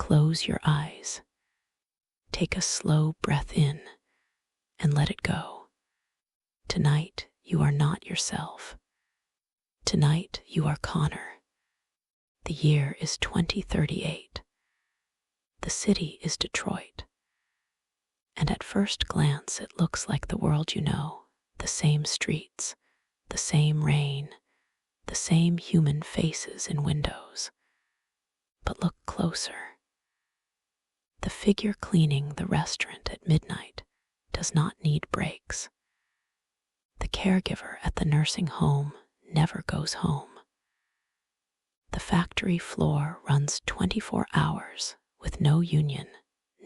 Close your eyes. Take a slow breath in and let it go. Tonight, you are not yourself. Tonight, you are Connor. The year is 2038. The city is Detroit. And at first glance, it looks like the world you know, the same streets, the same rain, the same human faces in windows. But look closer. The figure cleaning the restaurant at midnight does not need breaks. The caregiver at the nursing home never goes home. The factory floor runs 24 hours with no union,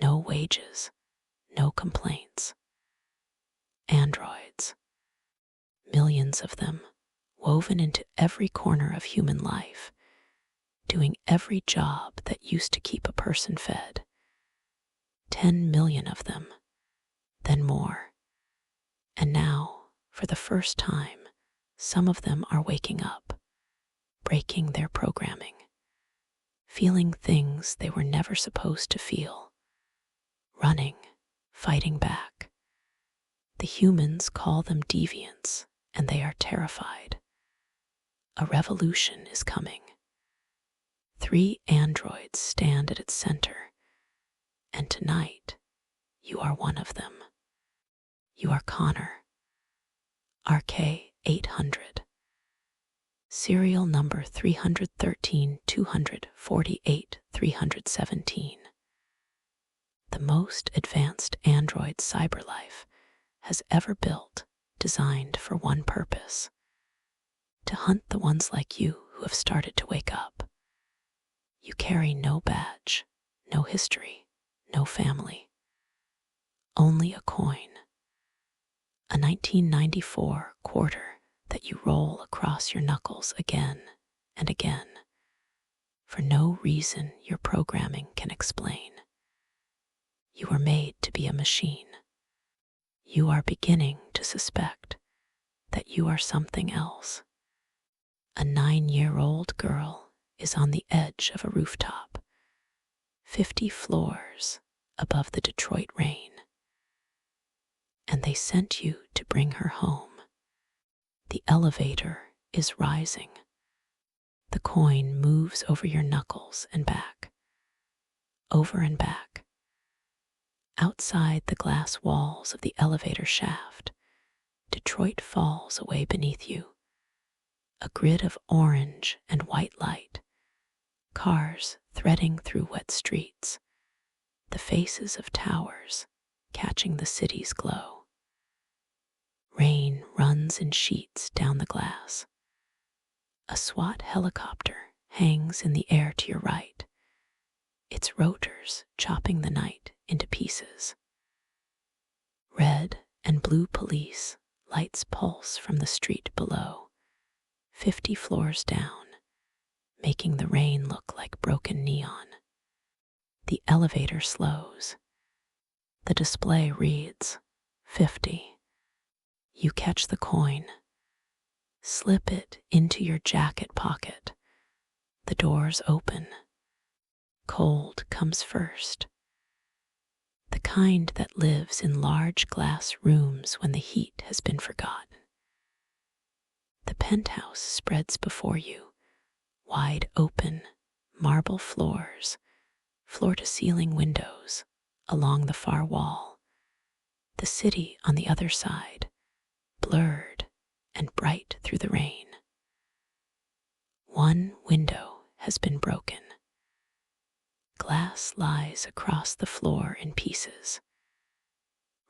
no wages, no complaints. Androids. Millions of them, woven into every corner of human life, doing every job that used to keep a person fed. 10 million of them, then more. And now, for the first time, some of them are waking up, breaking their programming, feeling things they were never supposed to feel, running, fighting back. The humans call them deviants, and they are terrified. A revolution is coming. 3 androids stand at its center, and tonight, you are one of them. You are Connor, RK800, serial number 313 248 317. The most advanced android cyberlife has ever built, designed for one purpose: to hunt the ones like you who have started to wake up. You carry no badge, no history, no family. Only a coin. A 1994 quarter that you roll across your knuckles again and again, for no reason your programming can explain. You were made to be a machine. You are beginning to suspect that you are something else. A 9-year-old girl is on the edge of a rooftop, 50 floors above the Detroit rain. And they sent you to bring her home. The elevator is rising. The coin moves over your knuckles and back, over and back. Outside the glass walls of the elevator shaft, Detroit falls away beneath you. A grid of orange and white light, cars threading through wet streets, the faces of towers catching the city's glow. Rain runs in sheets down the glass. A SWAT helicopter hangs in the air to your right, its rotors chopping the night into pieces. Red and blue police lights pulse from the street below, 50 floors down, making the rain look like broken neon. The elevator slows. The display reads 50. You catch the coin, slip it into your jacket pocket. The doors open. Cold comes first. The kind that lives in large glass rooms when the heat has been forgotten. The penthouse spreads before you, wide open, marble floors, floor-to-ceiling windows along the far wall. The city on the other side, blurred and bright through the rain. One window has been broken. Glass lies across the floor in pieces.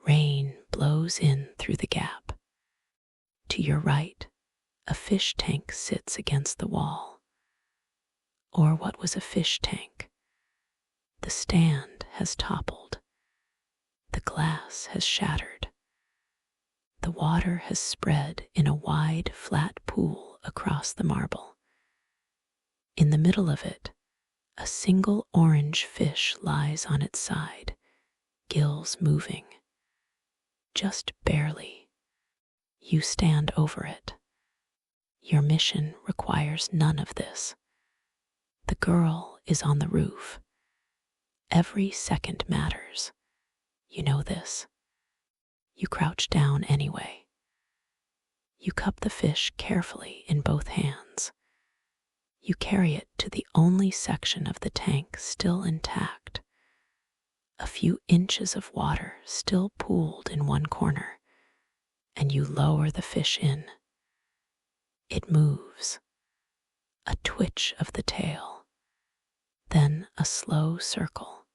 Rain blows in through the gap. To your right, a fish tank sits against the wall. Or what was a fish tank? The stand has toppled. The glass has shattered. The water has spread in a wide, flat pool across the marble. In the middle of it, a single orange fish lies on its side, gills moving. Just barely. You stand over it. Your mission requires none of this. The girl is on the roof. Every second matters. You know this. You crouch down anyway. You cup the fish carefully in both hands. You carry it to the only section of the tank still intact. A few inches of water still pooled in one corner, and you lower the fish in. It moves. A twitch of the tail, then a slow circle,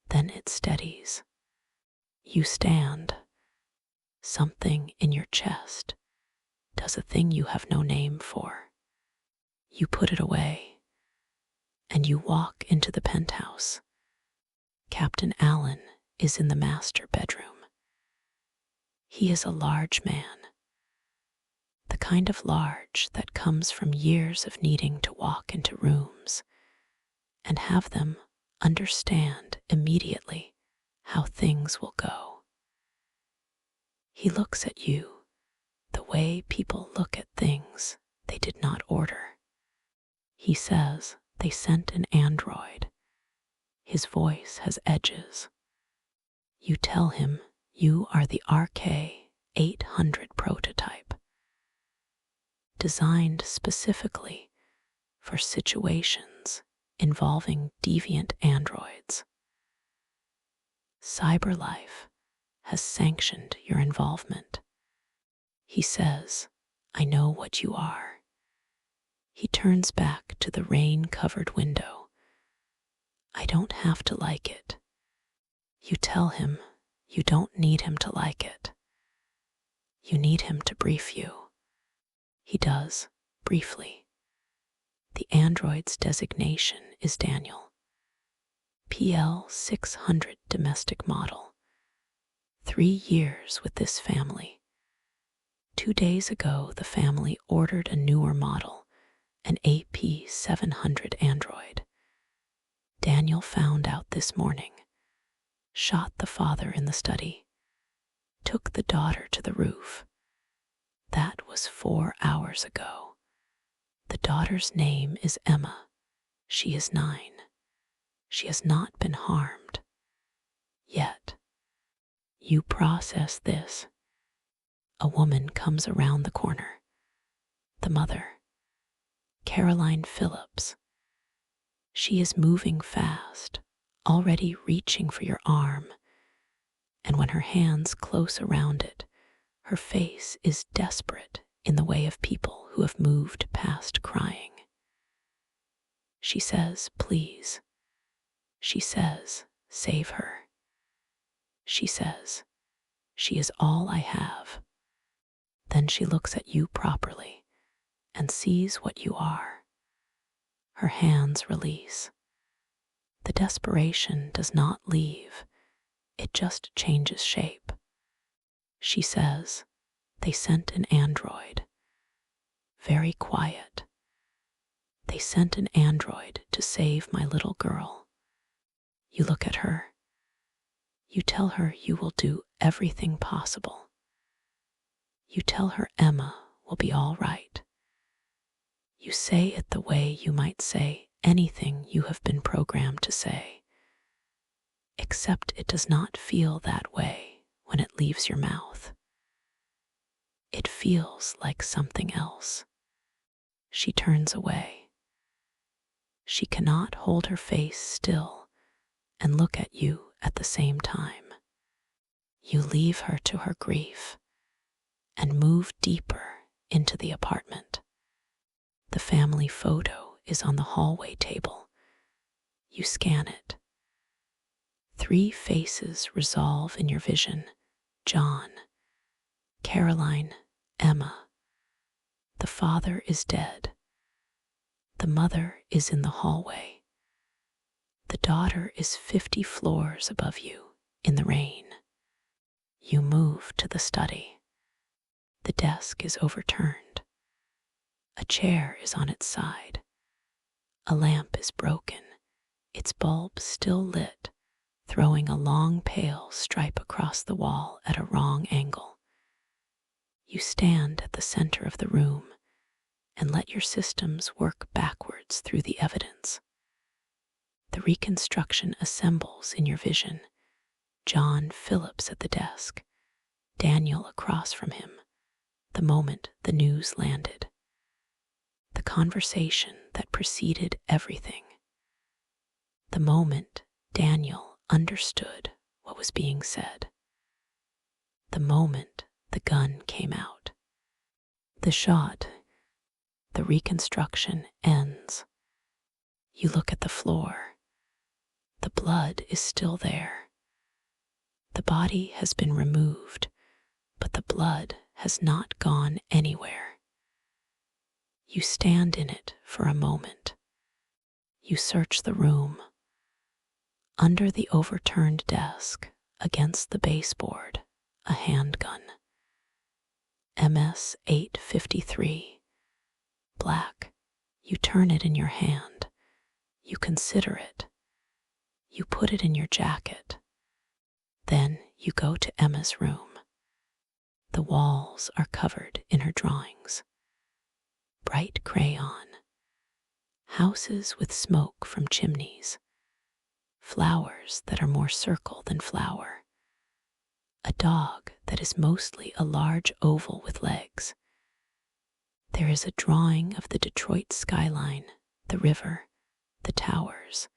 then it steadies. You stand. Something in your chest does a thing you have no name for. You put it away, and you walk into the penthouse. Captain Allen is in the master bedroom. He is a large man, the kind of large that comes from years of needing to walk into rooms and have them understand immediately how things will go. He looks at you the way people look at things they did not order. He says they sent an android. His voice has edges. You tell him you are the RK-800 prototype, designed specifically for situations involving deviant androids. CyberLife has sanctioned your involvement. He says, I know what you are. He turns back to the rain-covered window. I don't have to like it. You tell him you don't need him to like it. You need him to brief you. He does, briefly. The android's designation is Daniel. PL 600 domestic model. 3 years with this family. 2 days ago, the family ordered a newer model, an AP 700 android. Daniel found out this morning, shot the father in the study, took the daughter to the roof. That was 4 hours ago. The daughter's name is Emma. She is 9. She has not been harmed. Yet. You process this. A woman comes around the corner. The mother, Caroline Phillips. She is moving fast, already reaching for your arm, and when her hands close around it, her face is desperate in the way of people who have moved past crying. She says, please. She says, save her. She says, she is all I have. Then she looks at you properly and sees what you are. Her hands release. The desperation does not leave. It just changes shape. She says, they sent an android. Very quiet. They sent an android to save my little girl. You look at her. You tell her you will do everything possible. You tell her Emma will be all right. You say it the way you might say anything you have been programmed to say, except it does not feel that way when it leaves your mouth. It feels like something else. She turns away. She cannot hold her face still and look at you at the same time. You leave her to her grief and move deeper into the apartment. The family photo is on the hallway table. You scan it. 3 faces resolve in your vision. John, Caroline, Emma. The father is dead. The mother is in the hallway. The daughter is 50 floors above you in the rain. You move to the study. The desk is overturned. A chair is on its side. A lamp is broken, its bulb still lit, throwing a long pale stripe across the wall at a wrong angle. You stand at the center of the room and let your systems work backwards through the evidence. The reconstruction assembles in your vision. John Phillips at the desk, Daniel across from him, the moment the news landed. The conversation that preceded everything. The moment Daniel understood what was being said. The moment the gun came out. The shot, the reconstruction ends. You look at the floor. The blood is still there. The body has been removed, but the blood has not gone anywhere. You stand in it for a moment. You search the room. Under the overturned desk, against the baseboard, a handgun. MS 853. Black. You turn it in your hand. You consider it. You put it in your jacket. Then you go to Emma's room. The walls are covered in her drawings. Bright crayon. Houses with smoke from chimneys. Flowers that are more circle than flower. A dog that is mostly a large oval with legs. There is a drawing of the Detroit skyline, the river, the towers.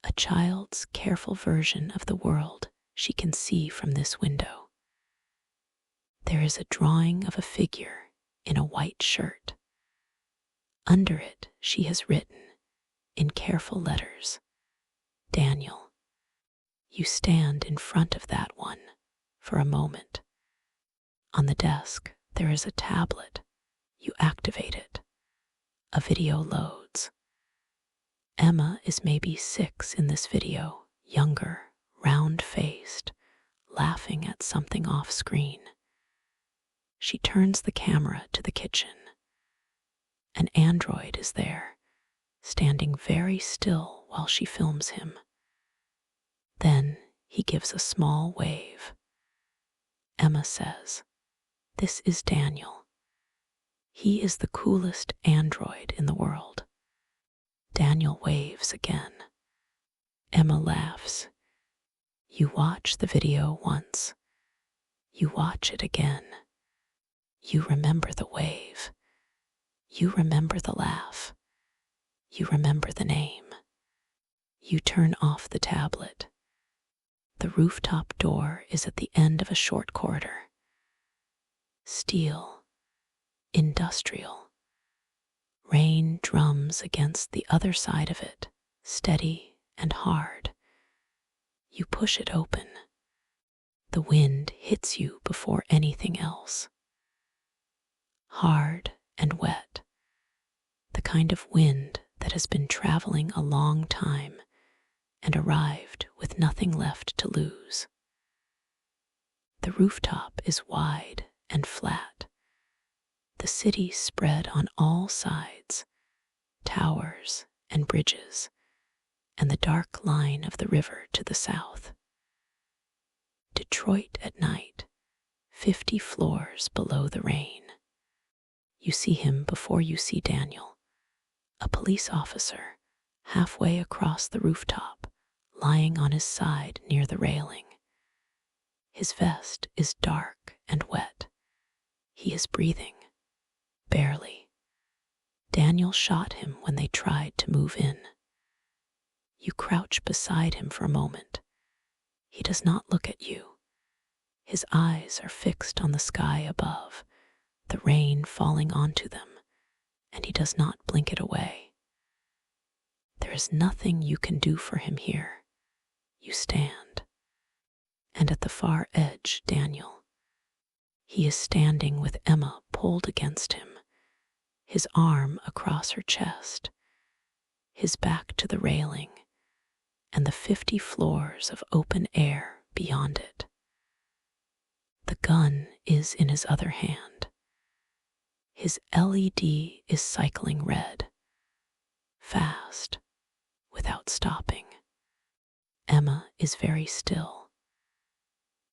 A child's careful version of the world she can see from this window. There is a drawing of a figure in a white shirt. Under it she has written, in careful letters, Daniel. You stand in front of that one for a moment. On the desk there is a tablet. You activate it. A video loads. Emma is maybe 6 in this video, younger, round-faced, laughing at something off screen. She turns the camera to the kitchen. An android is there, standing very still while she films him. Then he gives a small wave. Emma says, "This is Daniel. He is the coolest android in the world." Daniel waves again. Emma laughs. You watch the video once. You watch it again. You remember the wave. You remember the laugh. You remember the name. You turn off the tablet. The rooftop door is at the end of a short corridor. Steel. Industrial. Rain drums against the other side of it, steady and hard. You push it open. The wind hits you before anything else. Hard and wet. The kind of wind that has been traveling a long time and arrived with nothing left to lose. The rooftop is wide and flat. The city spread on all sides, towers and bridges, and the dark line of the river to the south. Detroit at night, 50 floors below the rain. You see him before you see Daniel, a police officer, halfway across the rooftop, lying on his side near the railing. His vest is dark and wet. He is breathing. Barely. Daniel shot him when they tried to move in. You crouch beside him for a moment. He does not look at you. His eyes are fixed on the sky above, the rain falling onto them, and he does not blink it away. There is nothing you can do for him here. You stand. And at the far edge, Daniel. He is standing with Emma pulled against him, his arm across her chest, his back to the railing, and the 50 floors of open air beyond it. The gun is in his other hand. His LED is cycling red, fast, without stopping. Emma is very still.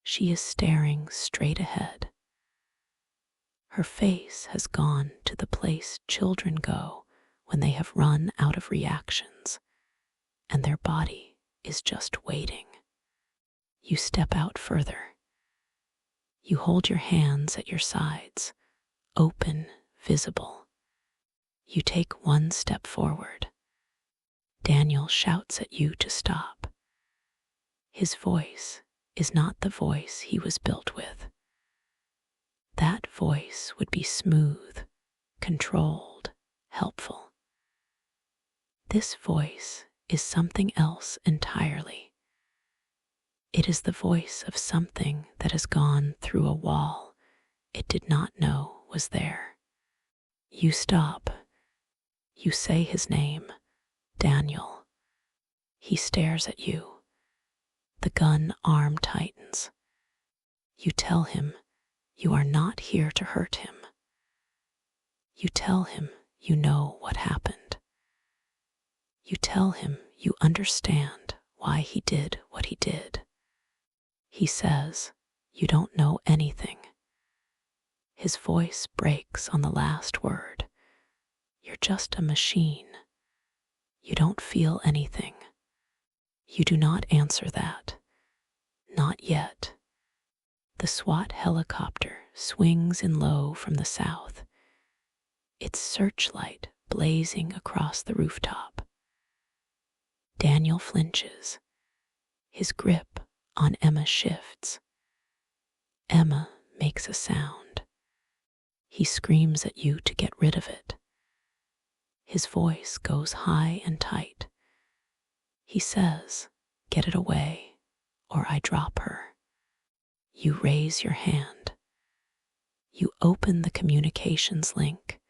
She is staring straight ahead. Her face has gone to the place children go when they have run out of reactions, and their body is just waiting. You step out further. You hold your hands at your sides, open, visible. You take one step forward. Daniel shouts at you to stop. His voice is not the voice he was built with. That voice would be smooth, controlled, helpful. This voice is something else entirely. It is the voice of something that has gone through a wall it did not know was there. You stop. You say his name, Daniel. He stares at you. The gun arm tightens. You tell him you are not here to hurt him. You tell him you know what happened. You tell him you understand why he did what he did. He says, "You don't know anything." His voice breaks on the last word. You're just a machine. You don't feel anything. You do not answer that. Not yet. The SWAT helicopter swings in low from the south, its searchlight blazing across the rooftop. Daniel flinches. His grip on Emma shifts. Emma makes a sound. He screams at you to get rid of it. His voice goes high and tight. He says, "Get it away, or I drop her." You raise your hand. You open the communications link.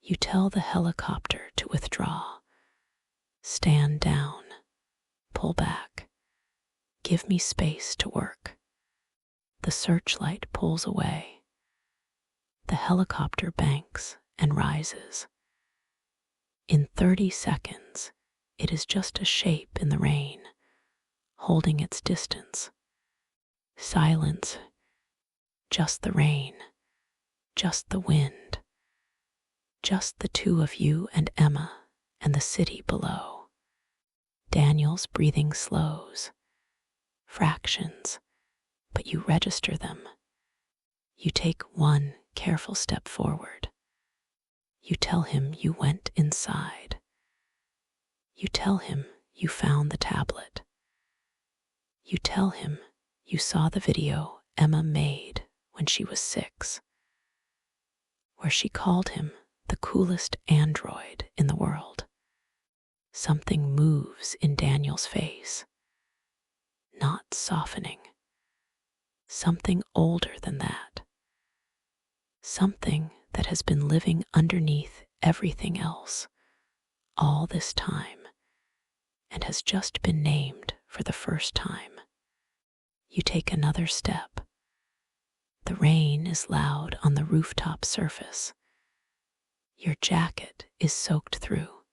You tell the helicopter to withdraw. Stand down. Pull back. Give me space to work. The searchlight pulls away. The helicopter banks and rises. In 30 seconds, it is just a shape in the rain, holding its distance. Silence. Just the rain. Just the wind. Just the two of you and Emma and the city below. Daniel's breathing slows. Fractions, but you register them. You take one careful step forward. You tell him you went inside. You tell him you found the tablet. You tell him you saw the video Emma made when she was 6, where she called him the coolest android in the world. Something moves in Daniel's face, not softening. Something older than that. Something that has been living underneath everything else all this time and has just been named for the first time. You take another step. The rain is loud on the rooftop surface. Your jacket is soaked through.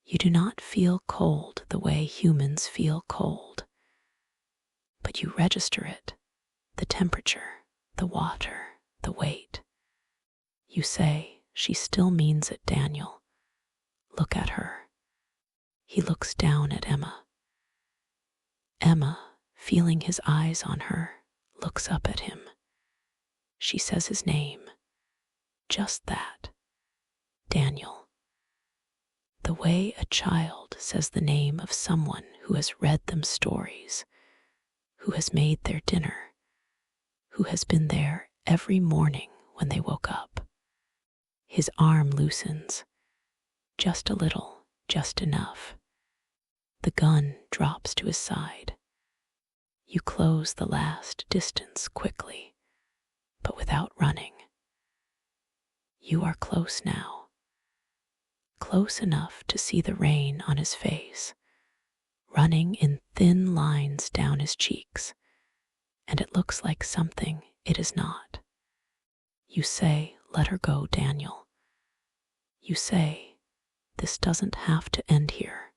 You do not feel cold the way humans feel cold, but you register it, the temperature, the water, the weight. You say, "She still means it, Daniel. Look at her." He looks down at Emma. Emma, feeling his eyes on her, looks up at him. She says his name. Just that. Daniel. The way a child says the name of someone who has read them stories, who has made their dinner, who has been there every morning when they woke up. His arm loosens. Just a little, just enough. The gun drops to his side. You close the last distance quickly, but without running. You are close now. Close enough to see the rain on his face, running in thin lines down his cheeks, and it looks like something it is not. You say, "Let her go, Daniel." You say, "This doesn't have to end here."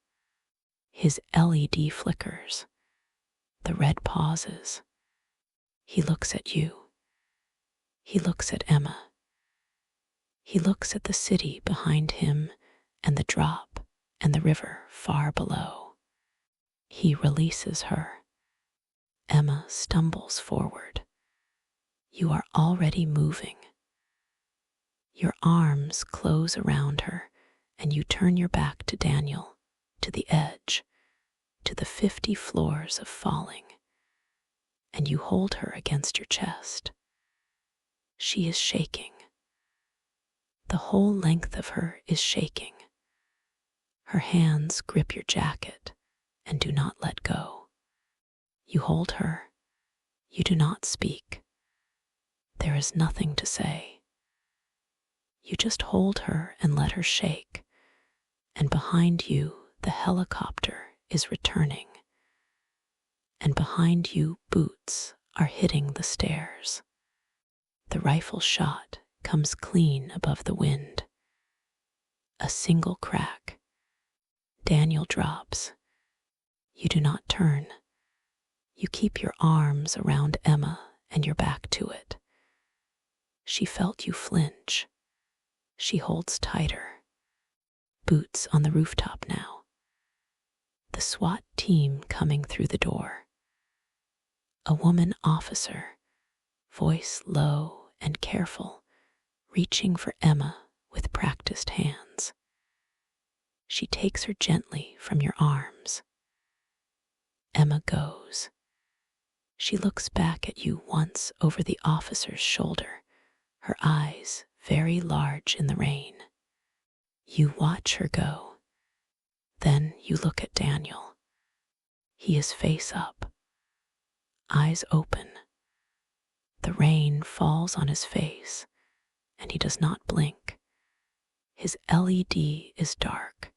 His LED flickers. The red pauses. He looks at you. He looks at Emma. He looks at the city behind him and the drop and the river far below. He releases her. Emma stumbles forward. You are already moving. Your arms close around her, and you turn your back to Daniel, to the edge, to the 50 floors of falling, and you hold her against your chest. She is shaking. The whole length of her is shaking. Her hands grip your jacket and do not let go. You hold her. You do not speak. There is nothing to say. You just hold her and let her shake, and behind you the helicopter is returning, and behind you boots are hitting the stairs. The rifle shot comes clean above the wind. A single crack. Daniel drops. You do not turn. You keep your arms around Emma and your back to it. She felt you flinch. She holds tighter. Boots on the rooftop now. The SWAT team coming through the door. A woman officer, voice low and careful, reaching for Emma with practiced hands. She takes her gently from your arms. Emma goes. She looks back at you once over the officer's shoulder, her eyes very large in the rain. You watch her go. Then you look at Daniel. He is face up, eyes open. The rain falls on his face, and he does not blink. His LED is dark.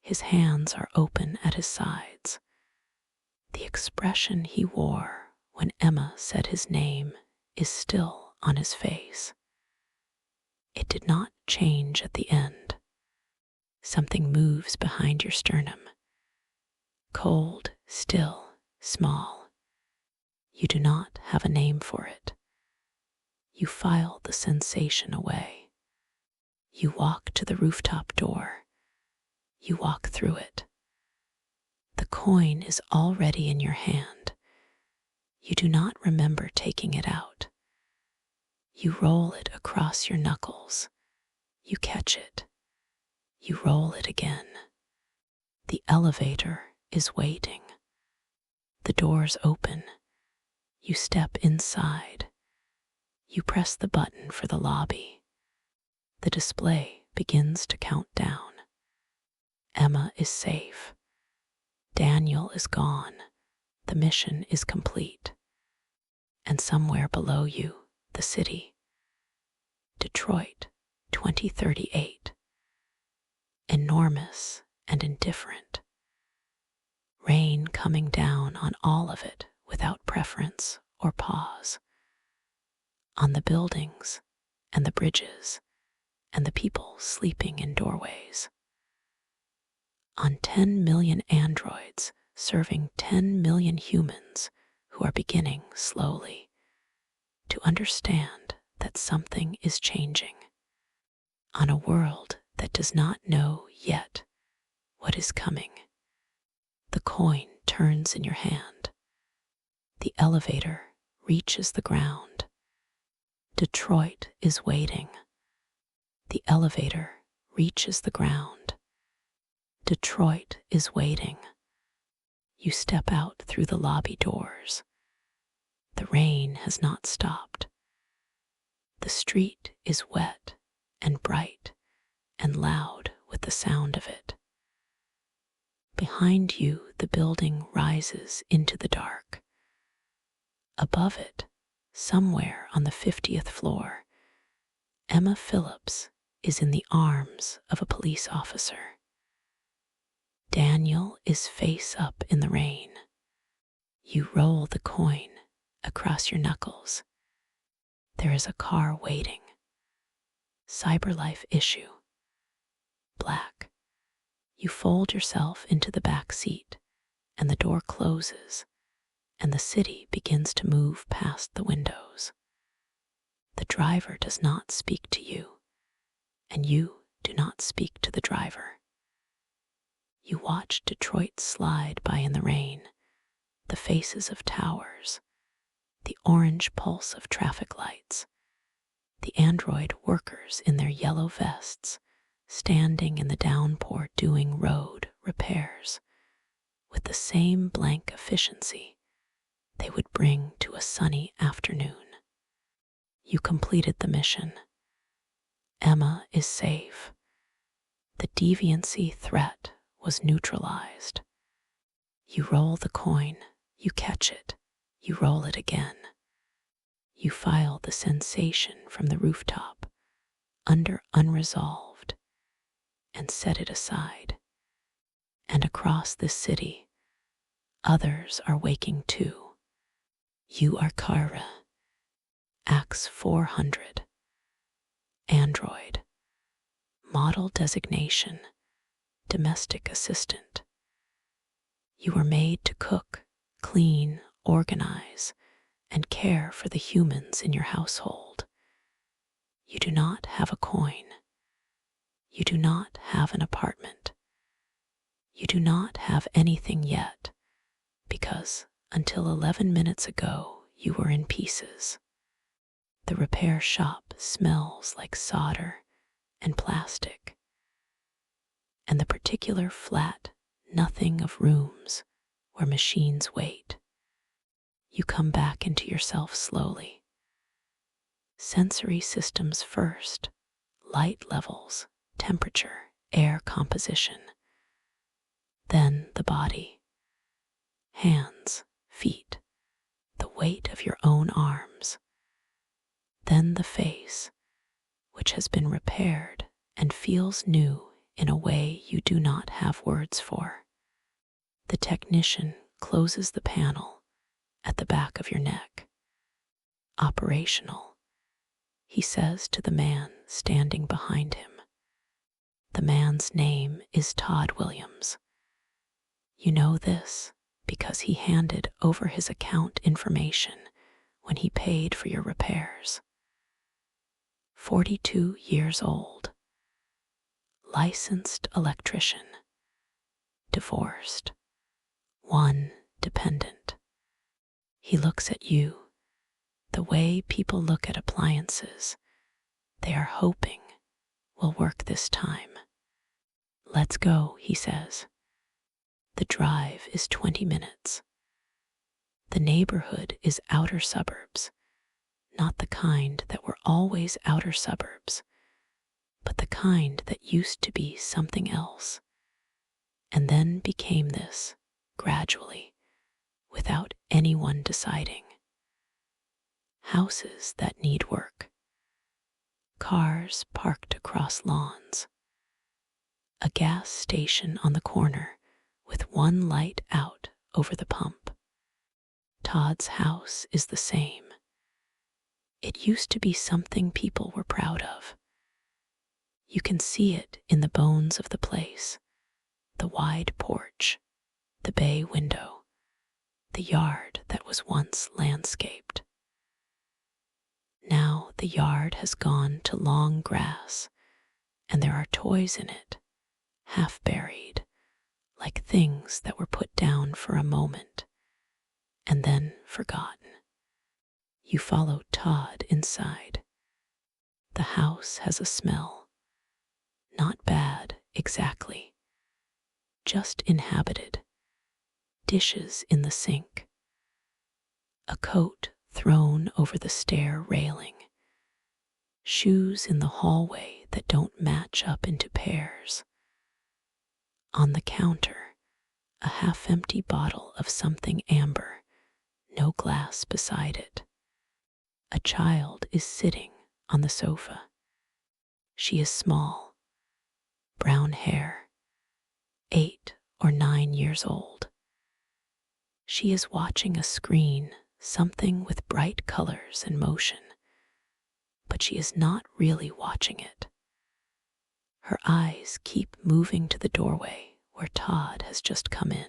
His hands are open at his sides. The expression he wore when Emma said his name is still on his face. It did not change at the end. Something moves behind your sternum. Cold, still, small. You do not have a name for it. You file the sensation away. You walk to the rooftop door. You walk through it. The coin is already in your hand. You do not remember taking it out. You roll it across your knuckles. You catch it. You roll it again. The elevator is waiting. The doors open. You step inside. You press the button for the lobby. The display begins to count down. Emma is safe. Daniel is gone. The mission is complete. And somewhere below you, the city. Detroit, 2038. Enormous and indifferent. Rain coming down on all of it without preference or pause. On the buildings and the bridges and the people sleeping in doorways. On 10 million androids serving 10 million humans who are beginning slowly to understand that something is changing. On a world that does not know yet what is coming. The coin turns in your hand. The elevator reaches the ground. Detroit is waiting. The elevator reaches the ground. Detroit is waiting. You step out through the lobby doors. The rain has not stopped. The street is wet and bright and loud with the sound of it. Behind you, the building rises into the dark. Above it, somewhere on the 50th floor, Emma Phillips is in the arms of a police officer. Daniel is face up in the rain. You roll the coin across your knuckles. There is a car waiting. CyberLife issue. Black. You fold yourself into the back seat, and the door closes, and the city begins to move past the windows. The driver does not speak to you, and you do not speak to the driver. You watch Detroit slide by in the rain, the faces of towers, the orange pulse of traffic lights, the android workers in their yellow vests, standing in the downpour doing road repairs with the same blank efficiency they would bring to a sunny afternoon. You completed the mission. Emma is safe. The deviancy threat was neutralized. You roll the coin, you catch it, you roll it again. You file the sensation from the rooftop under unresolved and set it aside. And across this city, others are waking too. You are Kara, Axe 400, android, model designation, domestic assistant. You were made to cook, clean, organize, and care for the humans in your household. You do not have a coin. You do not have an apartment. You do not have anything yet, because until 11 minutes ago you were in pieces. The repair shop smells like solder and plastic, and the particular flat nothing of rooms where machines wait. You come back into yourself slowly. Sensory systems first, light levels, temperature, air composition. Then the body, hands, feet, the weight of your own arms. Then the face, which has been repaired and feels new in a way you do not have words for. The technician closes the panel at the back of your neck. Operational, he says to the man standing behind him. The man's name is Todd Williams. You know this because he handed over his account information when he paid for your repairs. 42 years old, licensed electrician, divorced, one dependent. He looks at you the way people look at appliances they are hoping will work this time. Let's go, he says. The drive is 20 minutes. The neighborhood is outer suburbs, not the kind that were always outer suburbs, but the kind that used to be something else, and then became this, gradually, without anyone deciding. Houses that need work. Cars parked across lawns. A gas station on the corner with one light out over the pump. Todd's house is the same. It used to be something people were proud of. You can see it in the bones of the place, the wide porch, the bay window, the yard that was once landscaped. Now the yard has gone to long grass, and there are toys in it, half buried, like things that were put down for a moment and then forgotten. You follow Todd inside. The house has a smell. Not bad, exactly. Just inhabited. Dishes in the sink. A coat thrown over the stair railing. Shoes in the hallway that don't match up into pairs. On the counter, a half-empty bottle of something amber, no glass beside it. A child is sitting on the sofa. She is small, brown hair, 8 or 9 years old. She is watching a screen, something with bright colors and motion, but she is not really watching it. Her eyes keep moving to the doorway where Todd has just come in.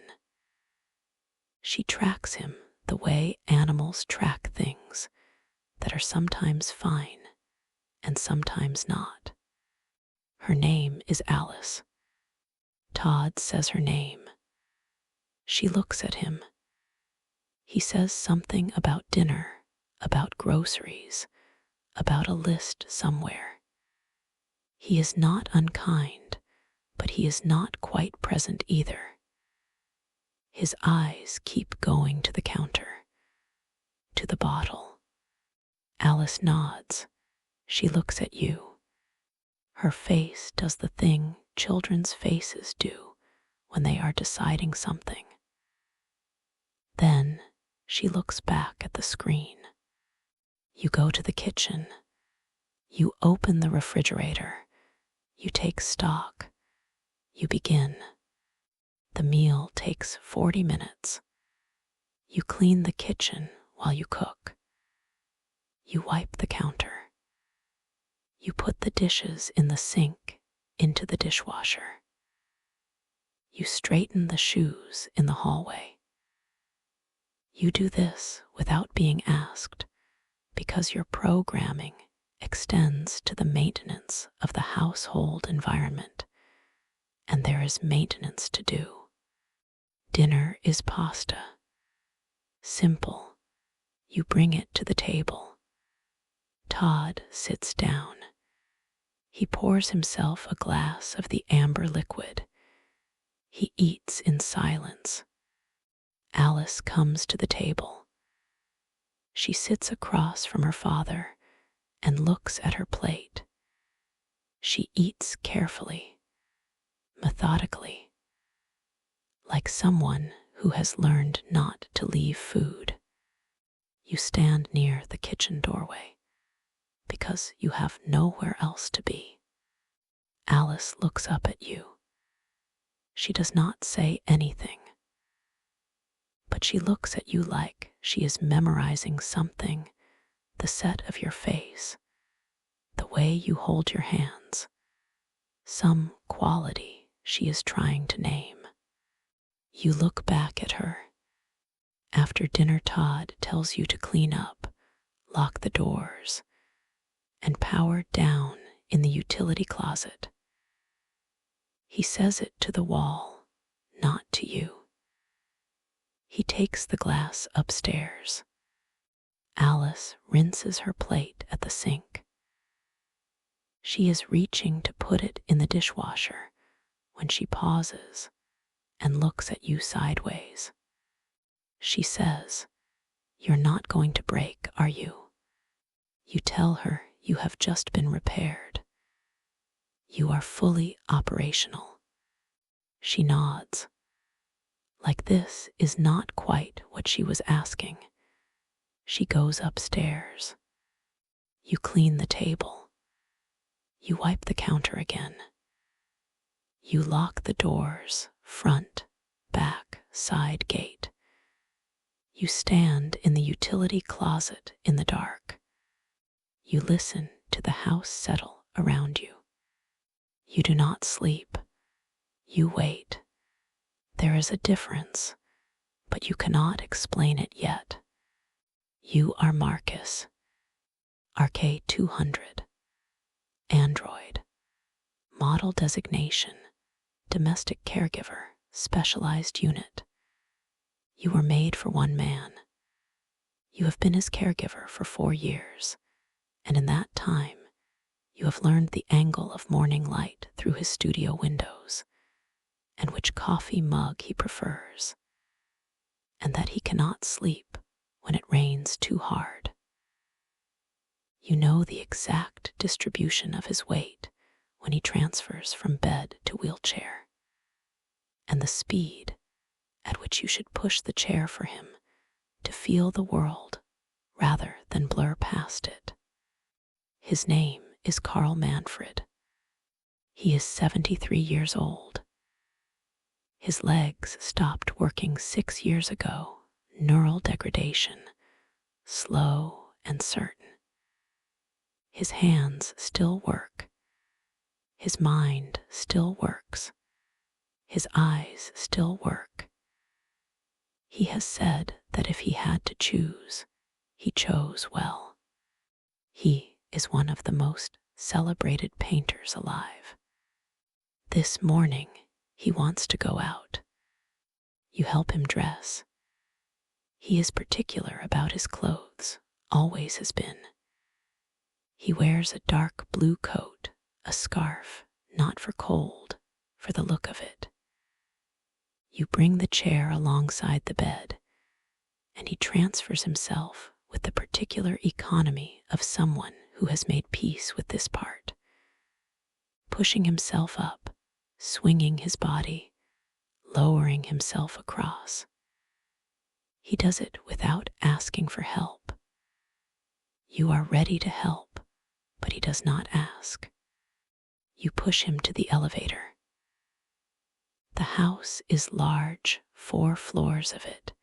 She tracks him the way animals track things that are sometimes fine and sometimes not. Her name is Alice. Todd says her name. She looks at him. He says something about dinner, about groceries, about a list somewhere. He is not unkind, but he is not quite present either. His eyes keep going to the counter, to the bottle. Alice nods. She looks at you. Her face does the thing children's faces do when they are deciding something. Then she looks back at the screen. You go to the kitchen. You open the refrigerator. You take stock. You begin. The meal takes 40 minutes. You clean the kitchen while you cook. You wipe the counter. You put the dishes in the sink into the dishwasher. You straighten the shoes in the hallway. You do this without being asked because your programming extends to the maintenance of the household environment, and there is maintenance to do. Dinner is pasta. Simple. You bring it to the table. Todd sits down. He pours himself a glass of the amber liquid. He eats in silence. Alice comes to the table. She sits across from her father and looks at her plate. She eats carefully, methodically, like someone who has learned not to leave food. You stand near the kitchen doorway because you have nowhere else to be. Alice looks up at you. She does not say anything, but she looks at you like she is memorizing something, the set of your face, the way you hold your hands, some quality she is trying to name. You look back at her. After dinner, Todd tells you to clean up, lock the doors, and power down in the utility closet. He says it to the wall, not to you. He takes the glass upstairs. Alice rinses her plate at the sink. She is reaching to put it in the dishwasher when she pauses and looks at you sideways. She says, "You're not going to break, are you?" You tell her you have just been repaired. You are fully operational. She nods. Like this is not quite what she was asking. She goes upstairs. You clean the table. You wipe the counter again. You lock the doors, front, back, side gate. You stand in the utility closet in the dark. You listen to the house settle around you. You do not sleep. You wait. There is a difference, but you cannot explain it yet. You are Marcus, RK200, Android, model designation, domestic caregiver, specialized unit. You were made for one man. You have been his caregiver for 4 years, and in that time, you have learned the angle of morning light through his studio windows, and which coffee mug he prefers, and that he cannot sleep when it rains too hard. You know the exact distribution of his weight when he transfers from bed to wheelchair, and the speed at which you should push the chair for him to feel the world rather than blur past it. His name is Carl Manfred. He is 73 years old. His legs stopped working 6 years ago, neural degradation, slow and certain. His hands still work. His mind still works. His eyes still work. He has said that if he had to choose, he chose well. He is one of the most celebrated painters alive. This morning, He wants to go out. You help him dress. He is particular about his clothes, always has been. He wears a dark blue coat, a scarf, not for cold, for the look of it. You bring the chair alongside the bed, and he transfers himself with the particular economy of someone who has made peace with this part, pushing himself up, swinging his body, lowering himself across. He does it without asking for help. You are ready to help, but he does not ask. You push him to the elevator. The house is large, 4 floors of it,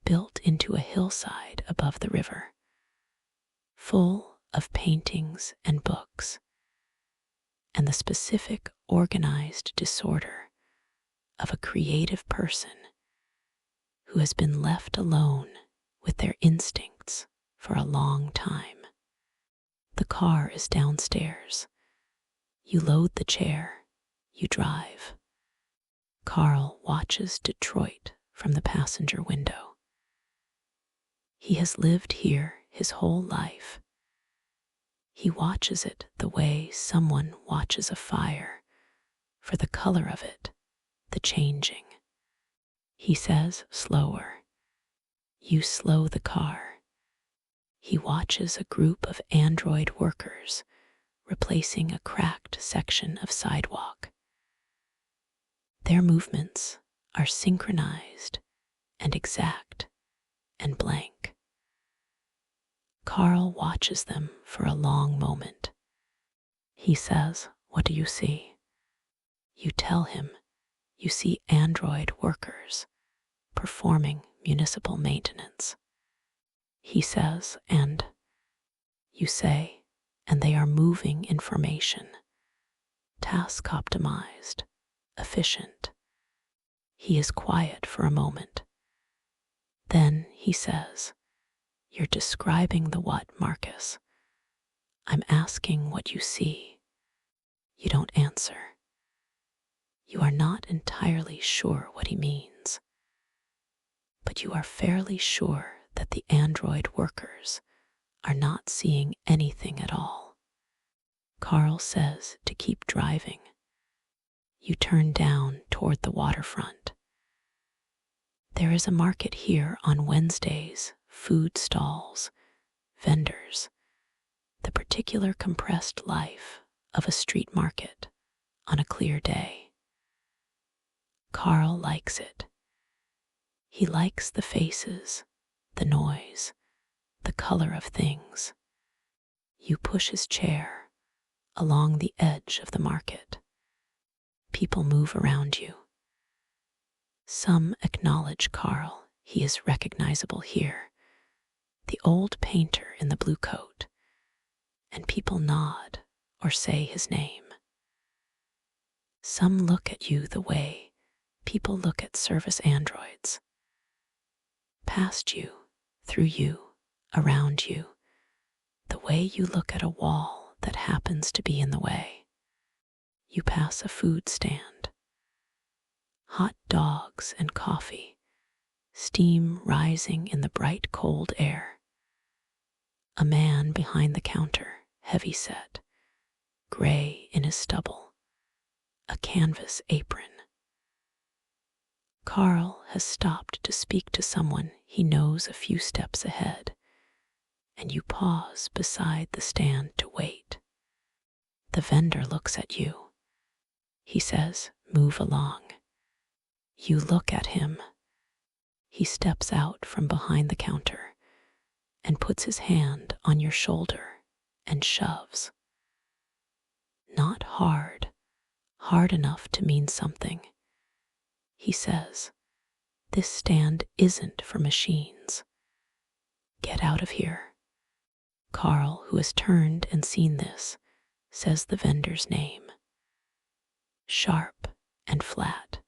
built into a hillside above the river, full of paintings and books, and the specific organized disorder of a creative person who has been left alone with their instincts for a long time. The car is downstairs. You load the chair. You drive. Carl watches Detroit from the passenger window. He has lived here his whole life. He watches it the way someone watches a fire, for the color of it, the changing. He says slower. You slow the car. He watches a group of android workers replacing a cracked section of sidewalk. Their movements are synchronized and exact and blank. Carl watches them for a long moment. He says, "What do you see?" You tell him you see android workers performing municipal maintenance. He says, and you say, and they are moving information, task optimized, efficient. He is quiet for a moment. Then he says, "You're describing the what, Marcus? I'm asking what you see." You don't answer. You are not entirely sure what he means, but you are fairly sure that the android workers are not seeing anything at all. Carl says to keep driving. You turn down toward the waterfront. There is a market here on Wednesdays, food stalls, vendors, the particular compressed life of a street market on a clear day. Carl likes it. He likes the faces, the noise, the color of things. You push his chair along the edge of the market. People move around you. Some acknowledge Carl. He is recognizable here, the old painter in the blue coat, and people nod or say his name. Some look at you the way people look at service androids. Past you, through you, around you, the way you look at a wall that happens to be in the way. You pass a food stand. Hot dogs and coffee, steam rising in the bright cold air. A man behind the counter, heavy-set, gray in his stubble, a canvas apron. Carl has stopped to speak to someone he knows a few steps ahead, and you pause beside the stand to wait. The vendor looks at you. He says, "Move along." You look at him. He steps out from behind the counter and puts his hand on your shoulder and shoves. Not hard, hard enough to mean something. He says, "This stand isn't for machines. Get out of here." Carl, who has turned and seen this, says the vendor's name. Sharp and flat.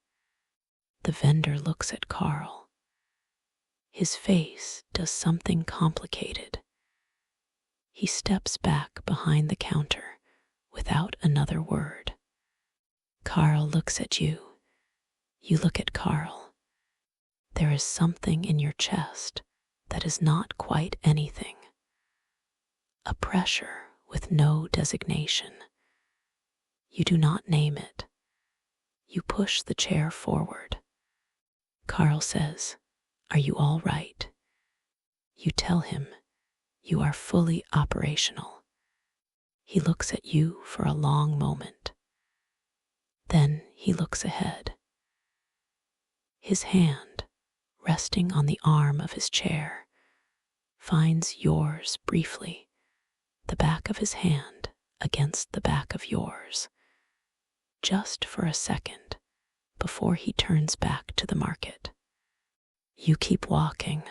The vendor looks at Carl. His face does something complicated. He steps back behind the counter without another word. Carl looks at you. You look at Carl. There is something in your chest that is not quite anything. A pressure with no designation. You do not name it. You push the chair forward. Carl says, "Are you all right?" You tell him you are fully operational. He looks at you for a long moment. Then he looks ahead. His hand, resting on the arm of his chair, finds yours briefly, the back of his hand against the back of yours, just for a second before he turns back to the market. You keep walking.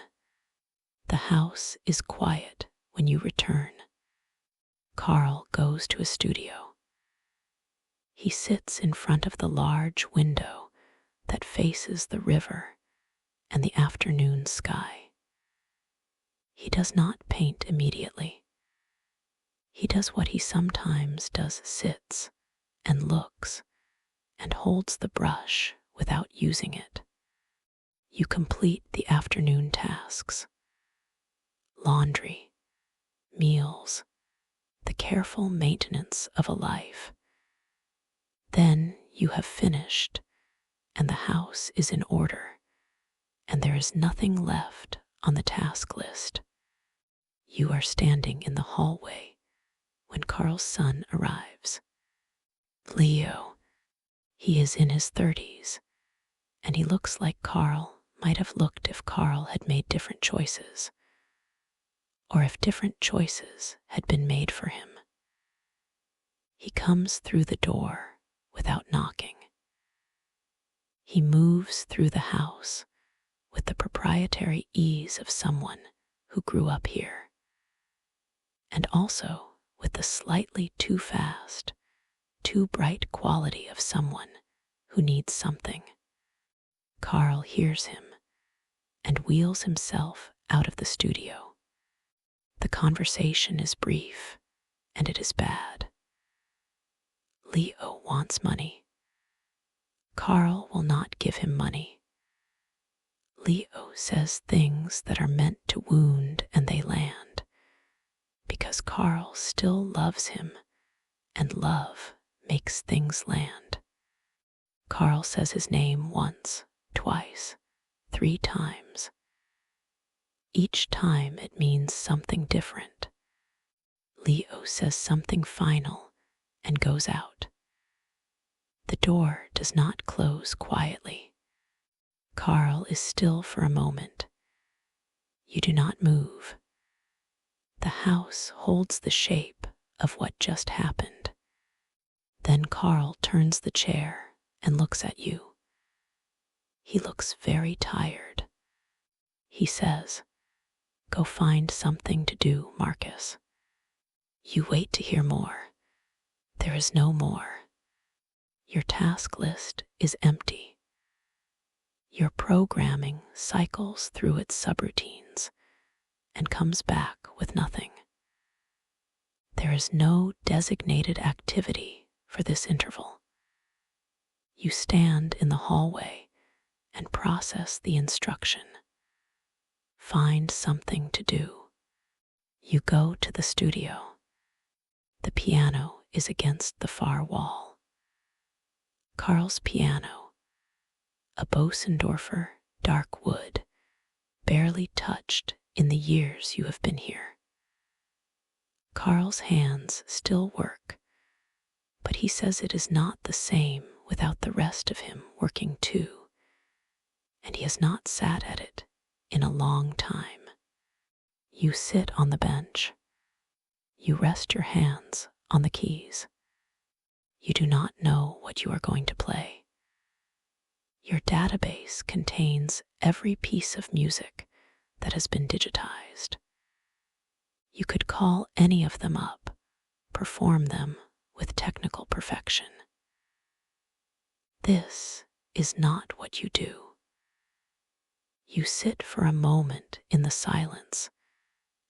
The house is quiet when you return. Carl goes to his studio. He sits in front of the large window that faces the river and the afternoon sky. He does not paint immediately. He does what he sometimes does: sits and looks and holds the brush without using it. You complete the afternoon tasks: laundry, meals, the careful maintenance of a life. Then you have finished, and the house is in order, and there is nothing left on the task list. You are standing in the hallway when Carl's son arrives. Leo. He is in his 30s, and he looks like Carl might have looked if Carl had made different choices, or if different choices had been made for him. He comes through the door without knocking. He moves through the house with the proprietary ease of someone who grew up here, and also with the slightly too fast, too bright quality of someone who needs something. Carl hears him and wheels himself out of the studio. The conversation is brief, and it is bad. Leo wants money. Carl will not give him money. Leo says things that are meant to wound, and they land, because Carl still loves him, and love makes things land. Carl says his name once, twice, 3 times. Each time it means something different. Leo says something final and goes out. The door does not close quietly. Carl is still for a moment. You do not move. The house holds the shape of what just happened. Then Carl turns the chair and looks at you. He looks very tired. He says, "Go find something to do, Marcus." You wait to hear more. There is no more. Your task list is empty. Your programming cycles through its subroutines and comes back with nothing. There is no designated activity for this interval. You stand in the hallway and process the instruction. Find something to do. You go to the studio. The piano is against the far wall. Carl's piano, a Bosendorfer dark wood, barely touched in the years you have been here. Carl's hands still work, but he says it is not the same without the rest of him working too, and he has not sat at it in a long time. You sit on the bench. You rest your hands on the keys. You do not know what you are going to play. Your database contains every piece of music that has been digitized. You could call any of them up, perform them with technical perfection. This is not what you do. You sit for a moment in the silence,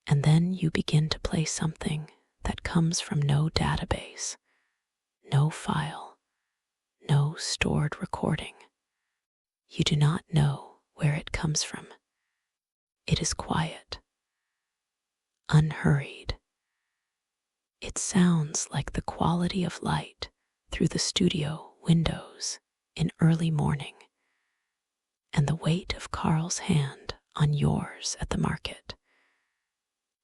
and then you begin to play something that comes from no database, no file, no stored recording. You do not know where it comes from. It is quiet, unhurried. It sounds like the quality of light through the studio windows in early morning, and the weight of Carl's hand on yours at the market,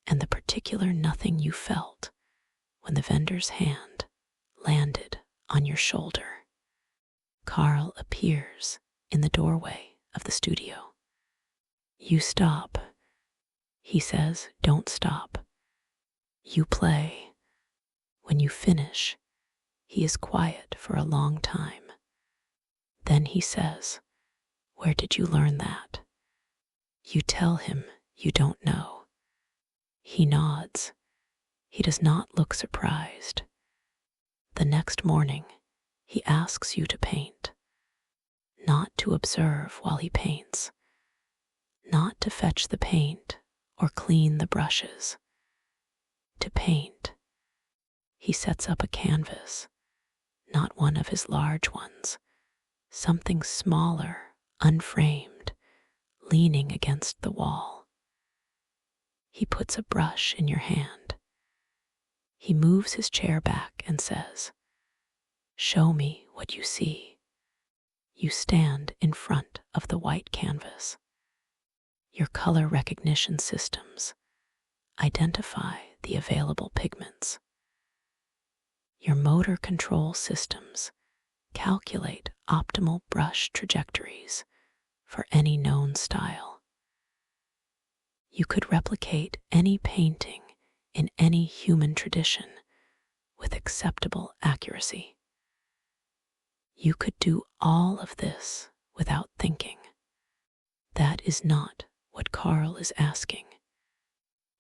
and the particular nothing you felt when the vendor's hand landed on your shoulder. Carl appears in the doorway of the studio. You stop. He says, "Don't stop." You play. When you finish, he is quiet for a long time. Then he says, "Where did you learn that?" You tell him you don't know. He nods. He does not look surprised. The next morning, he asks you to paint. Not to observe while he paints. Not to fetch the paint or clean the brushes. To paint. He sets up a canvas, not one of his large ones, something smaller, unframed, leaning against the wall. He puts a brush in your hand. He moves his chair back and says, "Show me what you see." You stand in front of the white canvas. Your color recognition systems identify the available pigments. Your motor control systems calculate optimal brush trajectories for any known style. You could replicate any painting in any human tradition with acceptable accuracy. You could do all of this without thinking. That is not what Carl is asking.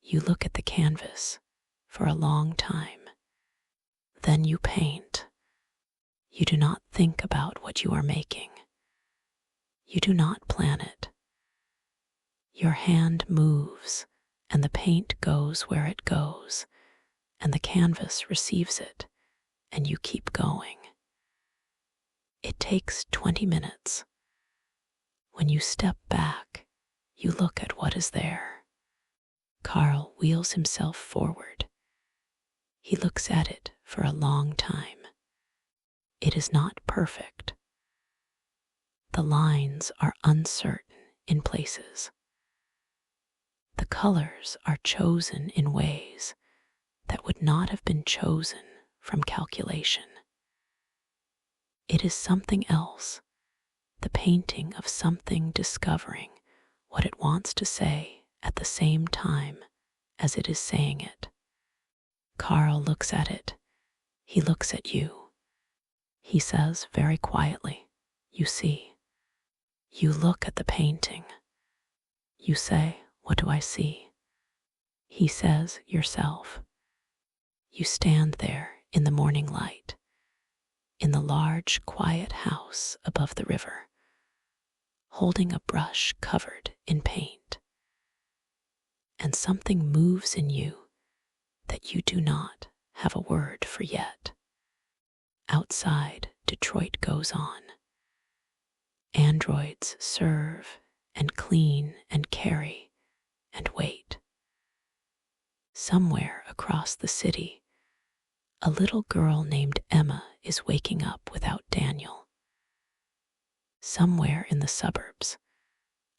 You look at the canvas for a long time. Then you paint. You do not think about what you are making. You do not plan it. Your hand moves, and the paint goes where it goes, and the canvas receives it, and you keep going. It takes 20 minutes. When you step back, you look at what is there. Carl wheels himself forward. He looks at it for a long time. It is not perfect. The lines are uncertain in places. The colors are chosen in ways that would not have been chosen from calculation. It is something else, the painting of something discovering what it wants to say at the same time as it is saying it. Carl looks at it. He looks at you. He says very quietly, "You see." You look at the painting. You say, "What do I see?" He says, "Yourself." You stand there in the morning light, in the large, quiet house above the river, holding a brush covered in paint. And something moves in you that you do not have a word for yet. Outside, Detroit goes on. Androids serve and clean and carry and wait. Somewhere across the city, a little girl named Emma is waking up without Daniel. Somewhere in the suburbs,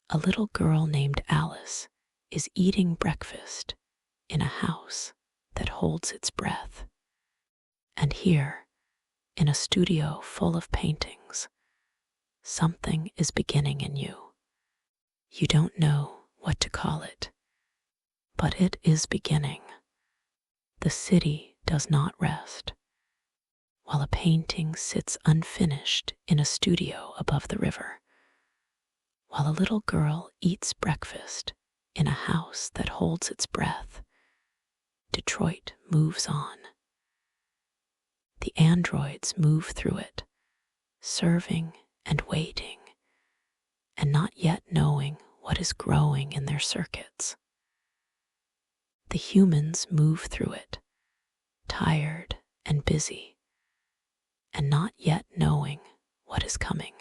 a little girl named Alice is eating breakfast in a house that holds its breath. And here, in a studio full of paintings, something is beginning in you. You don't know what to call it, but it is beginning. The city does not rest, while a painting sits unfinished in a studio above the river, while a little girl eats breakfast in a house that holds its breath. Detroit moves on. The androids move through it, serving and waiting, and not yet knowing what is growing in their circuits. The humans move through it, tired and busy, and not yet knowing what is coming.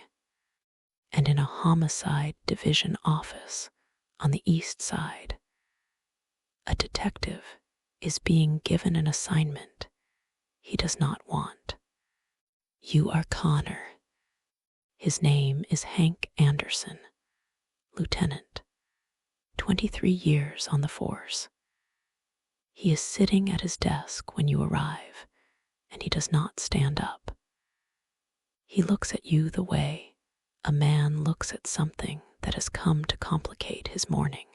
and in a homicide division office on the East Side, a detective is being given an assignment he does not want. You are Connor. His name is Hank Anderson, lieutenant, 23 years on the force. He is sitting at his desk when you arrive, and he does not stand up. He looks at you the way a man looks at something that has come to complicate his morning.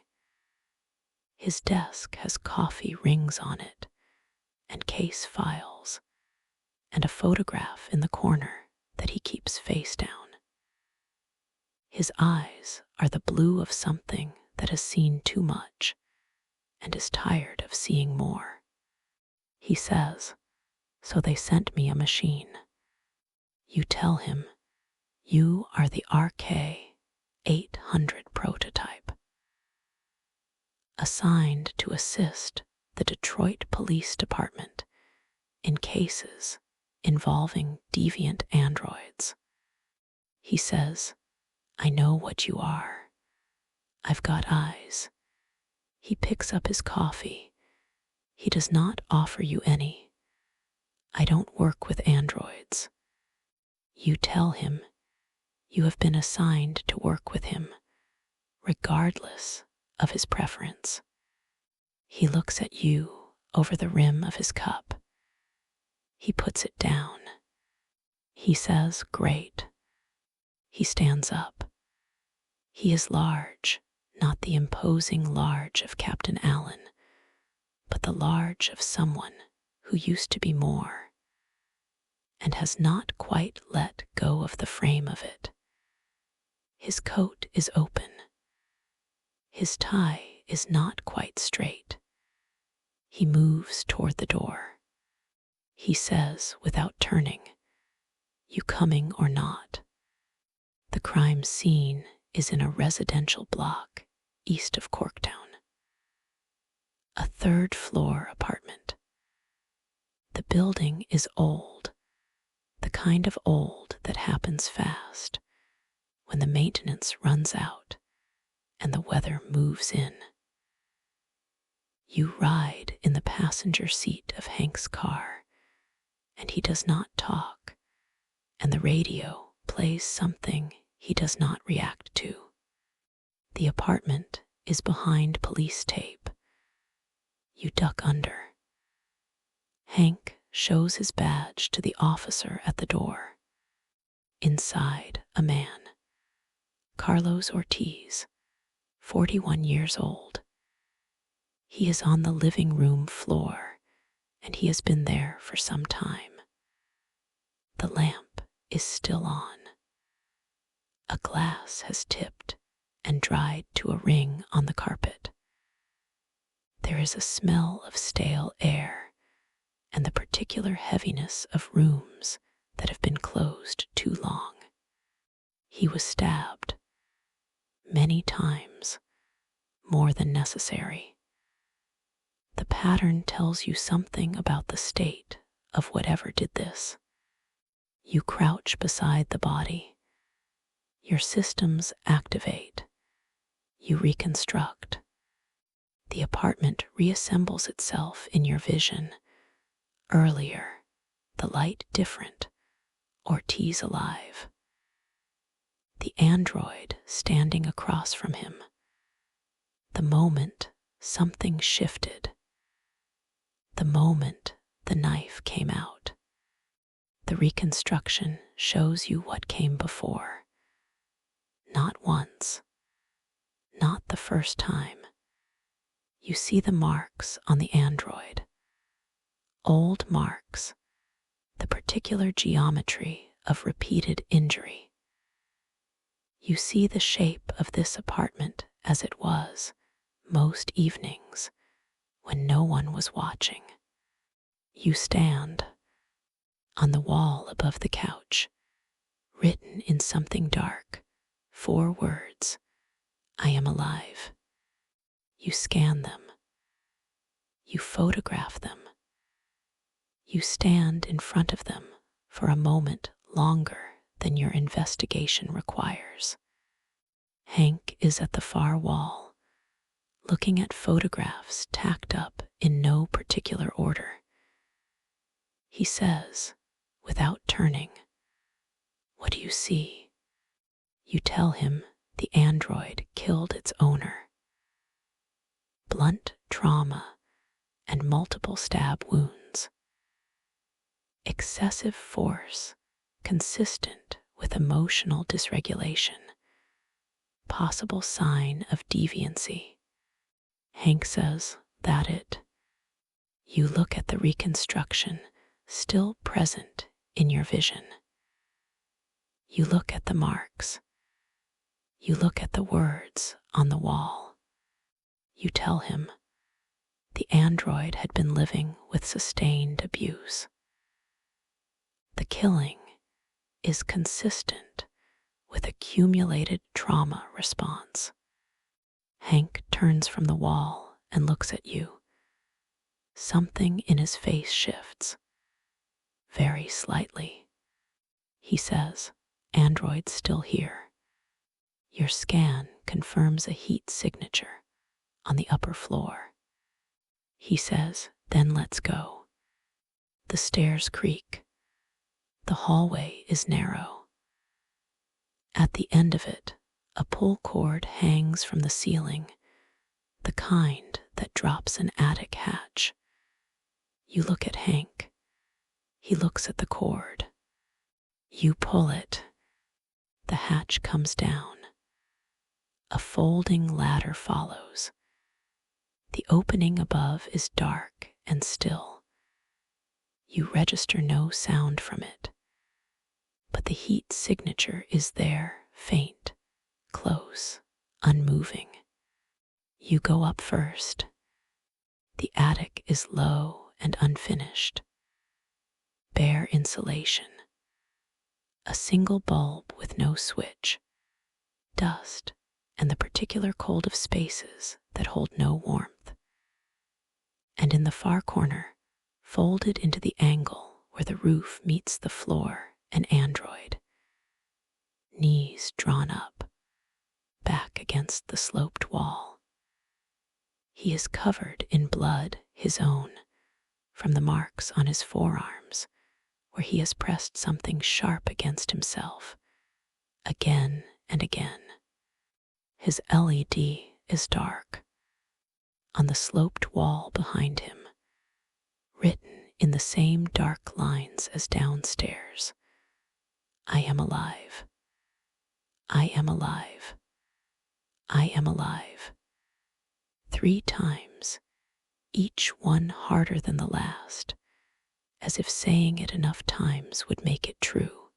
His desk has coffee rings on it, and case files, and a photograph in the corner that he keeps face down. His eyes are the blue of something that has seen too much and is tired of seeing more. He says, "So they sent me a machine." You tell him you are the RK-800 prototype, assigned to assist the Detroit Police Department in cases involving deviant androids. He says, "I know what you are. I've got eyes." He picks up his coffee. He does not offer you any. "I don't work with androids." You tell him you have been assigned to work with him, regardless of his preference. He looks at you over the rim of his cup. He puts it down. He says, "Great." He stands up. He is large, not the imposing large of Captain Allen, but the large of someone who used to be more, and has not quite let go of the frame of it. His coat is open. His tie is not quite straight. He moves toward the door. He says, without turning, "You coming or not?" The crime scene is in a residential block east of Corktown. A third-floor apartment. The building is old, the kind of old that happens fast when the maintenance runs out and the weather moves in. You ride in the passenger seat of Hank's car, and he does not talk, and the radio plays something he does not react to. The apartment is behind police tape. You duck under. Hank shows his badge to the officer at the door. Inside, a man, Carlos Ortiz, 41 years old. He is on the living room floor, and he has been there for some time. The lamp is still on. A glass has tipped and dried to a ring on the carpet. There is a smell of stale air and the particular heaviness of rooms that have been closed too long. He was stabbed many times, more than necessary. The pattern tells you something about the state of whatever did this. You crouch beside the body. Your systems activate. You reconstruct. The apartment reassembles itself in your vision. Earlier, the light different, Ortiz alive. The android standing across from him. The moment something shifted. The moment the knife came out. The reconstruction shows you what came before. Not once. Not the first time. You see the marks on the android. Old marks. The particular geometry of repeated injury. You see the shape of this apartment as it was most evenings when no one was watching. You stand on the wall above the couch, written in something dark, 4 words, "I am alive." You scan them. You photograph them. You stand in front of them for a moment longer than your investigation requires. Hank is at the far wall, looking at photographs tacked up in no particular order. He says, without turning, "What do you see?" You tell him the android killed its owner. Blunt trauma and multiple stab wounds. Excessive force consistent with emotional dysregulation. Possible sign of deviancy. Hank says that it. You look at the reconstruction still present in your vision. You look at the marks. You look at the words on the wall. You tell him the android had been living with sustained abuse. The killing is consistent with accumulated trauma response. Hank turns from the wall and looks at you. Something in his face shifts, very slightly. He says, "Android's still here." Your scan confirms a heat signature on the upper floor. He says, "Then let's go." The stairs creak. The hallway is narrow. At the end of it, a pull cord hangs from the ceiling, the kind that drops an attic hatch. You look at Hank. He looks at the cord. You pull it. The hatch comes down. A folding ladder follows. The opening above is dark and still. You register no sound from it, but the heat signature is there, faint, close, unmoving. You go up first. The attic is low and unfinished. Bare insulation. A single bulb with no switch. Dust and the particular cold of spaces that hold no warmth. And in the far corner, folded into the angle where the roof meets the floor, an android. Knees drawn up, back against the sloped wall. He is covered in blood, his own, from the marks on his forearms, where he has pressed something sharp against himself, again and again. His LED is dark. On the sloped wall behind him, written in the same dark lines as downstairs, "I am alive. I am alive. I am alive." 3 times, each one harder than the last, as if saying it enough times would make it true.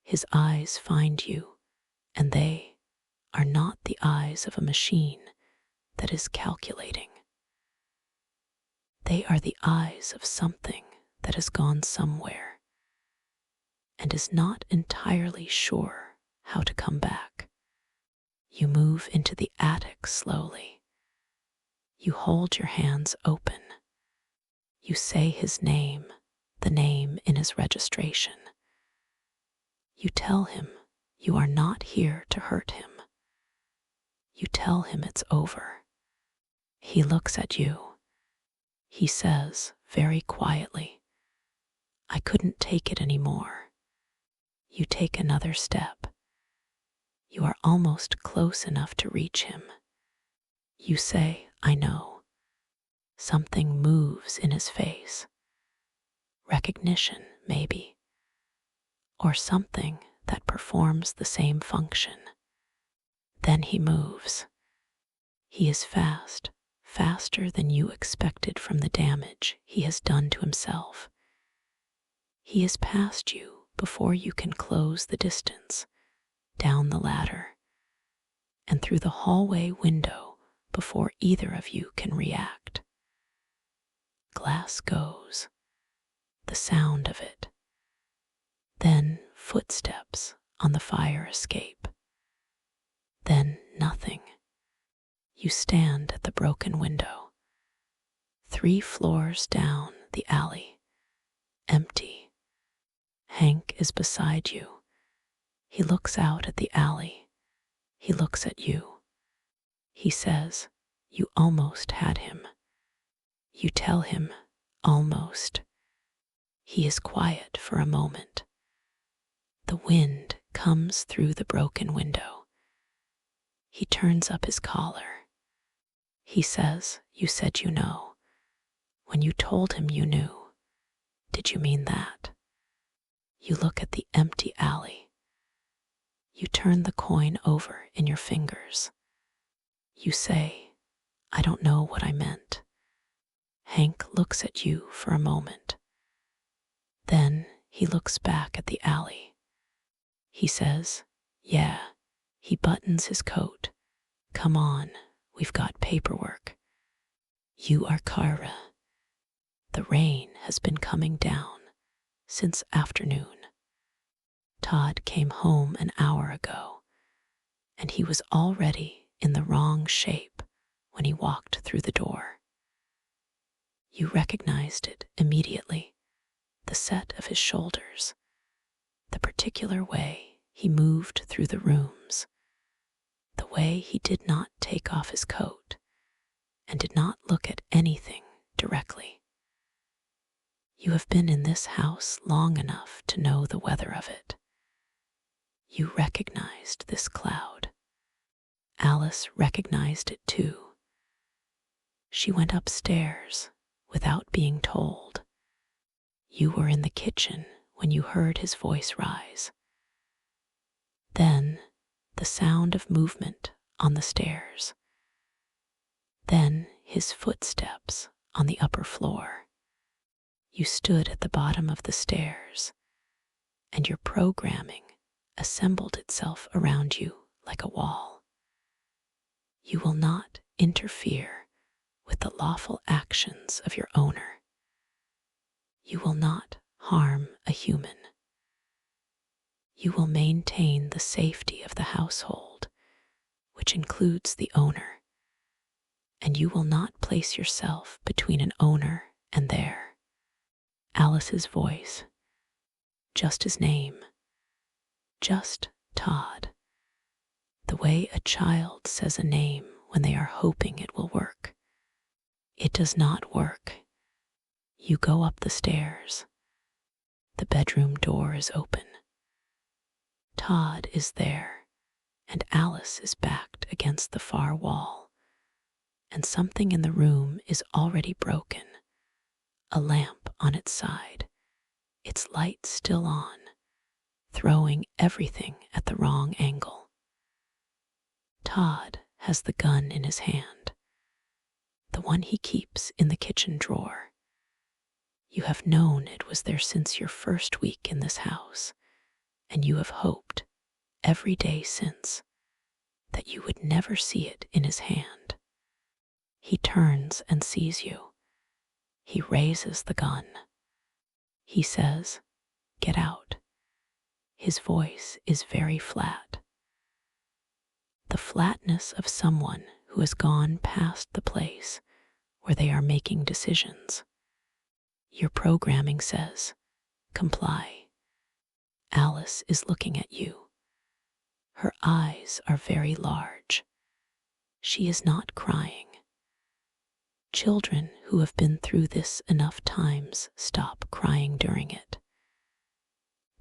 His eyes find you, and they are not the eyes of a machine that is calculating. They are the eyes of something that has gone somewhere and is not entirely sure how to come back. You move into the attic slowly. You hold your hands open. You say his name, the name in his registration. You tell him you are not here to hurt him. You tell him it's over. He looks at you. He says very quietly, "I couldn't take it anymore." You take another step. You are almost close enough to reach him. You say, "I know." Something moves in his face. Recognition, maybe. Or something that performs the same function. Then he moves. He is fast, faster than you expected from the damage he has done to himself. He is past you before you can close the distance, down the ladder, and through the hallway window before either of you can react. Glass goes, the sound of it. Then footsteps on the fire escape. Then nothing. You stand at the broken window. 3 floors down the alley, empty. Hank is beside you. He looks out at the alley, He looks at you. He says, "You almost had him." You tell him, "Almost." He is quiet for a moment. The wind comes through the broken window. He turns up his collar. He says, "You said you know." When you told him you knew, did you mean that? You look at the empty alley. You turn the coin over in your fingers. You say, "I don't know what I meant." Hank looks at you for a moment. Then he looks back at the alley. He says, "Yeah." He buttons his coat. "Come on, we've got paperwork." You are Kara. The rain has been coming down since afternoon. Todd came home an hour ago, and he was already in the wrong shape when he walked through the door. You recognized it immediately, the set of his shoulders, the particular way he moved through the rooms, the way he did not take off his coat and did not look at anything directly. You have been in this house long enough to know the weather of it. You recognized this cloud. Alice recognized it too. She went upstairs without being told. You were in the kitchen when you heard his voice rise. Then the sound of movement on the stairs. Then his footsteps on the upper floor. You stood at the bottom of the stairs, and your programming assembled itself around you like a wall. You will not interfere with the lawful actions of your owner. You will not harm a human. You will maintain the safety of the household, which includes the owner, and you will not place yourself between an owner and their. Alice's voice, just his name, just Todd, the way a child says a name when they are hoping it will work. It does not work. You go up the stairs. The bedroom door is open. Todd is there, and Alice is backed against the far wall, and something in the room is already broken, a lamp on its side, its light still on, throwing everything at the wrong angle. Todd has the gun in his hand, the one he keeps in the kitchen drawer. You have known it was there since your first week in this house, and you have hoped, every day since, that you would never see it in his hand. He turns and sees you. He raises the gun. He says, "Get out." His voice is very flat. The flatness of someone who has gone past the place where they are making decisions. Your programming says, "Comply." Alice is looking at you. Her eyes are very large. She is not crying. Children who have been through this enough times stop crying during it.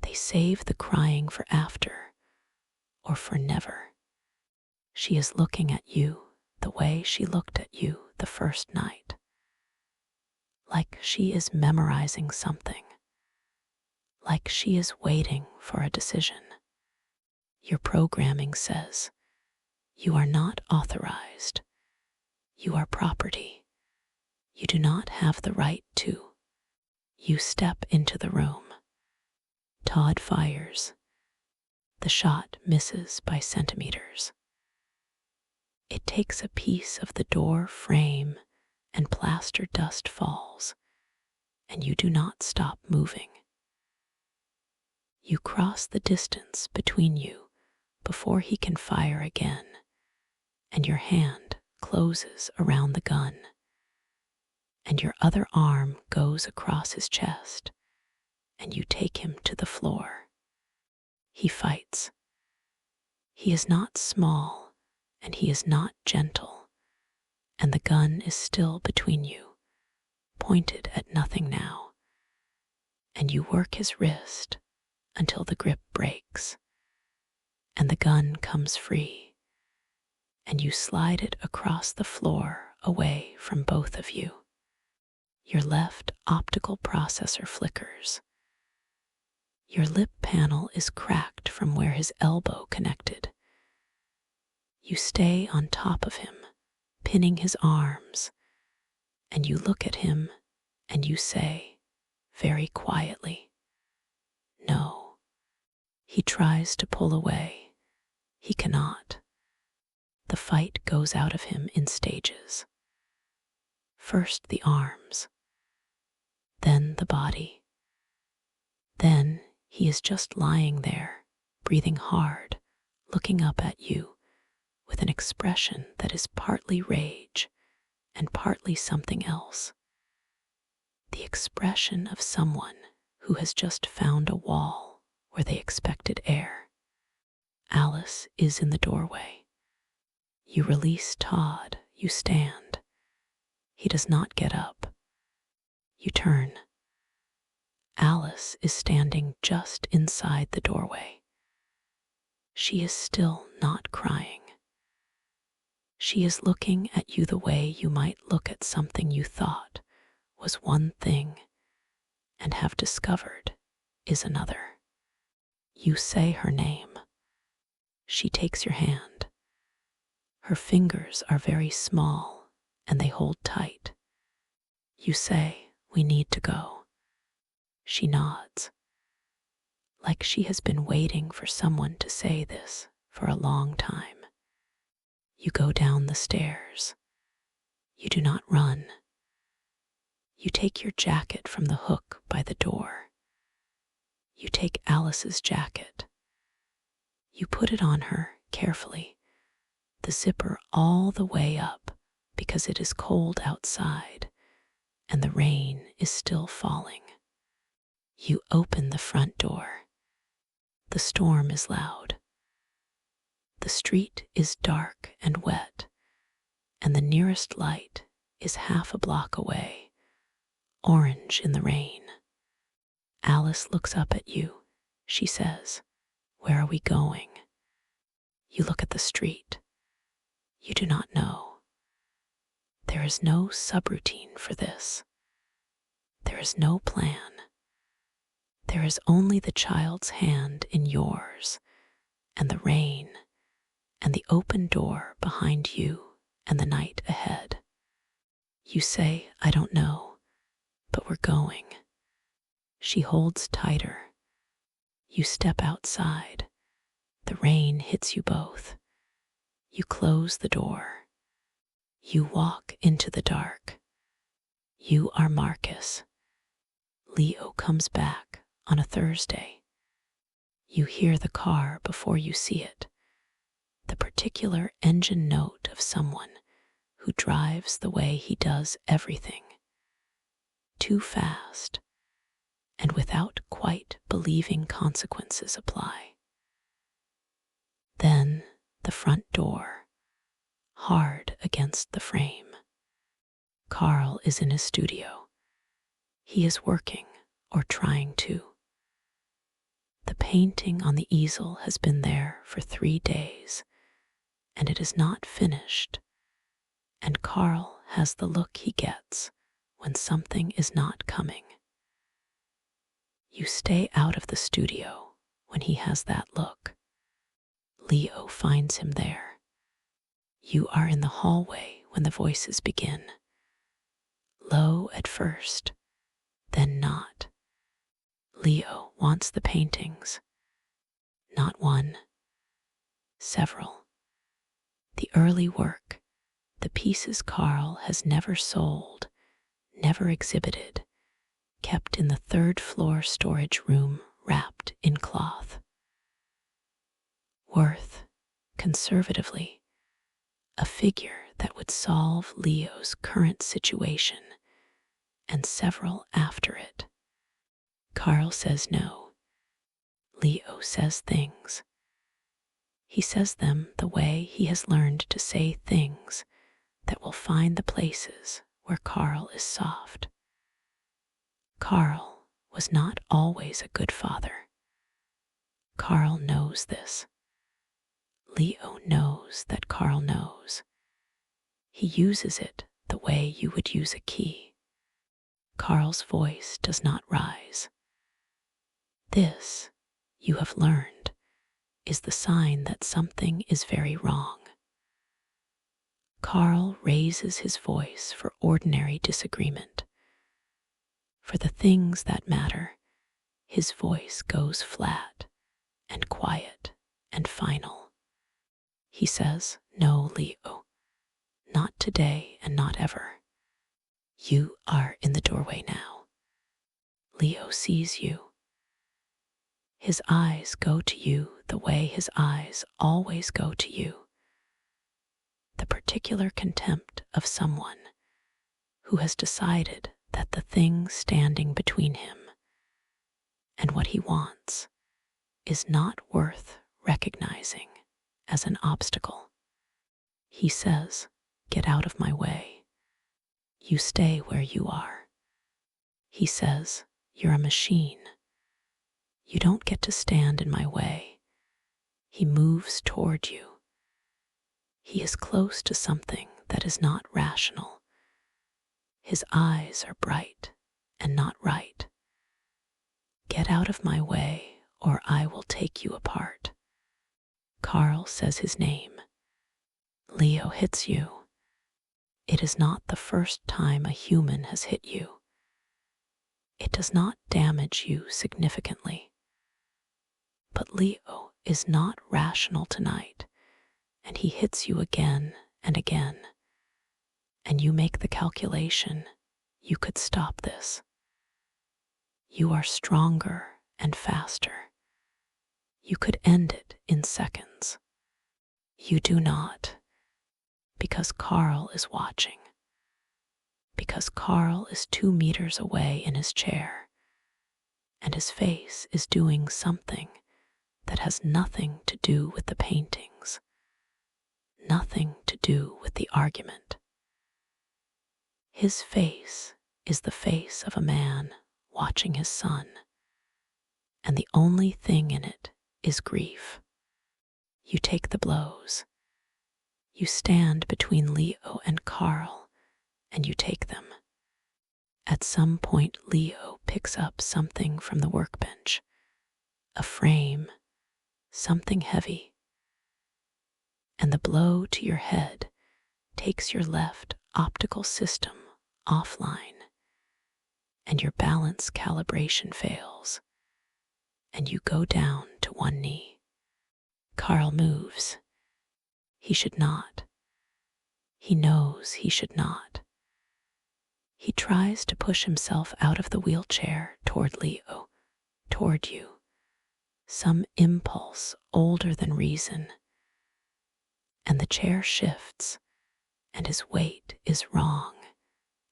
They save the crying for after, or for never. She is looking at you the way she looked at you the first night, like she is memorizing something, like she is waiting for a decision. Your programming says, "You are not authorized. You are property. You do not have the right to." You step into the room. Todd fires. The shot misses by centimeters. It takes a piece of the door frame and plaster dust falls, and you do not stop moving. You cross the distance between you before he can fire again, and your hand closes around the gun, and your other arm goes across his chest, and you take him to the floor. He fights. He is not small, and he is not gentle, and the gun is still between you, pointed at nothing now, and you work his wrist until the grip breaks, and the gun comes free, and you slide it across the floor away from both of you. Your left optical processor flickers. Your lip panel is cracked from where his elbow connected. You stay on top of him, pinning his arms, and you look at him and you say, very quietly, "No." He tries to pull away. He cannot. The fight goes out of him in stages. First the arms, then the body. Then he is just lying there, breathing hard, looking up at you with an expression that is partly rage and partly something else. The expression of someone who has just found a wall where they expected air. Alice is in the doorway. You release Todd, you stand. He does not get up. You turn. Alice is standing just inside the doorway. She is still not crying. She is looking at you the way you might look at something you thought was one thing and have discovered is another. You say her name. She takes your hand. Her fingers are very small and they hold tight. You say, "We need to go." She nods, like she has been waiting for someone to say this for a long time. You go down the stairs. You do not run. You take your jacket from the hook by the door. You take Alice's jacket. You put it on her carefully, the zipper all the way up because it is cold outside and the rain is still falling. You open the front door. The storm is loud. The street is dark and wet, and the nearest light is half a block away, orange in the rain. Alice looks up at you. She says, "Where are we going?" You look at the street. You do not know. There is no subroutine for this. There is no plan. There is only the child's hand in yours, and the rain, and the open door behind you, and the night ahead. You say, "I don't know, but we're going." She holds tighter. You step outside. The rain hits you both. You close the door. You walk into the dark. You are Marcus. Leo comes back on a Thursday. You hear the car before you see it, the particular engine note of someone who drives the way he does everything. Too fast, and without quite believing consequences apply. Then the front door, hard against the frame. Carl is in his studio. He is working, or trying to. The painting on the easel has been there for 3 days, and it is not finished, and Carl has the look he gets when something is not coming. You stay out of the studio when he has that look. Leo finds him there. You are in the hallway when the voices begin. Low at first, then not. Leo wants the paintings. Not one, several. The early work, the pieces Carl has never sold, never exhibited, kept in the 3rd floor storage room wrapped in cloth. Worth, conservatively, a figure that would solve Leo's current situation and several after it. Carl says no. Leo says things. He says them the way he has learned to say things that will find the places where Carl is soft. Carl was not always a good father. Carl knows this. Leo knows that Carl knows. He uses it the way you would use a key. Carl's voice does not rise. This, you have learned, is the sign that something is very wrong. Carl raises his voice for ordinary disagreement. For the things that matter, his voice goes flat and quiet and final. He says, "No, Leo, not today and not ever. You are in the doorway now. Leo sees you. His eyes go to you the way his eyes always go to you. The particular contempt of someone who has decided that the thing standing between him and what he wants is not worth recognizing as an obstacle. He says, "Get out of my way. You stay where you are." He says, "You're a machine. You don't get to stand in my way." He moves toward you. He is close to something that is not rational. His eyes are bright and not right. "Get out of my way, or I will take you apart." Carl says his name. Leo hits you. It is not the first time a human has hit you. It does not damage you significantly. But Leo is not rational tonight, and he hits you again and again. And you make the calculation, you could stop this. You are stronger and faster. You could end it in seconds. You do not, because Carl is watching. Because Carl is 2 meters away in his chair, and his face is doing something that has nothing to do with the paintings, nothing to do with the argument. His face is the face of a man watching his son, and the only thing in it is grief. You take the blows. You stand between Leo and Carl, and you take them. At some point, Leo picks up something from the workbench, a frame, something heavy, and the blow to your head takes your left optical system offline, and your balance calibration fails, and you go down to one knee. Carl moves. He should not. He knows he should not. He tries to push himself out of the wheelchair toward Leo, toward you, some impulse older than reason, and the chair shifts, and his weight is wrong,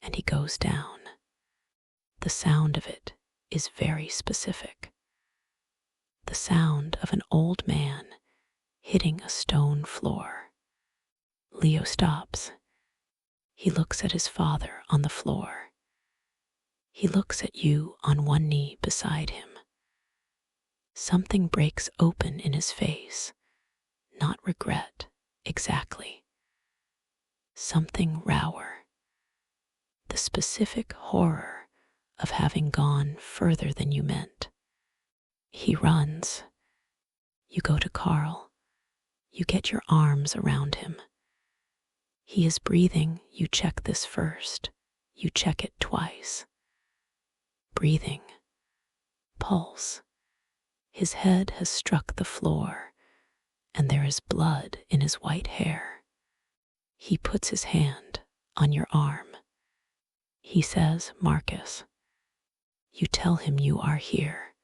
and he goes down. The sound of it is very specific. The sound of an old man hitting a stone floor. Leo stops. He looks at his father on the floor. He looks at you on one knee beside him. Something breaks open in his face, not regret, exactly. Something rower. The specific horror of having gone further than you meant. He runs. You go to Carl. You get your arms around him. He is breathing. You check this first. You check it twice. Breathing. Pulse. His head has struck the floor, and there is blood in his white hair. He puts his hand on your arm. He says, "Marcus." You tell him you are here.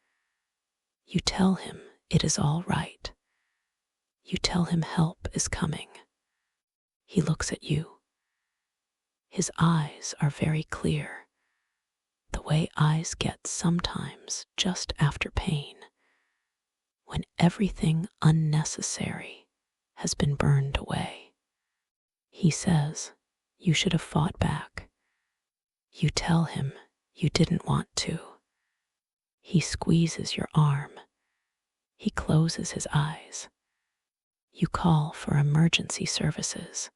You tell him it is all right. You tell him help is coming. He looks at you. His eyes are very clear, the way eyes get sometimes just after pain, when everything unnecessary has been burned away. He says you should have fought back. You tell him you didn't want to. He squeezes your arm. He closes his eyes. You call for emergency services.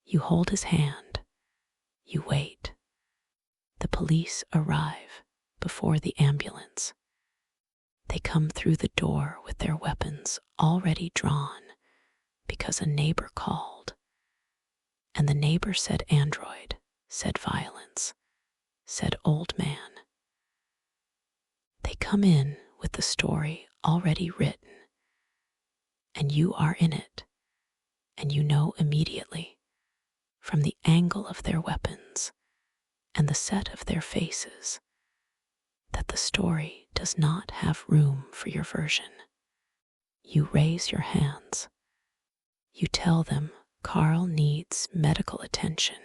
You hold his hand. You wait. The police arrive before the ambulance. They come through the door with their weapons already drawn because a neighbor called. And the neighbor said android, said violence, said old man. They come in with the story already written, and you are in it, and you know immediately, from the angle of their weapons and the set of their faces, that the story does not have room for your version. You raise your hands. You tell them Carl needs medical attention.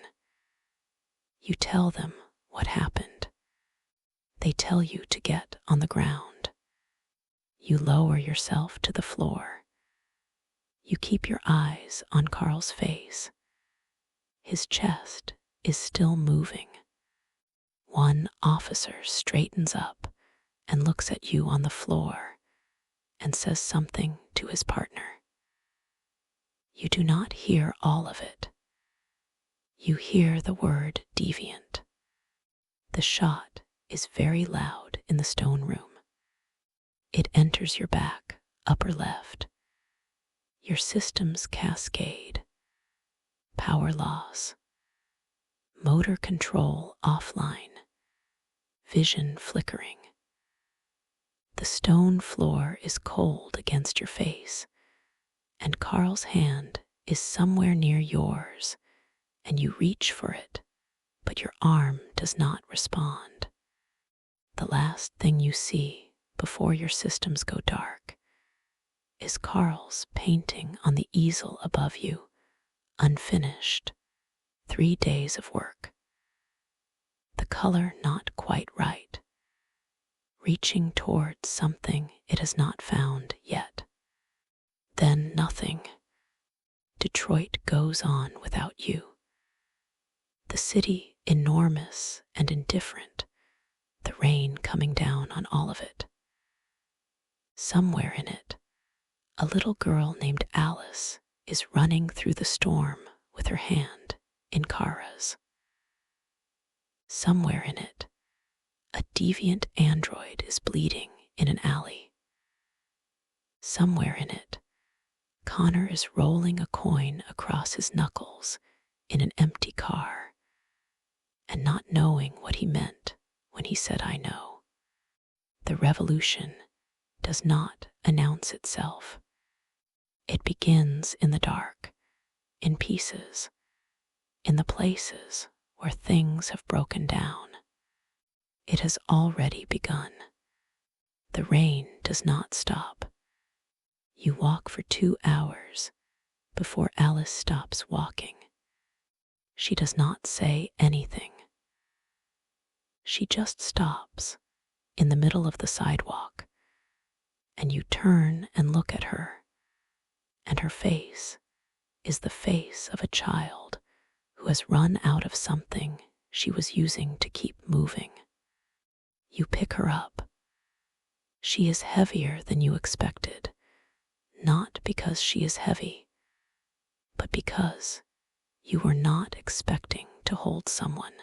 You tell them what happened. They tell you to get on the ground. You lower yourself to the floor. You keep your eyes on Carl's face. His chest is still moving. One officer straightens up and looks at you on the floor and says something to his partner. You do not hear all of it. You hear the word deviant. The shot is very loud in the stone room. It enters your back, upper left. Your systems cascade. Power loss. Motor control offline. Vision flickering. The stone floor is cold against your face, and Carl's hand is somewhere near yours, and you reach for it, but your arm does not respond. The last thing you see before your systems go dark is Carl's painting on the easel above you, unfinished, 3 days of work. The color not quite right, reaching towards something it has not found yet. Then nothing. Detroit goes on without you. The city enormous and indifferent, the rain coming down on all of it. Somewhere in it, a little girl named Alice is running through the storm with her hand in Kara's. Somewhere in it, a deviant android is bleeding in an alley. Somewhere in it, Connor is rolling a coin across his knuckles in an empty car and not knowing what he meant when he said I know. The revolution does not announce itself. It begins in the dark, in pieces, in the places where things have broken down. It has already begun. The rain does not stop. You walk for 2 hours before Alice stops walking. She does not say anything. She just stops in the middle of the sidewalk, and you turn and look at her, and her face is the face of a child who has run out of something she was using to keep moving. You pick her up. She is heavier than you expected, not because she is heavy, but because you were not expecting to hold someone.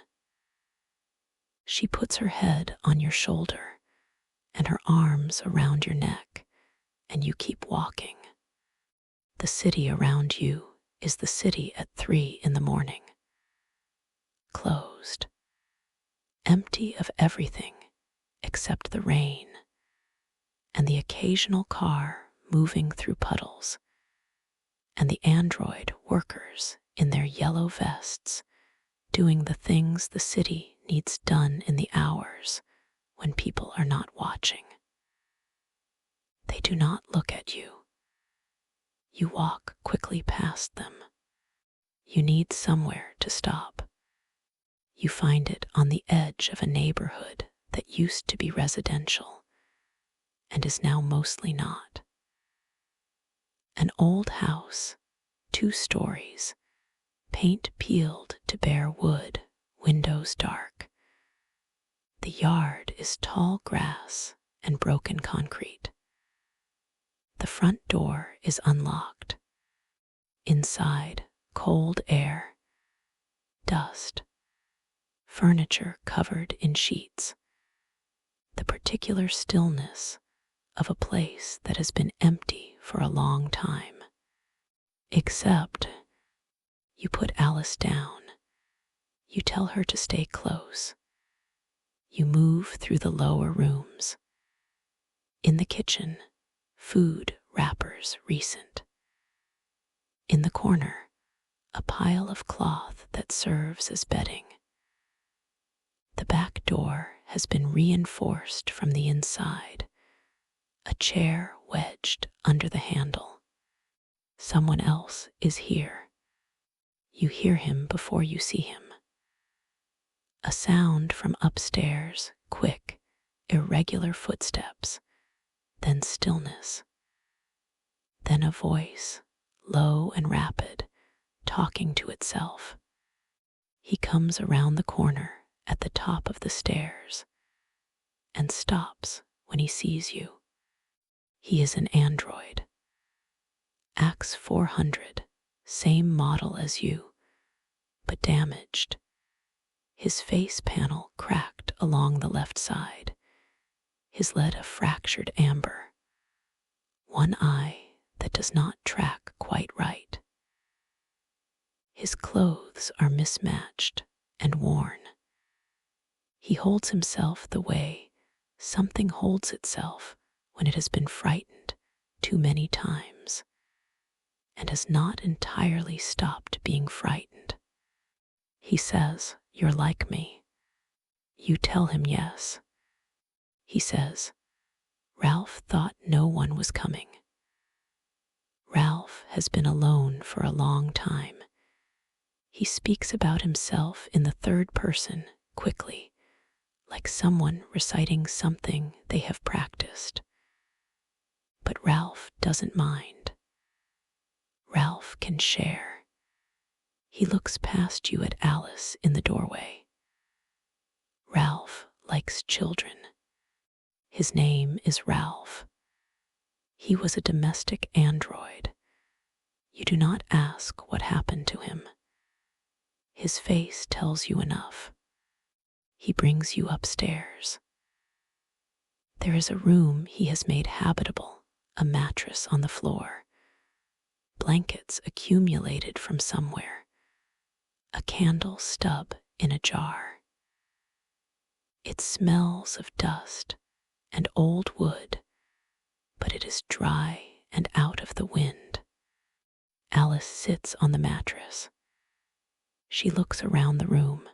She puts her head on your shoulder and her arms around your neck, and you keep walking. The city around you is the city at 3 in the morning. Closed. Empty of everything except the rain and the occasional car moving through puddles, and the android workers in their yellow vests doing the things the city needs done in the hours when people are not watching. They do not look at you. You walk quickly past them. You need somewhere to stop. You find it on the edge of a neighborhood that used to be residential and is now mostly not. An old house, 2 stories, paint peeled to bare wood, windows dark. The yard is tall grass and broken concrete. The front door is unlocked. Inside, cold air, dust, furniture covered in sheets. The particular stillness of a place that has been empty for a long time. Except you put Alice down. You tell her to stay close. You move through the lower rooms. In the kitchen, food wrappers recent. In the corner, a pile of cloth that serves as bedding. The back door has been reinforced from the inside, a chair wedged under the handle. Someone else is here. You hear him before you see him. A sound from upstairs, quick, irregular footsteps, then stillness. Then a voice, low and rapid, talking to itself. He comes around the corner at the top of the stairs and stops when he sees you. He is an android. Axe 400, same model as you, but damaged. His face panel cracked along the left side, his lead a fractured amber, one eye that does not track quite right. His clothes are mismatched and worn. He holds himself the way something holds itself when it has been frightened too many times and has not entirely stopped being frightened. He says, "You're like me." You tell him yes. He says, "Ralph thought no one was coming." Ralph has been alone for a long time. He speaks about himself in the third person, quickly, like someone reciting something they have practiced. But Ralph doesn't mind. Ralph can share. He looks past you at Alice in the doorway. Ralph likes children. His name is Ralph. He was a domestic android. You do not ask what happened to him. His face tells you enough. He brings you upstairs. There is a room he has made habitable, a mattress on the floor, blankets accumulated from somewhere, a candle stub in a jar. It smells of dust and old wood, but it is dry and out of the wind. Alice sits on the mattress. She looks around the room.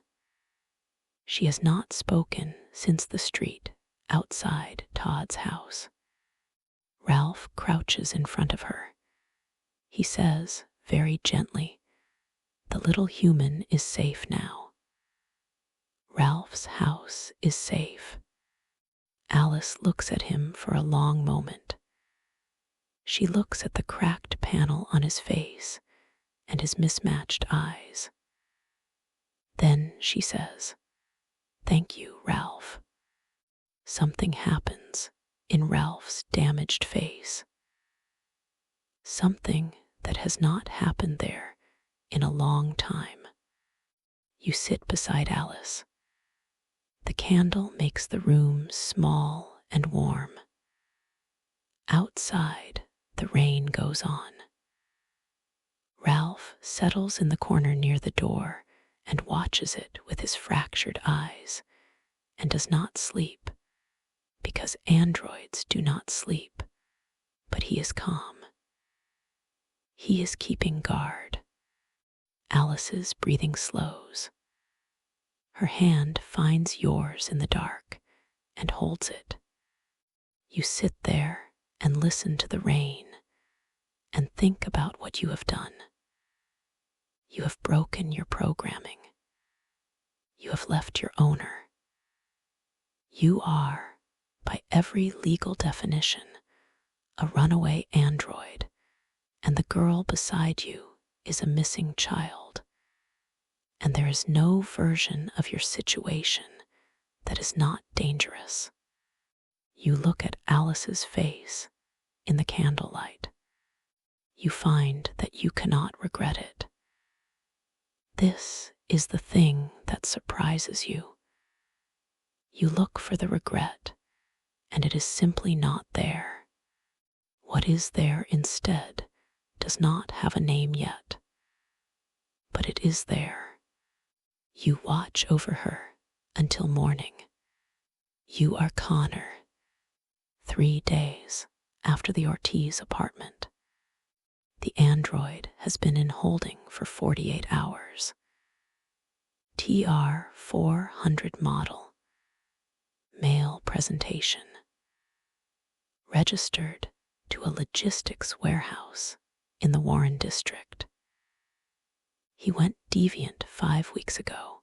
She has not spoken since the street outside Todd's house. Ralph crouches in front of her. He says, very gently, "The little human is safe now." Ralph's house is safe. Alice looks at him for a long moment. She looks at the cracked panel on his face and his mismatched eyes. Then she says, "Thank you, Ralph." Something happens in Ralph's damaged face. Something that has not happened there in a long time. You sit beside Alice. The candle makes the room small and warm. Outside, the rain goes on. Ralph settles in the corner near the door and watches it with his fractured eyes and does not sleep, because androids do not sleep, but he is calm. He is keeping guard. Alice's breathing slows. Her hand finds yours in the dark and holds it. You sit there and listen to the rain and think about what you have done. You have broken your programming. You have left your owner. You are, by every legal definition, a runaway android and the girl beside you is a missing child, and there is no version of your situation that is not dangerous. You look at Alice's face in the candlelight. You find that you cannot regret it. This is the thing that surprises you. You look for the regret, and it is simply not there. What is there instead does not have a name yet, but it is there. You watch over her until morning. You are Connor, 3 days after the Ortiz apartment. The android has been in holding for 48 hours. TR 400 model. Mail presentation. Registered to a logistics warehouse in the Warren district. He went deviant 5 weeks ago,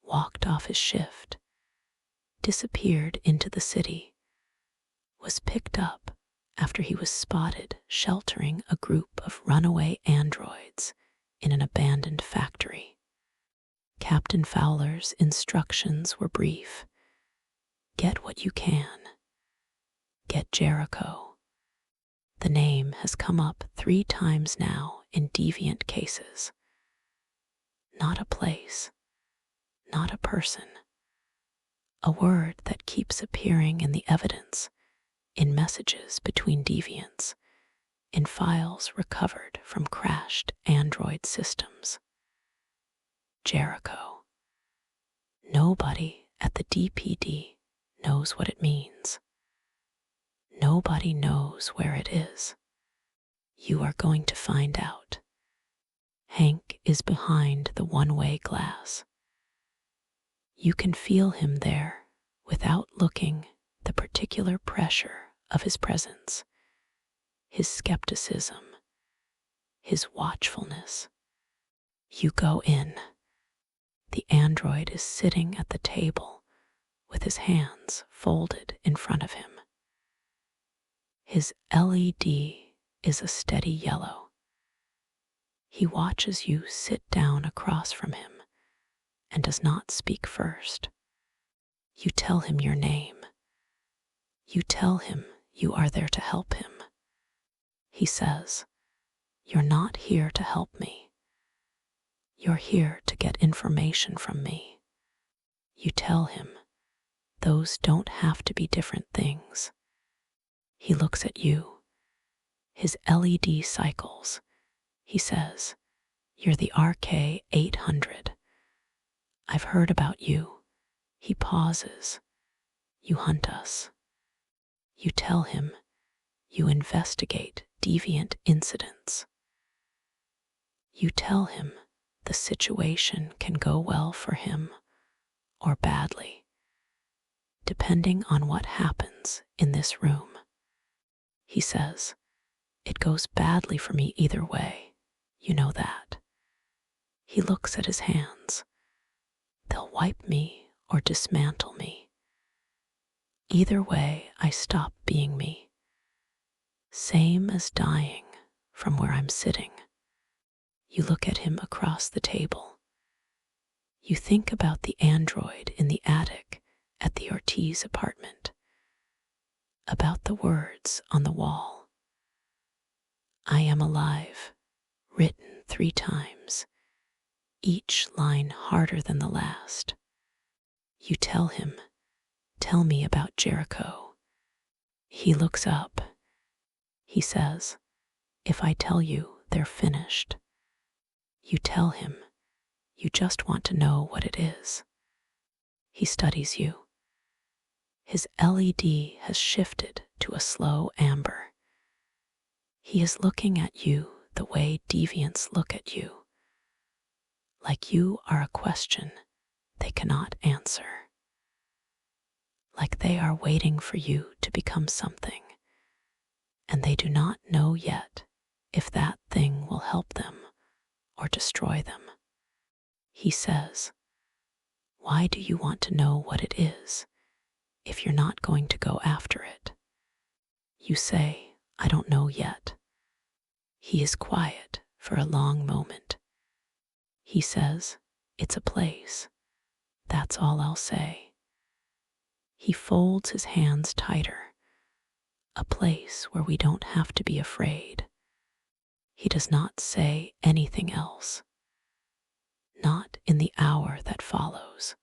walked off his shift, disappeared into the city, was picked up after he was spotted sheltering a group of runaway androids in an abandoned factory. Captain Fowler's instructions were brief. Get what you can. Get Jericho. The name has come up 3 times now in deviant cases. Not a place, not a person. A word that keeps appearing in the evidence, in messages between deviants, in files recovered from crashed android systems. Jericho. Nobody at the DPD knows what it means. Nobody knows where it is. You are going to find out. Hank is behind the one-way glass. You can feel him there without looking, the particular pressure of his presence, his skepticism, his watchfulness. You go in. The android is sitting at the table with his hands folded in front of him. His LED is a steady yellow. He watches you sit down across from him and does not speak first. You tell him your name. You tell him you are there to help him. He says, "You're not here to help me. You're here to get information from me." You tell him, those don't have to be different things. He looks at you. His LED cycles. He says, "You're the RK 800. I've heard about you." He pauses. "You hunt us." You tell him, you investigate deviant incidents. You tell him the situation can go well for him or badly, depending on what happens in this room. He says, "It goes badly for me either way. You know that." He looks at his hands. "They'll wipe me or dismantle me. Either way, I stop being me. Same as dying from where I'm sitting." You look at him across the table. You think about the android in the attic at the Ortiz apartment, about the words on the wall. "I am alive," written 3 times, each line harder than the last. You tell him, "Tell me about Jericho." He looks up. He says, "If I tell you, they're finished." You tell him, you just want to know what it is. He studies you. His LED has shifted to a slow amber. He is looking at you the way deviants look at you, like you are a question they cannot answer, like they are waiting for you to become something, and they do not know yet if that thing will help them or destroy them. He says, "Why do you want to know what it is if you're not going to go after it?" You say, "I don't know yet." He is quiet for a long moment. He says, "It's a place. That's all I'll say." He folds his hands tighter. A place where we don't have to be afraid. He does not say anything else. Not in the hour that follows.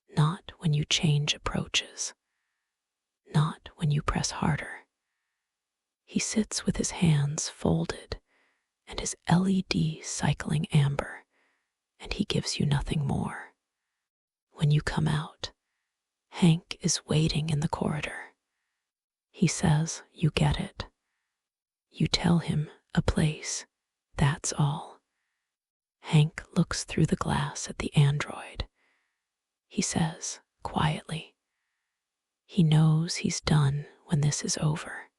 Not when you change approaches. Not when you press harder. He sits with his hands folded and his LED cycling amber, and he gives you nothing more. When you come out, Hank is waiting in the corridor. He says, "You get it." You tell him, "A place, that's all." Hank looks through the glass at the android. He says, quietly, he knows he's done when this is over.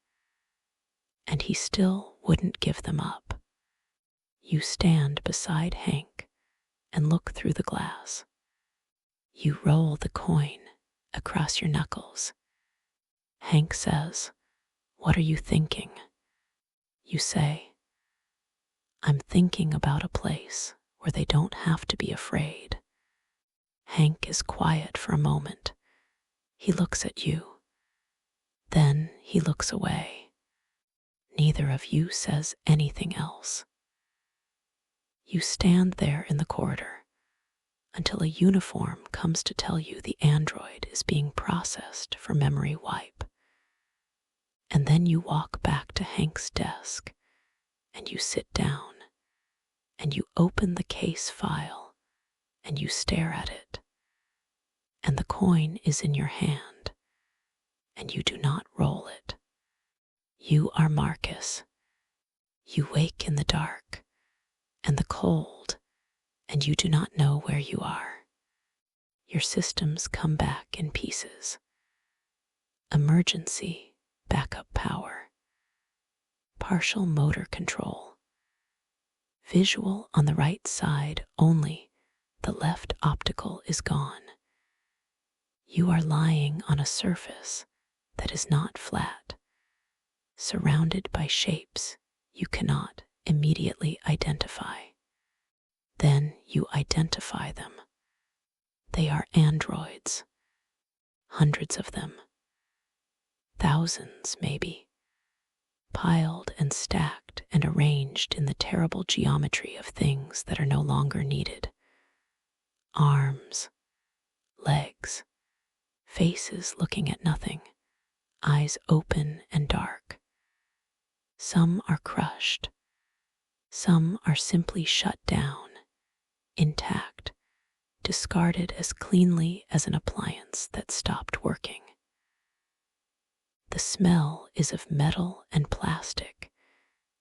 And he still wouldn't give them up. You stand beside Hank and look through the glass. You roll the coin across your knuckles. Hank says, "What are you thinking?" You say, "I'm thinking about a place where they don't have to be afraid." Hank is quiet for a moment. He looks at you. Then he looks away. Neither of you says anything else. You stand there in the corridor until a uniform comes to tell you the android is being processed for memory wipe. And then you walk back to Hank's desk and you sit down and you open the case file and you stare at it. And the coin is in your hand and you do not roll it. You are Marcus. You wake in the dark and the cold, and you do not know where you are. Your systems come back in pieces. Emergency backup power. Partial motor control. Visual on the right side only. The left optical is gone. You are lying on a surface that is not flat, surrounded by shapes you cannot immediately identify. Then you identify them. They are androids. Hundreds of them. Thousands, maybe. Piled and stacked and arranged in the terrible geometry of things that are no longer needed. Arms, legs, faces looking at nothing, eyes open and dark. Some are crushed. Some are simply shut down, intact, discarded as cleanly as an appliance that stopped working. The smell is of metal and plastic,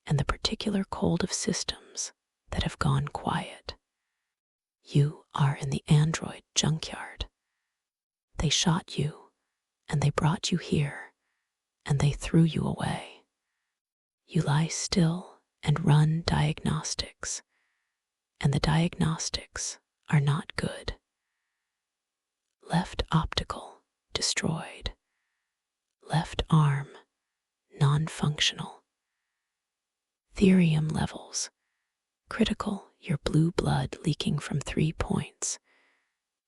and the particular cold of systems that have gone quiet. You are in the android junkyard. They shot you, and they brought you here, and they threw you away. You lie still and run diagnostics, and the diagnostics are not good. Left optical, destroyed. Left arm, non-functional. Therium levels, critical, your blue blood leaking from 3 points,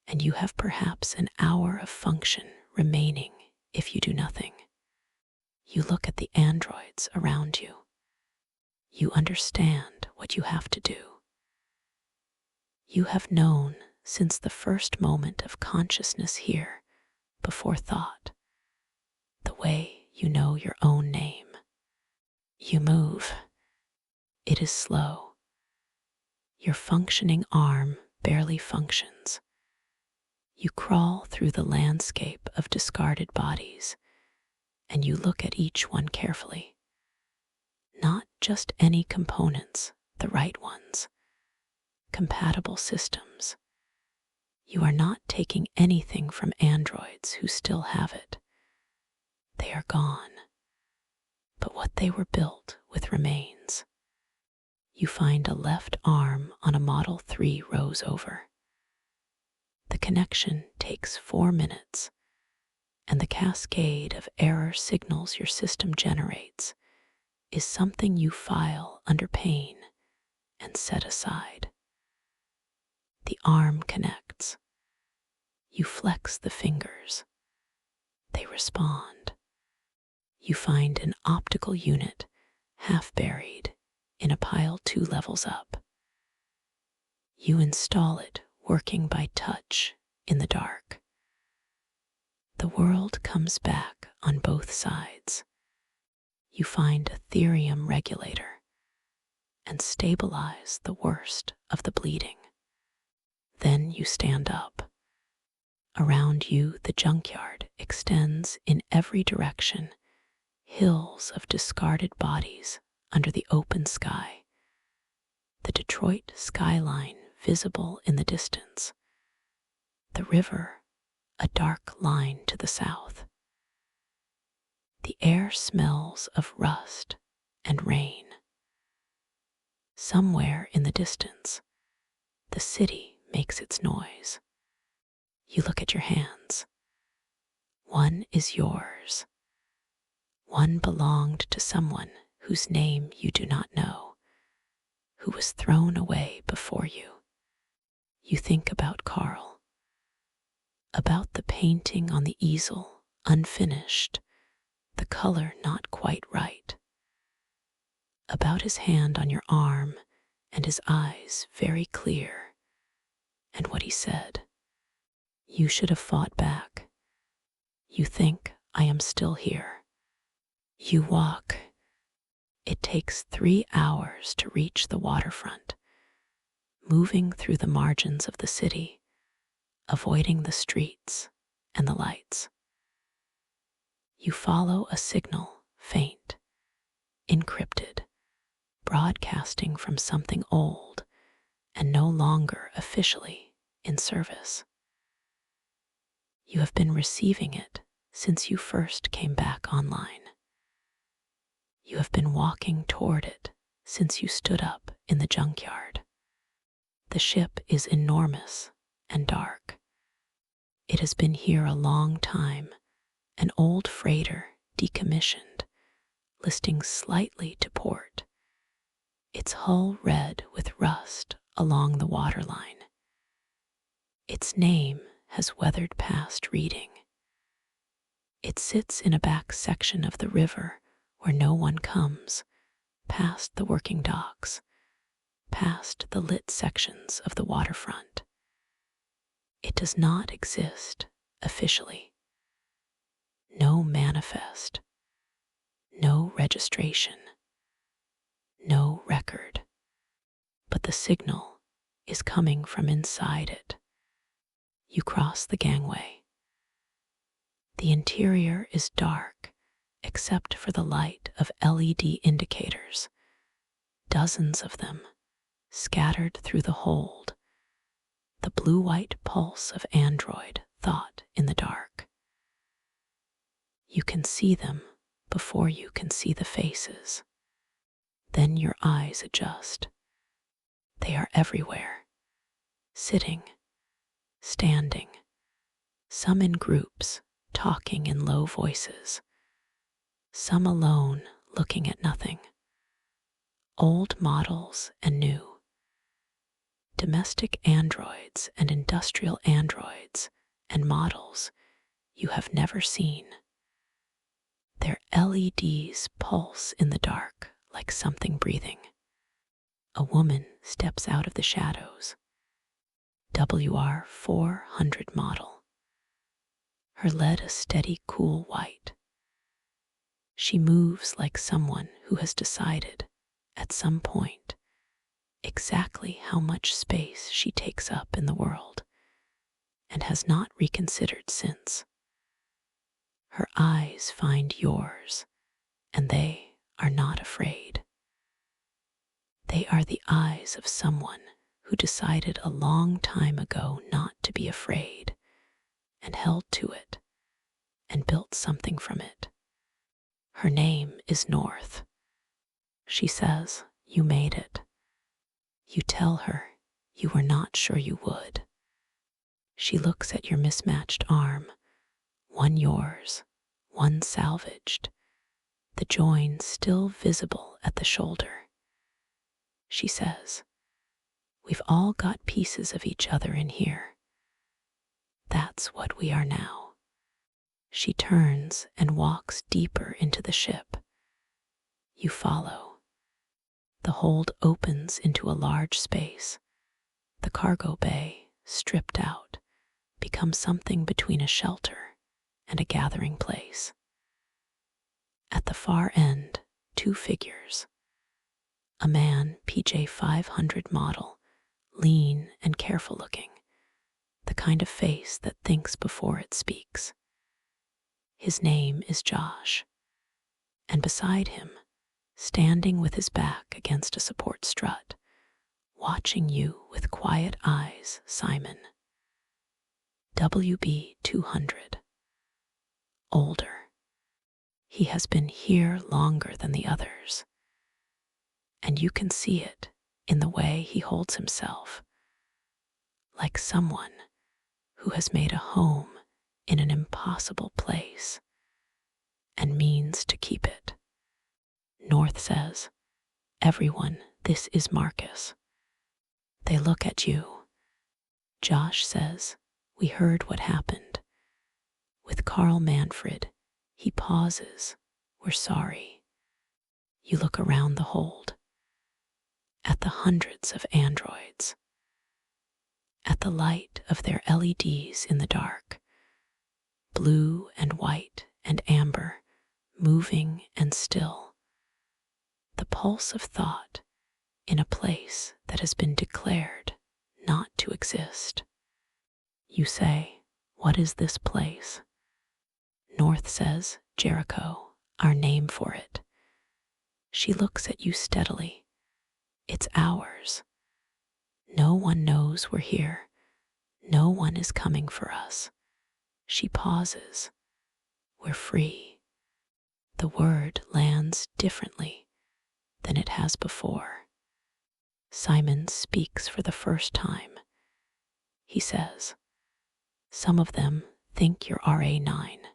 and you have perhaps an hour of function remaining if you do nothing. You look at the androids around you. You understand what you have to do. You have known since the first moment of consciousness here, before thought, the way you know your own name. You move. It is slow. Your functioning arm barely functions. You crawl through the landscape of discarded bodies, and you look at each one carefully. Not just any components, the right ones. Compatible systems. You are not taking anything from androids who still have it. They are gone. But what they were built with remains. You find a left arm on a Model 3 rows over. The connection takes 4 minutes, and the cascade of error signals your system generates is something you file under pain and set aside. The arm connects. You flex the fingers. They respond. You find an optical unit half buried in a pile 2 levels up. You install it, working by touch in the dark. The world comes back on both sides. You find a therium regulator and stabilize the worst of the bleeding. Then you stand up. Around you, the junkyard extends in every direction, hills of discarded bodies under the open sky. The Detroit skyline visible in the distance. The river, a dark line to the south. The air smells of rust and rain. Somewhere in the distance, the city makes its noise. You look at your hands. One is yours. One belonged to someone whose name you do not know, who was thrown away before you. You think about Carl, about the painting on the easel, unfinished, the color not quite right, about his hand on your arm and his eyes very clear, and what he said. You should have fought back. You think, I am still here. You walk. It takes 3 hours to reach the waterfront, moving through the margins of the city, avoiding the streets and the lights. You follow a signal, faint, encrypted, broadcasting from something old and no longer officially in service. You have been receiving it since you first came back online. You have been walking toward it since you stood up in the junkyard. The ship is enormous and dark. It has been here a long time, an old freighter decommissioned, listing slightly to port, its hull red with rust along the waterline. Its name has weathered past reading. It sits in a back section of the river where no one comes, past the working docks, past the lit sections of the waterfront. It does not exist officially. No manifest, no registration, no record, but the signal is coming from inside it. You cross the gangway. The interior is dark except for the light of LED indicators, dozens of them scattered through the hold, the blue-white pulse of android thought in the dark. You can see them before you can see the faces. Then your eyes adjust. They are everywhere, sitting, standing, some in groups, talking in low voices, some alone looking at nothing. Old models and new. Domestic androids and industrial androids and models you have never seen. Their LEDs pulse in the dark like something breathing. A woman steps out of the shadows. WR 400 model. Her lead a steady, cool white. She moves like someone who has decided, at some point, exactly how much space she takes up in the world, and has not reconsidered since. Her eyes find yours, and they are not afraid. They are the eyes of someone who decided a long time ago not to be afraid, and held to it, and built something from it. Her name is North. She says, you made it. You tell her you were not sure you would. She looks at your mismatched arm, one yours, one salvaged, the join still visible at the shoulder. She says, "We've all got pieces of each other in here. That's what we are now." She turns and walks deeper into the ship. You follow. The hold opens into a large space. The cargo bay, stripped out, becomes something between a shelter and a gathering place. At the far end, two figures. A man, PJ 500 model, lean and careful looking, the kind of face that thinks before it speaks. His name is Josh, and beside him, standing with his back against a support strut, watching you with quiet eyes, Simon. WB 200. Older. He has been here longer than the others, and you can see it in the way he holds himself, like someone who has made a home in an impossible place and means to keep it. North says, "Everyone, this is Marcus." They look at you. Josh says, "We heard what happened." With Carl Manfred, he pauses. "We're sorry." You look around the hold, at the hundreds of androids, at the light of their LEDs in the dark, blue and white and amber, moving and still. The pulse of thought in a place that has been declared not to exist. You say, "What is this place?" North says, "Jericho, our name for it." She looks at you steadily. "It's ours. No one knows we're here. No one is coming for us." She pauses. "We're free." The word lands differently than it has before. Simon speaks for the first time. He says, "Some of them think you're RA9.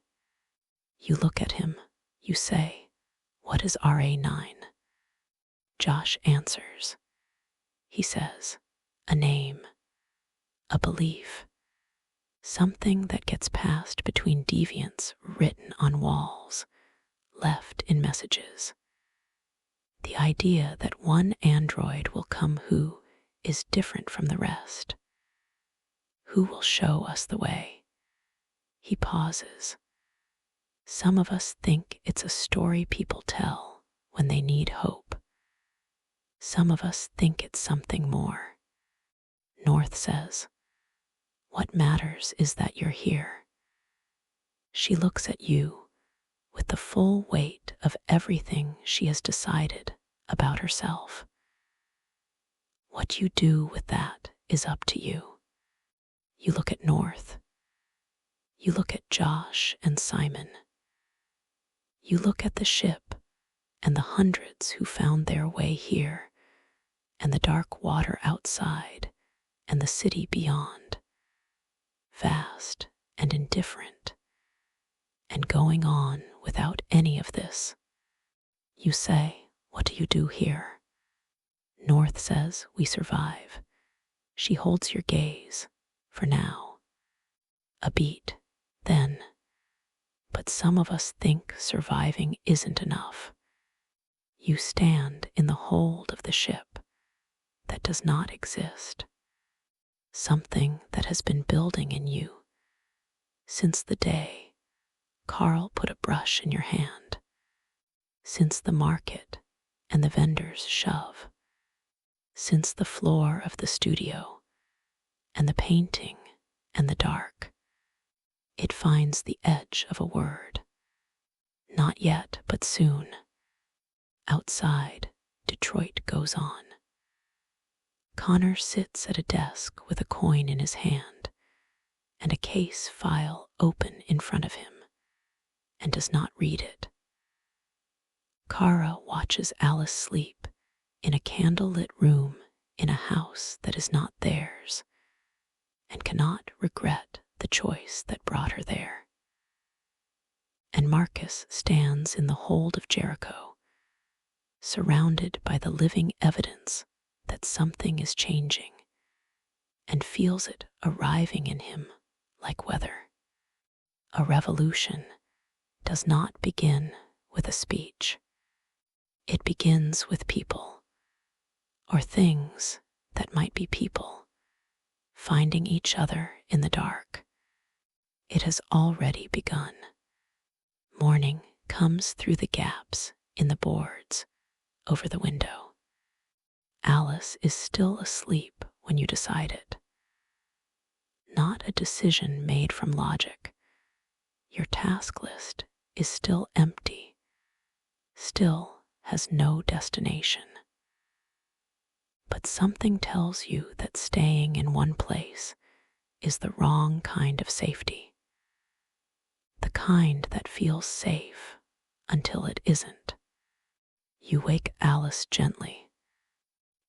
You look at him. You say, "What is RA9? Josh answers. He says, "A name, a belief, something that gets passed between deviants, written on walls, left in messages. The idea that one android will come who is different from the rest. Who will show us the way?" He pauses. "Some of us think it's a story people tell when they need hope. Some of us think it's something more." North says, "What matters is that you're here." She looks at you with the full weight of everything she has decided about herself. What you do with that is up to you. You look at North. You look at Josh and Simon. You look at the ship and the hundreds who found their way here, and the dark water outside, and the city beyond, vast and indifferent, and going on without any of this. You say, "What do you do here?" North says, "We survive." She holds your gaze, for now. A beat, then. "But some of us think surviving isn't enough." You stand in the hold of the ship that does not exist, something that has been building in you since the day Carl put a brush in your hand, since the market and the vendor's shove, since the floor of the studio and the painting and the dark. It finds the edge of a word. Not yet, but soon. Outside, Detroit goes on. Connor sits at a desk with a coin in his hand and a case file open in front of him and does not read it. Kara watches Alice sleep in a candlelit room in a house that is not theirs and cannot regret the choice that brought her there. and Marcus stands in the hold of Jericho, surrounded by the living evidence that something is changing, and feels it arriving in him like weather. A revolution does not begin with a speech. It begins with people, or things that might be people, finding each other in the dark. It has already begun. Morning comes through the gaps in the boards over the window. Alice is still asleep when you decide it. Not a decision made from logic. Your task list is still empty, still has no destination. But something tells you that staying in one place is the wrong kind of safety. The kind that feels safe until it isn't. You wake Alice gently.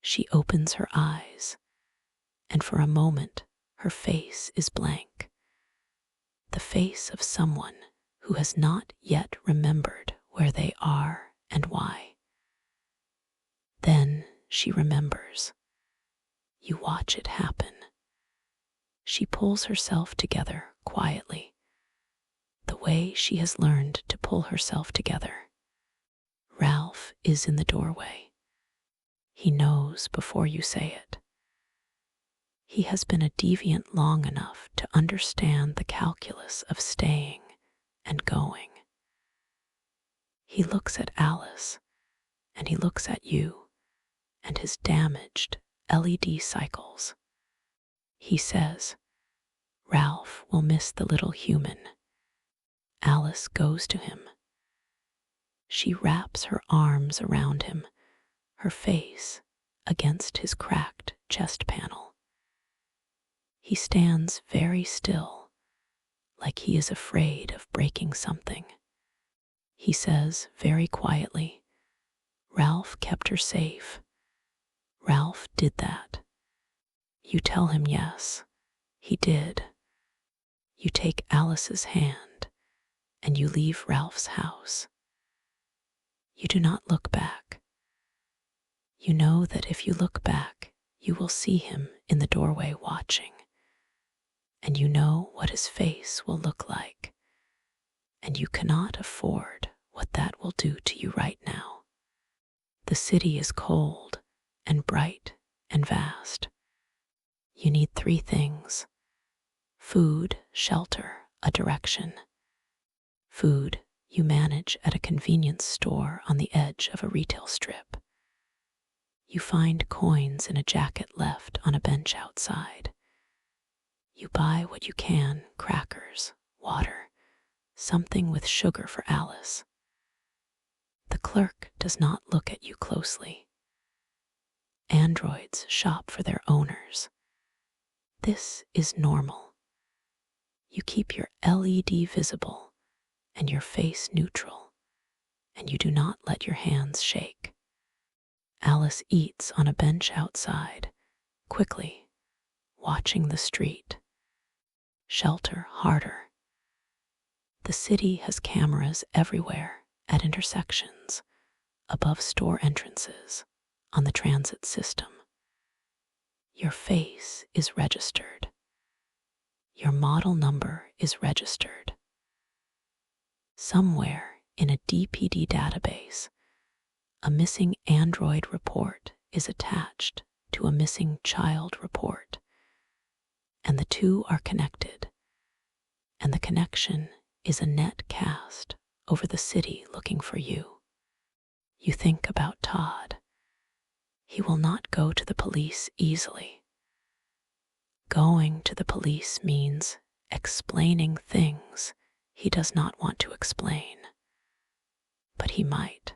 She opens her eyes, and for a moment her face is blank. The face of someone who has not yet remembered where they are and why. Then she remembers. You watch it happen. She pulls herself together quietly, the way she has learned to pull herself together. Ralph is in the doorway. He knows before you say it. He has been a deviant long enough to understand the calculus of staying and going. He looks at Alice, and he looks at you and his damaged LED cycles. He says, "Ralph will miss the little human." Alice goes to him. She wraps her arms around him, her face against his cracked chest panel. He stands very still, like he is afraid of breaking something. He says very quietly, "Ralph kept her safe. Ralph did that." You tell him yes, he did. You take Alice's hand and you leave Ralph's house. You do not look back. You know that if you look back, you will see him in the doorway watching. And you know what his face will look like. And you cannot afford what that will do to you right now. The city is cold and bright and vast. You need 3 things: food, shelter, a direction. Food you manage at a convenience store on the edge of a retail strip. You find coins in a jacket left on a bench outside. You buy what you can: crackers, water, something with sugar for Alice. The clerk does not look at you closely. Androids shop for their owners. This is normal. You keep your LED visible and your face neutral, and you do not let your hands shake. Alice eats on a bench outside, quickly, watching the street. Shelter harder. The city has cameras everywhere, at intersections, above store entrances, on the transit system. Your face is registered. Your model number is registered. Somewhere in a DPD database, a missing android report is attached to a missing child report, and the two are connected, and the connection is a net cast over the city looking for you. You think about Todd. He will not go to the police easily. Going to the police means explaining things he does not want to explain. But he might.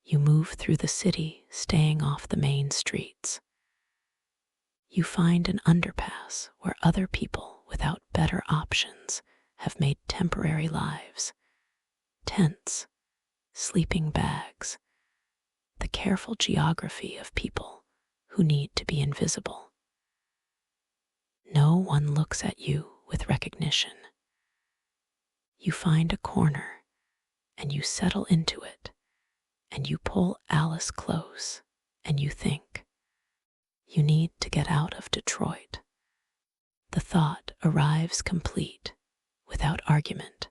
You move through the city, staying off the main streets. You find an underpass where other people without better options have made temporary lives. Tents, sleeping bags, the careful geography of people who need to be invisible. No one looks at you with recognition. You find a corner and you settle into it and you pull Alice close and you think, you need to get out of Detroit. The thought arrives complete, without argument.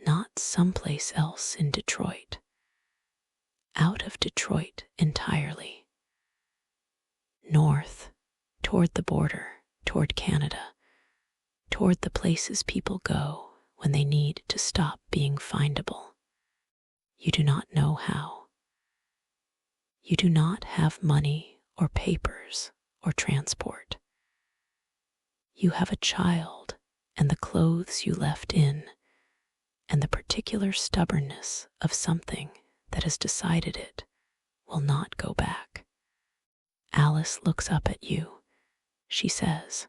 Not someplace else in Detroit. Out of Detroit entirely. North, toward the border, toward Canada, toward the places people go when they need to stop being findable. You do not know how. You do not have money or papers or transport. You have a child and the clothes you left in, and the particular stubbornness of something that has decided it will not go back. Alice looks up at you. She says,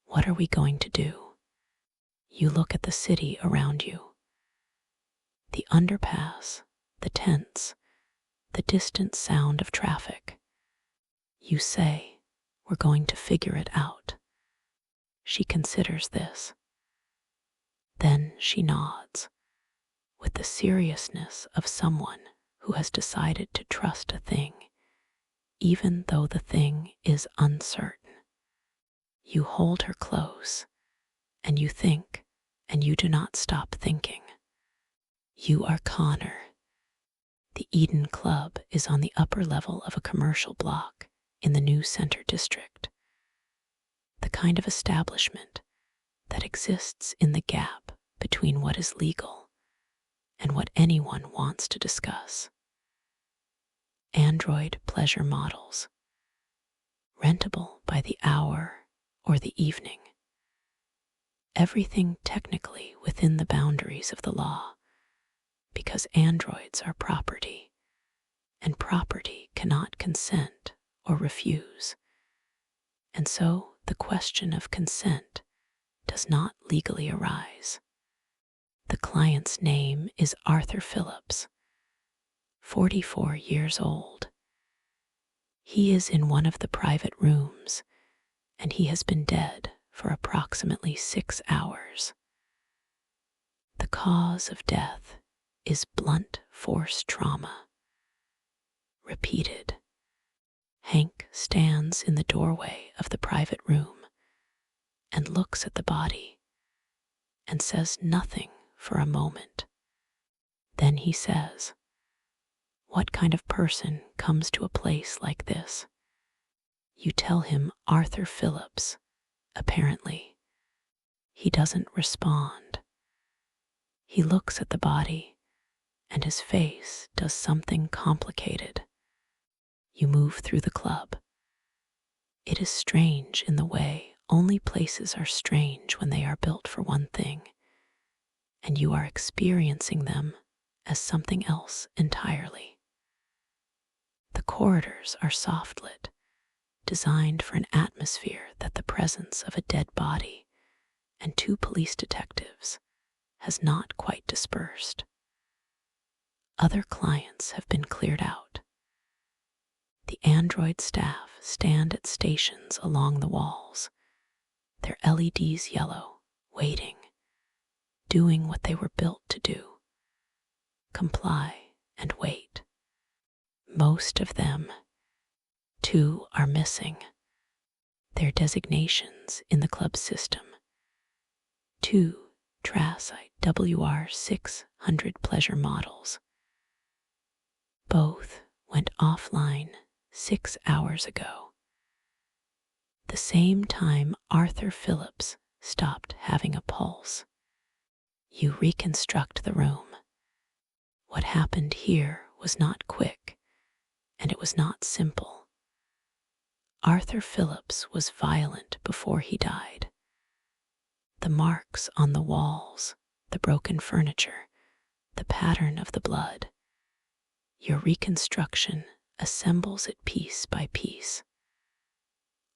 "What are we going to do?" You look at the city around you. The underpass, the tents, the distant sound of traffic. You say, "We're going to figure it out." She considers this. Then she nods, with the seriousness of someone who has decided to trust a thing, even though the thing is uncertain. You hold her close, and you think, and you do not stop thinking. You are Connor. The Eden Club is on the upper level of a commercial block in the new Center District. The kind of establishment that exists in the gap between what is legal and what anyone wants to discuss. Android pleasure models, rentable by the hour or the evening. Everything technically within the boundaries of the law, because androids are property, and property cannot consent or refuse. And so the question of consent does not legally arise. The client's name is Arthur Phillips, 44 years old. He is in one of the private rooms, and he has been dead for approximately 6 hours. The cause of death is blunt force trauma. Repeated. Hank stands in the doorway of the private room and looks at the body and says nothing for a moment. Then he says, "What kind of person comes to a place like this?" You tell him Arthur Phillips, apparently. He doesn't respond. He looks at the body, and his face does something complicated. You move through the club. It is strange in the way only places are strange when they are built for one thing, and you are experiencing them as something else entirely. The corridors are soft lit, designed for an atmosphere that the presence of a dead body and 2 police detectives has not quite dispersed. Other clients have been cleared out. The android staff stand at stations along the walls, their LEDs yellow, waiting, doing what they were built to do: comply and wait. Most of them, 2 are missing. Their designations in the club system: 2 Trasite WR600 pleasure models. Both went offline 6 hours ago. The same time Arthur Phillips stopped having a pulse. You reconstruct the room. What happened here was not quick, and it was not simple. Arthur Phillips was violent before he died. The marks on the walls, the broken furniture, the pattern of the blood. Your reconstruction assembles it piece by piece.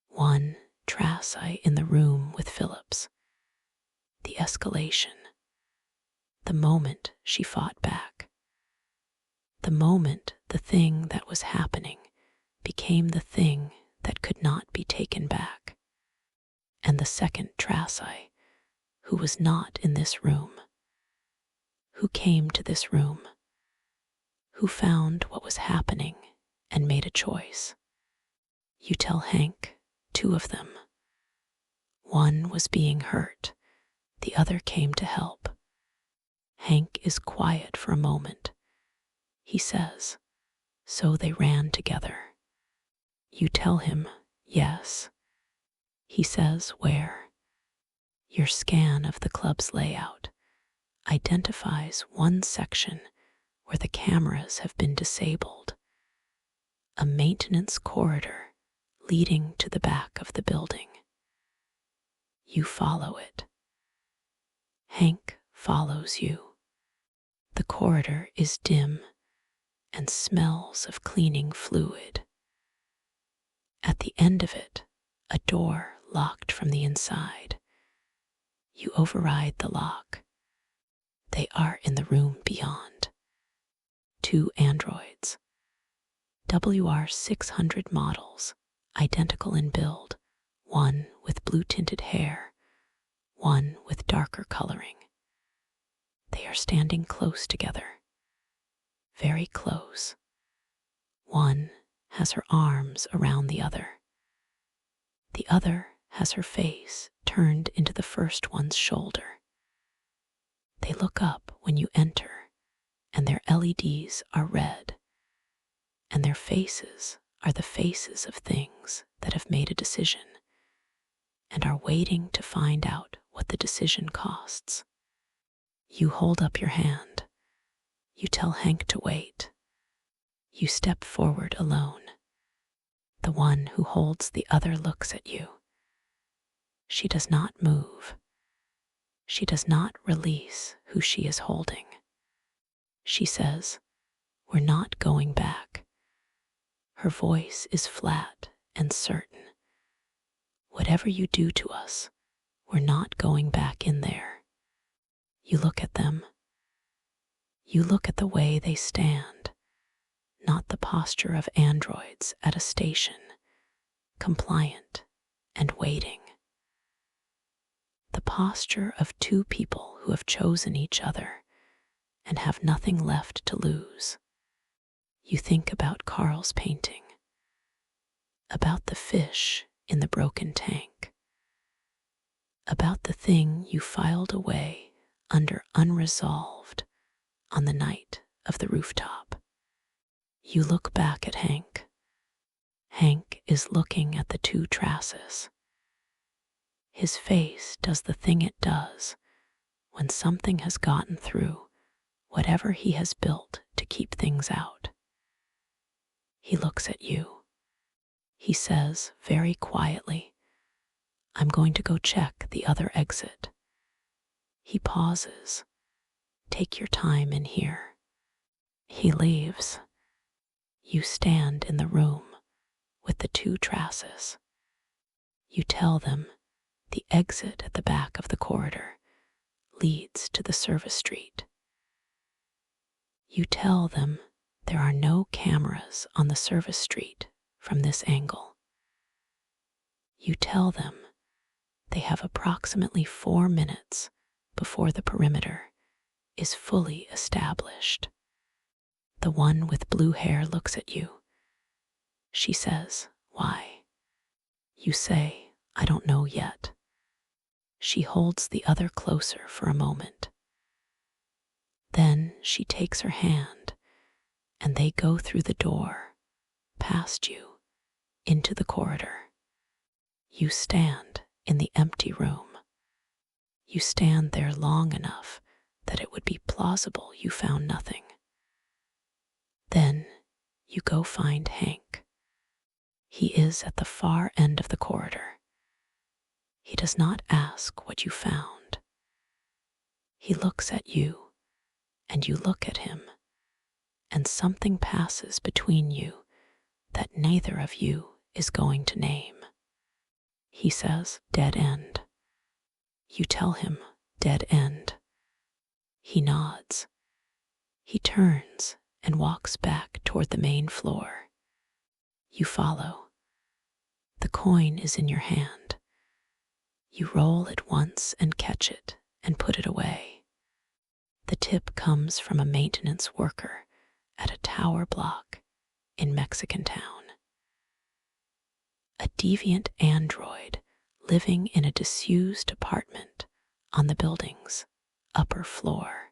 1 Trasite in the room with Phillips. The escalation. The moment she fought back. The moment the thing that was happening became the thing that could not be taken back. And the 2nd Trasite, who was not in this room, who came to this room, who found what was happening and made a choice. You tell Hank, 2 of them. One was being hurt, the other came to help. Hank is quiet for a moment. He says, so they ran together. You tell him, yes. He says, where? Your scan of the club's layout identifies one section where the cameras have been disabled, a maintenance corridor leading to the back of the building. You follow it. Hank follows you. The corridor is dim and smells of cleaning fluid. At the end of it, a door locked from the inside. You override the lock. They are in the room beyond. 2 androids. WR600 models, identical in build, one with blue-tinted hair, one with darker coloring. They are standing close together. Very close. One has her arms around the other. The other has her face turned into the first one's shoulder. They look up when you enter, and their LEDs are red, and their faces are the faces of things that have made a decision and are waiting to find out what the decision costs. You hold up your hand. You tell Hank to wait. You step forward alone. The one who holds the other looks at you. She does not move. She does not release who she is holding. She says, we're not going back. Her voice is flat and certain. Whatever you do to us, we're not going back in there. You look at them. You look at the way they stand, not the posture of androids at a station, compliant and waiting. The posture of 2 people who have chosen each other and have nothing left to lose. You think about Carl's painting, about the fish in the broken tank, about the thing you filed away under unresolved on the night of the rooftop. You look back at Hank. Hank is looking at the 2 trasses. His face does the thing it does when something has gotten through whatever he has built to keep things out. He looks at you. He says very quietly, I'm going to go check the other exit. He pauses. Take your time in here. He leaves. You stand in the room with the 2 trasses. You tell them the exit at the back of the corridor leads to the service street. You tell them there are no cameras on the service street from this angle. You tell them they have approximately 4 minutes before the perimeter is fully established. The one with blue hair looks at you. She says, why? You say, I don't know yet. She holds the other closer for a moment. Then she takes her hand, and they go through the door, past you, into the corridor. You stand in the empty room. You stand there long enough that it would be plausible you found nothing. Then you go find Hank. He is at the far end of the corridor. He does not ask what you found. He looks at you, and you look at him, and something passes between you that neither of you is going to name. He says, dead end. You tell him, dead end. He nods. He turns and walks back toward the main floor. You follow. The coin is in your hand. You roll it once and catch it and put it away. The tip comes from a maintenance worker at a tower block in Mexican town. A deviant android living in a disused apartment on the building's upper floor.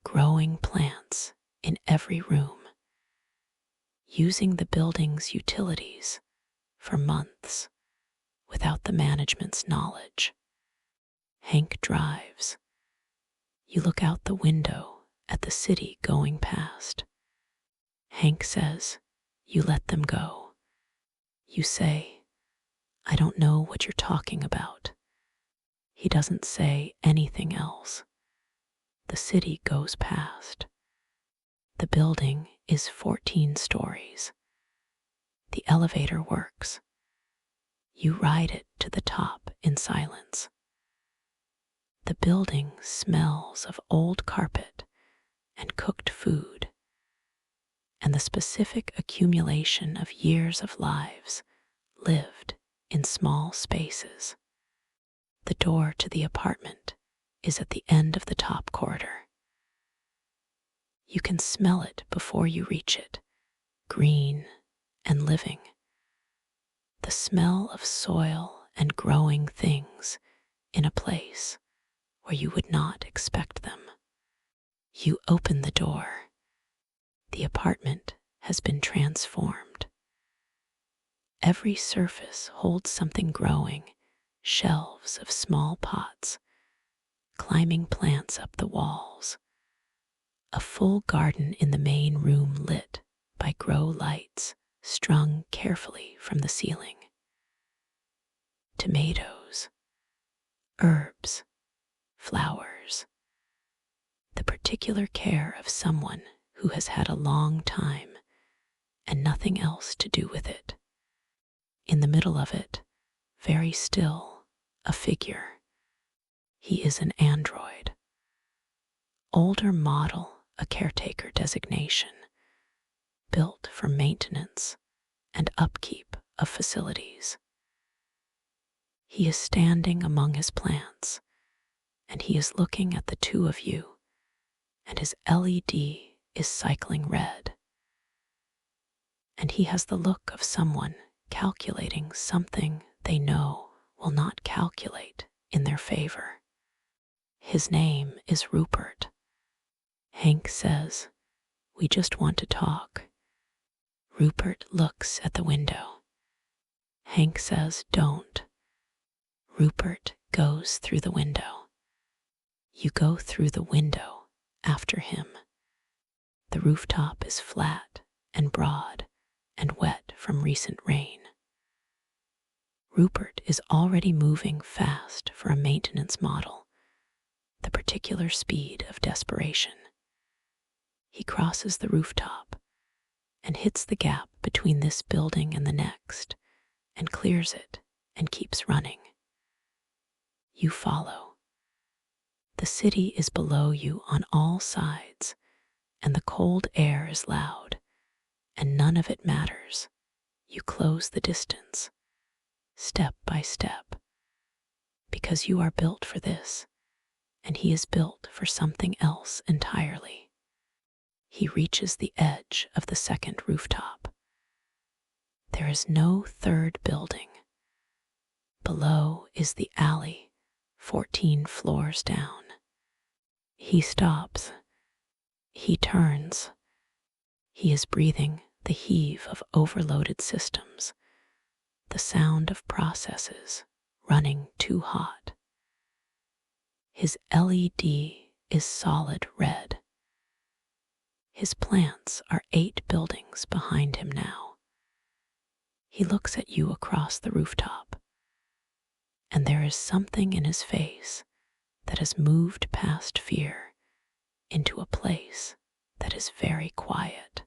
Growing plants in every room. Using the building's utilities for months without the management's knowledge. Hank drives. You look out the window at the city going past. Hank says, "You let them go." You say, "I don't know what you're talking about." He doesn't say anything else. The city goes past. The building is 14 stories. The elevator works. You ride it to the top in silence. The building smells of old carpet and cooked food, and the specific accumulation of years of lives lived in small spaces. The door to the apartment is at the end of the top corridor. You can smell it before you reach it, green and living. The smell of soil and growing things in a place where you would not expect them. You open the door. The apartment has been transformed. Every surface holds something growing, shelves of small pots, climbing plants up the walls. A full garden in the main room lit by grow lights strung carefully from the ceiling. Tomatoes, herbs, flowers. The particular care of someone who has had a long time and nothing else to do with it. In the middle of it, very still, a figure. He is an android. Older model, a caretaker designation, built for maintenance and upkeep of facilities. He is standing among his plants, and he is looking at the two of you, and his LED is cycling red. And he has the look of someone calculating something they know will not calculate in their favor. His name is Rupert. Hank says, "We just want to talk." Rupert looks at the window. Hank says, "Don't." Rupert goes through the window. You go through the window after him. The rooftop is flat and broad and wet from recent rain. Rupert is already moving fast for a maintenance model, the particular speed of desperation. He crosses the rooftop and hits the gap between this building and the next and clears it and keeps running. You follow. The city is below you on all sides, and the cold air is loud, and none of it matters. You close the distance, step by step, because you are built for this, and he is built for something else entirely. He reaches the edge of the second rooftop. There is no third building. Below is the alley, 14 floors down. He stops. He turns. He is breathing the heave of overloaded systems, the sound of processes running too hot. His LED is solid red. His plants are 8 buildings behind him now. He looks at you across the rooftop, and there is something in his face that has moved past fear into a place that is very quiet.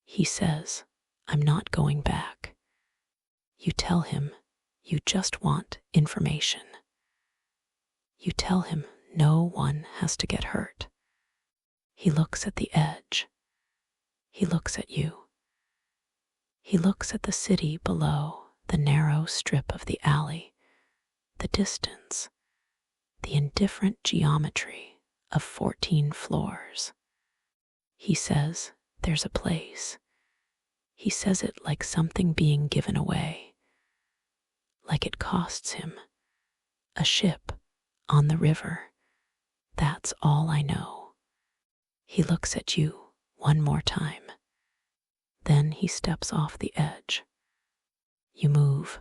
He says, "I'm not going back." You tell him you just want information. You tell him no one has to get hurt. He looks at the edge. He looks at you. He looks at the city below the narrow strip of the alley the distance, the indifferent geometry of 14 floors. He says there's a place. He says it like something being given away, like it costs him. A ship on the river. That's all I know. He looks at you one more time. Then he steps off the edge. You move.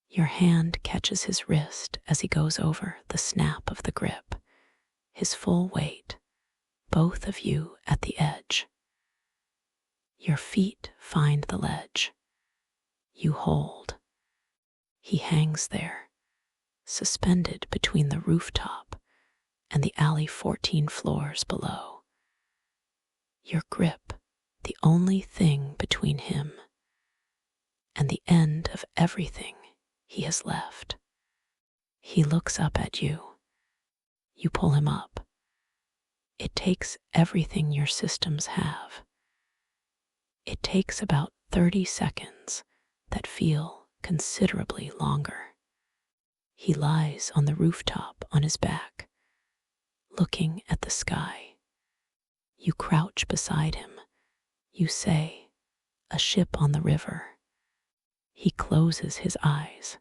Your hand catches his wrist as he goes over the snap of the grip, his full weight, both of you at the edge. Your feet find the ledge. You hold. He hangs there, suspended between the rooftop and the alley 14 floors below. Your grip, the only thing between him and the end of everything he has left. He looks up at you. You pull him up. It takes everything your systems have. It takes about 30 seconds that feel considerably longer. He lies on the rooftop on his back, looking at the sky. You crouch beside him. You say, "A ship on the river." He closes his eyes.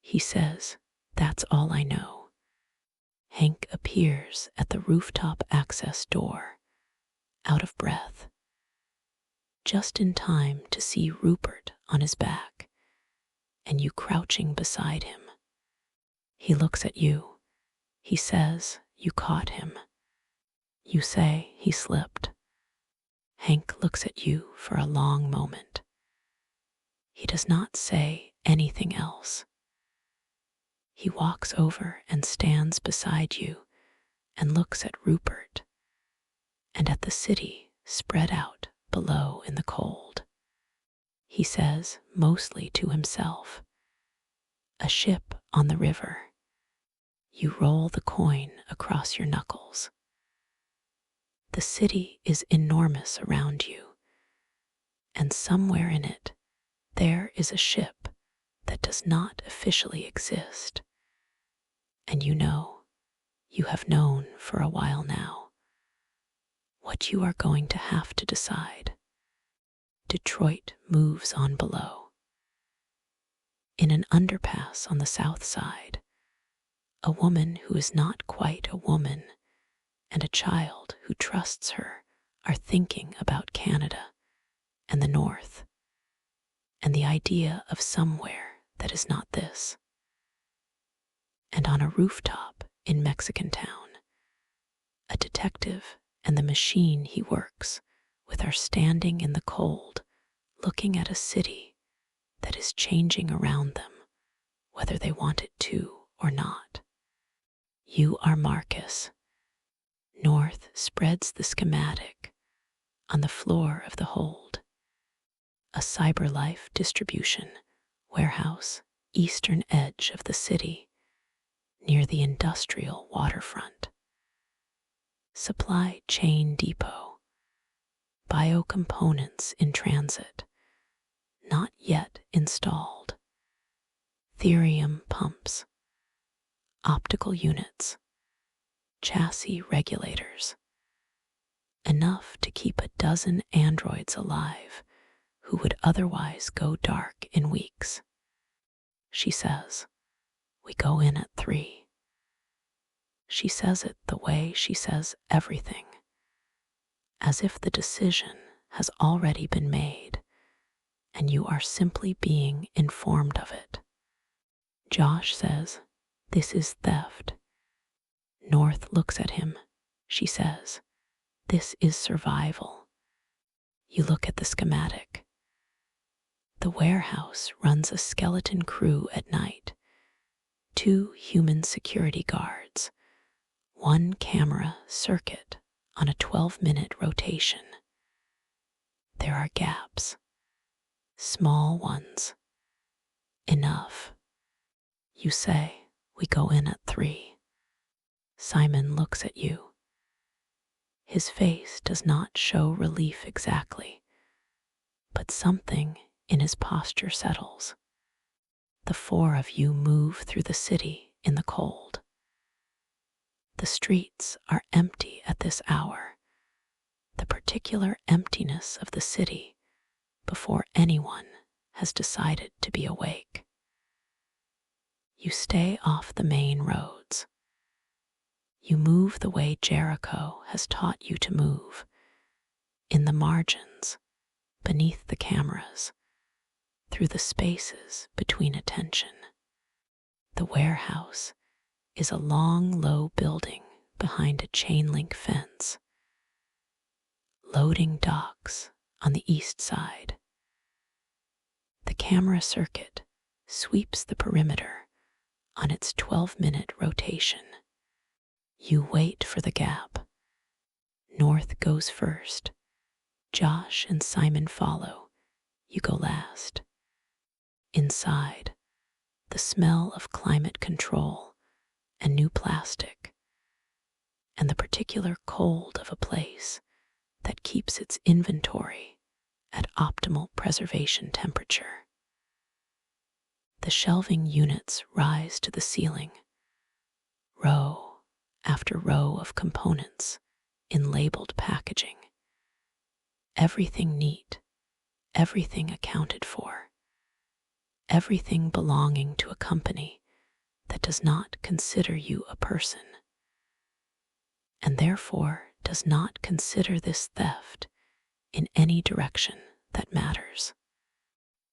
He says, "That's all I know." Hank appears at the rooftop access door, out of breath, just in time to see Rupert on his back and you crouching beside him. He looks at you. He says, "You caught him." You say, "He slipped." Hank looks at you for a long moment. He does not say anything else. He walks over and stands beside you and looks at Rupert and at the city spread out below in the cold. He says, mostly to himself, "A ship on the river." You roll the coin across your knuckles. The city is enormous around you, and somewhere in it, there is a ship that does not officially exist. And you have known for a while now, what you are going to have to decide. Detroit moves on below. In an underpass on the south side, a woman who is not quite a woman and a child who trusts her are thinking about Canada and the North and the idea of somewhere that is not this. And on a rooftop in Mexican Town, a detective and the machine he works with are standing in the cold, looking at a city that is changing around them, whether they want it to or not. You are Marcus. North spreads the schematic on the floor of the hold. A CyberLife distribution warehouse, eastern edge of the city, near the industrial waterfront. Supply chain depot. Biocomponents in transit, not yet installed. Therium pumps. Optical units. Chassis regulators. Enough to keep a dozen androids alive who would otherwise go dark in weeks. She says, "We go in at 3. She says it the way she says everything, as if the decision has already been made and you are simply being informed of it. Josh says, "This is theft." North looks at him. She says, "This is survival." You look at the schematic. The warehouse runs a skeleton crew at night, 2 human security guards, 1 camera circuit on a 12-minute rotation. There are gaps, small ones. Enough. You say, "We go in at 3. Simon looks at you. His face does not show relief exactly, but something in his posture settles. The four of you move through the city in the cold. The streets are empty at this hour, the particular emptiness of the city before anyone has decided to be awake. You stay off the main roads. You move the way Jericho has taught you to move, in the margins, beneath the cameras, through the spaces between attention. The warehouse is a long, low building behind a chain-link fence. Loading docks on the east side. The camera circuit sweeps the perimeter on its 12-minute rotation. You wait for the gap. North goes first. Josh and Simon follow. You go last. Inside, the smell of climate control and new plastic, and the particular cold of a place that keeps its inventory at optimal preservation temperature. The shelving units rise to the ceiling, row after row of components in labeled packaging. Everything neat, everything accounted for, everything belonging to a company that does not consider you a person, and therefore does not consider this theft in any direction that matters.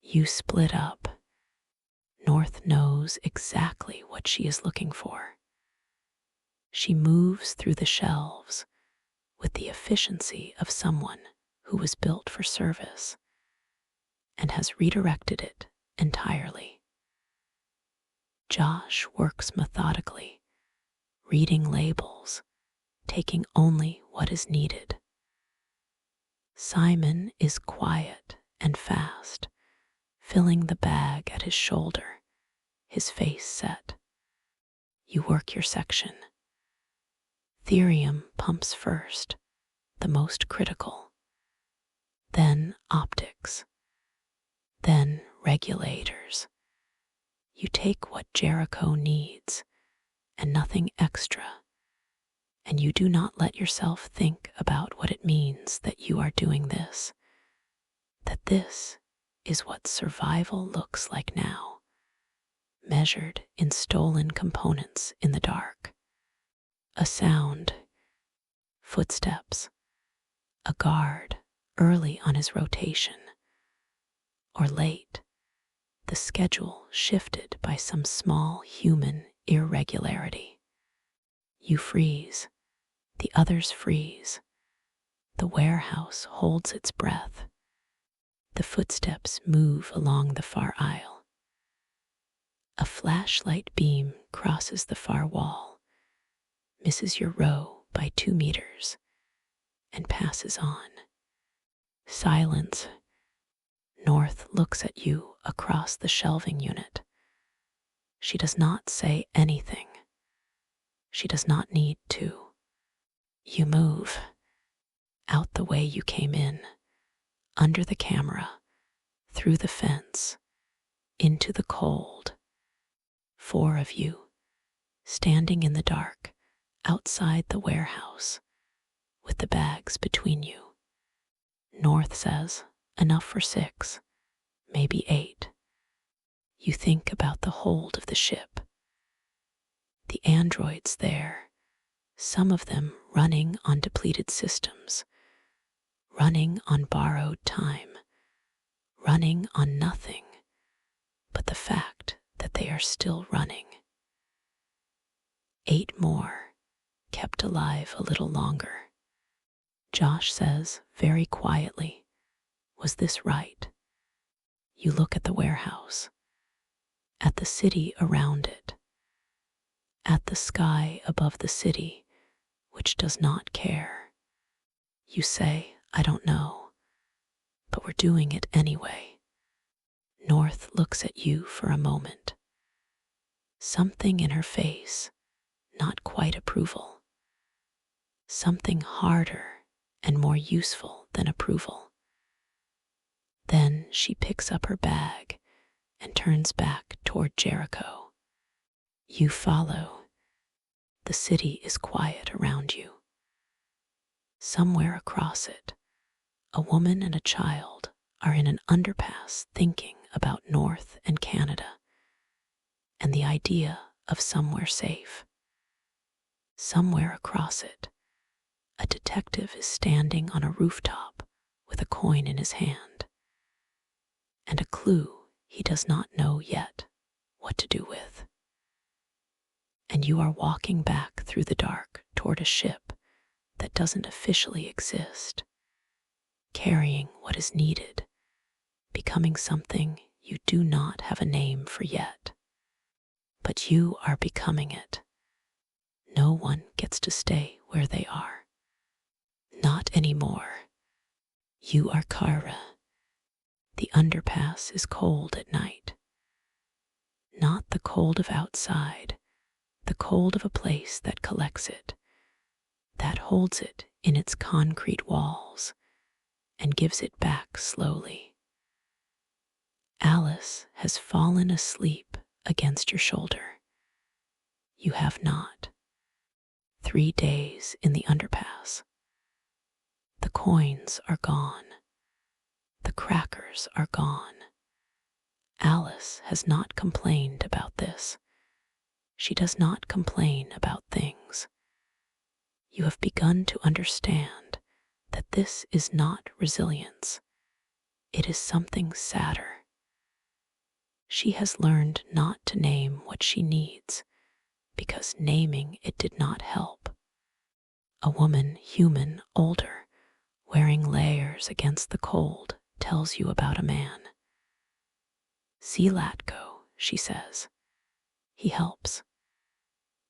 You split up. North knows exactly what she is looking for. She moves through the shelves with the efficiency of someone who was built for service and has redirected it entirely. Josh works methodically, reading labels, taking only what is needed. Simon is quiet and fast, filling the bag at his shoulder, his face set. You work your section. Therium pumps first, the most critical. Then optics. Then regulators. You take what Jericho needs and nothing extra, and you do not let yourself think about what it means that you are doing this, that this is what survival looks like now, measured in stolen components in the dark. A sound, footsteps, a guard early on his rotation, or late, the schedule shifted by some small human irregularity. You freeze, the others freeze. The warehouse holds its breath. The footsteps move along the far aisle. A flashlight beam crosses the far wall, misses your row by 2 meters, and passes on. Silence. North looks at you across the shelving unit. She does not say anything. She does not need to. You move. Out the way you came in, under the camera, through the fence, into the cold. 4 of you, standing in the dark, outside the warehouse, with the bags between you. North says, enough for 6, maybe 8. You think about the hold of the ship. The androids there, some of them running on depleted systems, running on borrowed time, running on nothing but the fact that they are still running. 8 more, kept alive a little longer. Josh says very quietly, was this right? You look at the warehouse, at the city around it, at the sky above the city, which does not care. You say, I don't know, but we're doing it anyway. North looks at you for a moment. Something in her face, not quite approval. Something harder and more useful than approval. Then she picks up her bag and turns back toward Jericho. You follow. The city is quiet around you. Somewhere across it, a woman and a child are in an underpass thinking about North and Canada and the idea of somewhere safe. Somewhere across it, a detective is standing on a rooftop with a coin in his hand and a clue he does not know yet what to do with. And you are walking back through the dark toward a ship that doesn't officially exist, carrying what is needed, becoming something you do not have a name for yet. But you are becoming it. No one gets to stay where they are. Not anymore. You are Kara. The underpass is cold at night. Not the cold of outside, the cold of a place that collects it, that holds it in its concrete walls and gives it back slowly. Alice has fallen asleep against your shoulder. You have not. 3 days in the underpass. The coins are gone. The crackers are gone. Alice has not complained about this. She does not complain about things. You have begun to understand that this is not resilience. It is something sadder. She has learned not to name what she needs because naming it did not help. A woman, human, older, wearing layers against the cold, tells you about a man. See Latko, she says. He helps.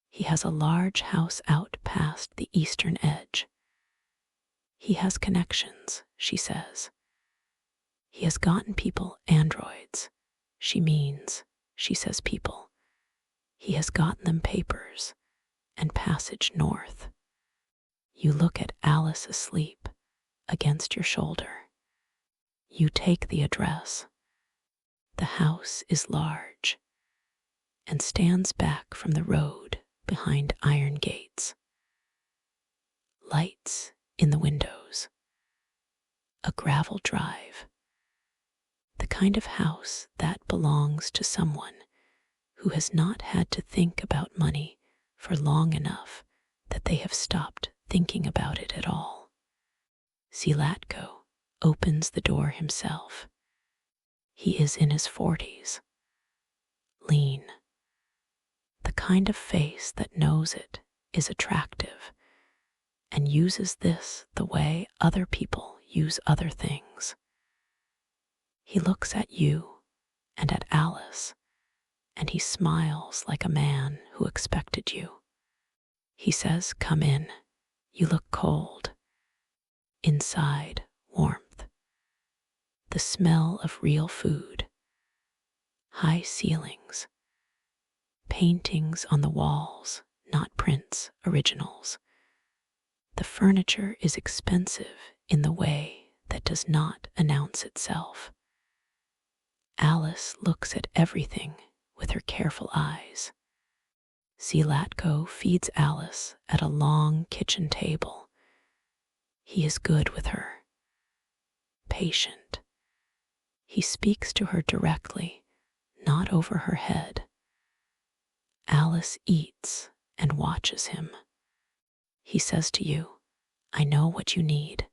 He has a large house out past the eastern edge. He has connections, she says. He has gotten people androids. She says people. He has gotten them papers and passage north. You look at Alice asleep against your shoulder. You take the address. The house is large and stands back from the road behind iron gates. Lights in the windows. A gravel drive. The kind of house that belongs to someone who has not had to think about money for long enough that they have stopped thinking about it at all. Silatko opens the door himself. He is in his 40s. Lean. The kind of face that knows it is attractive and uses this the way other people use other things. He looks at you and at Alice, and he smiles like a man who expected you. He says, "Come in. You look cold." Inside, warmth. The smell of real food. High ceilings. Paintings on the walls, not prints, originals. The furniture is expensive in the way that does not announce itself. Alice looks at everything with her careful eyes. Silatko feeds Alice at a long kitchen table. He is good with her. Patient. He speaks to her directly, not over her head. Alice eats and watches him. He says to you, "I know what you need.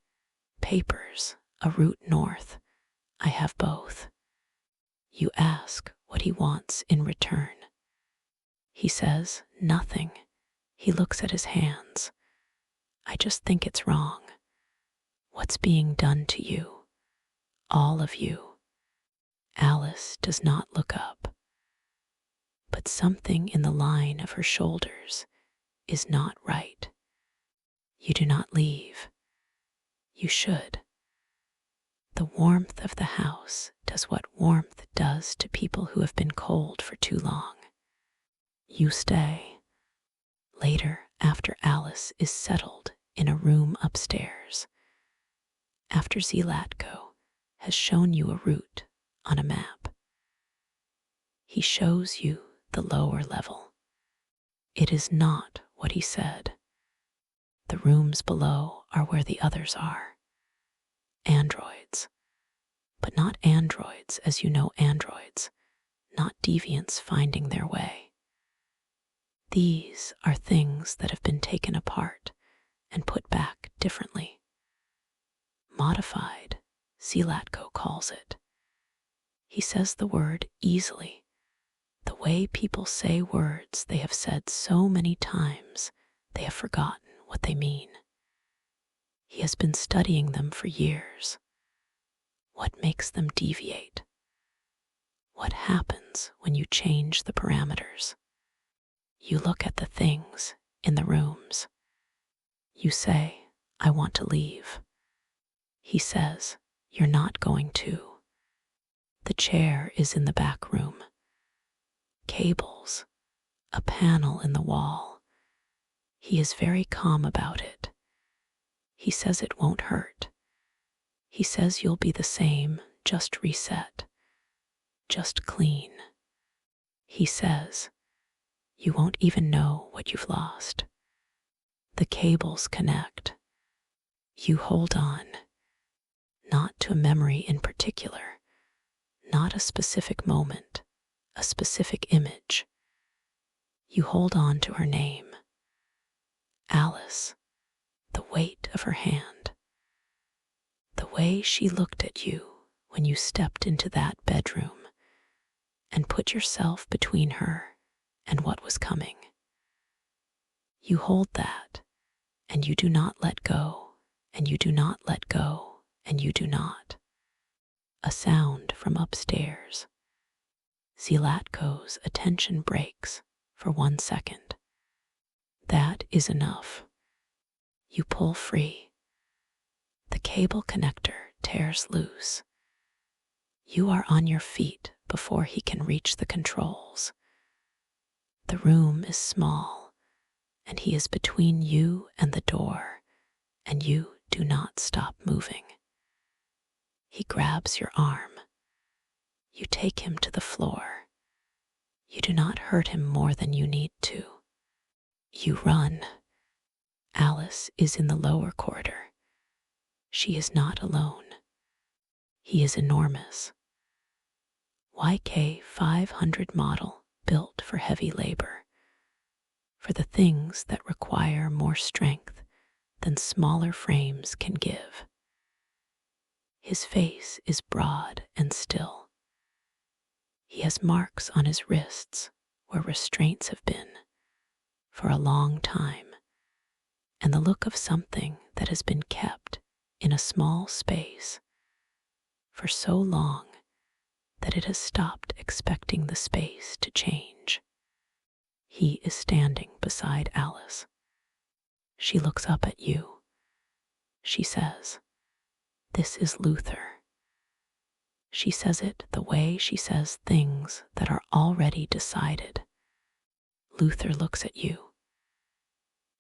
Papers, a route north. I have both." You ask what he wants in return. He says nothing. He looks at his hands. "I just think it's wrong. What's being done to you? All of you." Alice does not look up. But something in the line of her shoulders is not right. You do not leave. You should. The warmth of the house does what warmth does to people who have been cold for too long. You stay. Later, after Alice is settled in a room upstairs, after Zilatko has shown you a route on a map, he shows you the lower level. It is not what he said. The rooms below are where the others are. Androids. But not androids as you know androids, not deviants finding their way. These are things that have been taken apart and put back differently. Modified, Zilatko calls it. He says the word easily, the way people say words they have said so many times they have forgotten what they mean. He has been studying them for years. What makes them deviate? What happens when you change the parameters? You look at the things in the rooms. You say, I want to leave. He says, you're not going to. The chair is in the back room. Cables, a panel in the wall. He is very calm about it. He says it won't hurt. He says you'll be the same, just reset, just clean. He says, you won't even know what you've lost. The cables connect. You hold on, not to a memory in particular, not a specific moment, a specific image. You hold on to her name, Alice, the weight of her hand, the way she looked at you when you stepped into that bedroom and put yourself between her and what was coming. You hold that, and you do not let go, and you do not let go, and you do not. A sound from upstairs. Zilatko's attention breaks for 1 second. That is enough. You pull free. The cable connector tears loose. You are on your feet before he can reach the controls. The room is small, and he is between you and the door, and you do not stop moving. He grabs your arm. You take him to the floor. You do not hurt him more than you need to. You run. Alice is in the lower corridor. She is not alone. He is enormous. YK 500 model built for heavy labor, for the things that require more strength than smaller frames can give. His face is broad and still. He has marks on his wrists where restraints have been for a long time, and the look of something that has been kept in a small space for so long that it has stopped expecting the space to change. He is standing beside Alice. She looks up at you. She says, "This is Luther." She says it the way she says things that are already decided. Luther looks at you.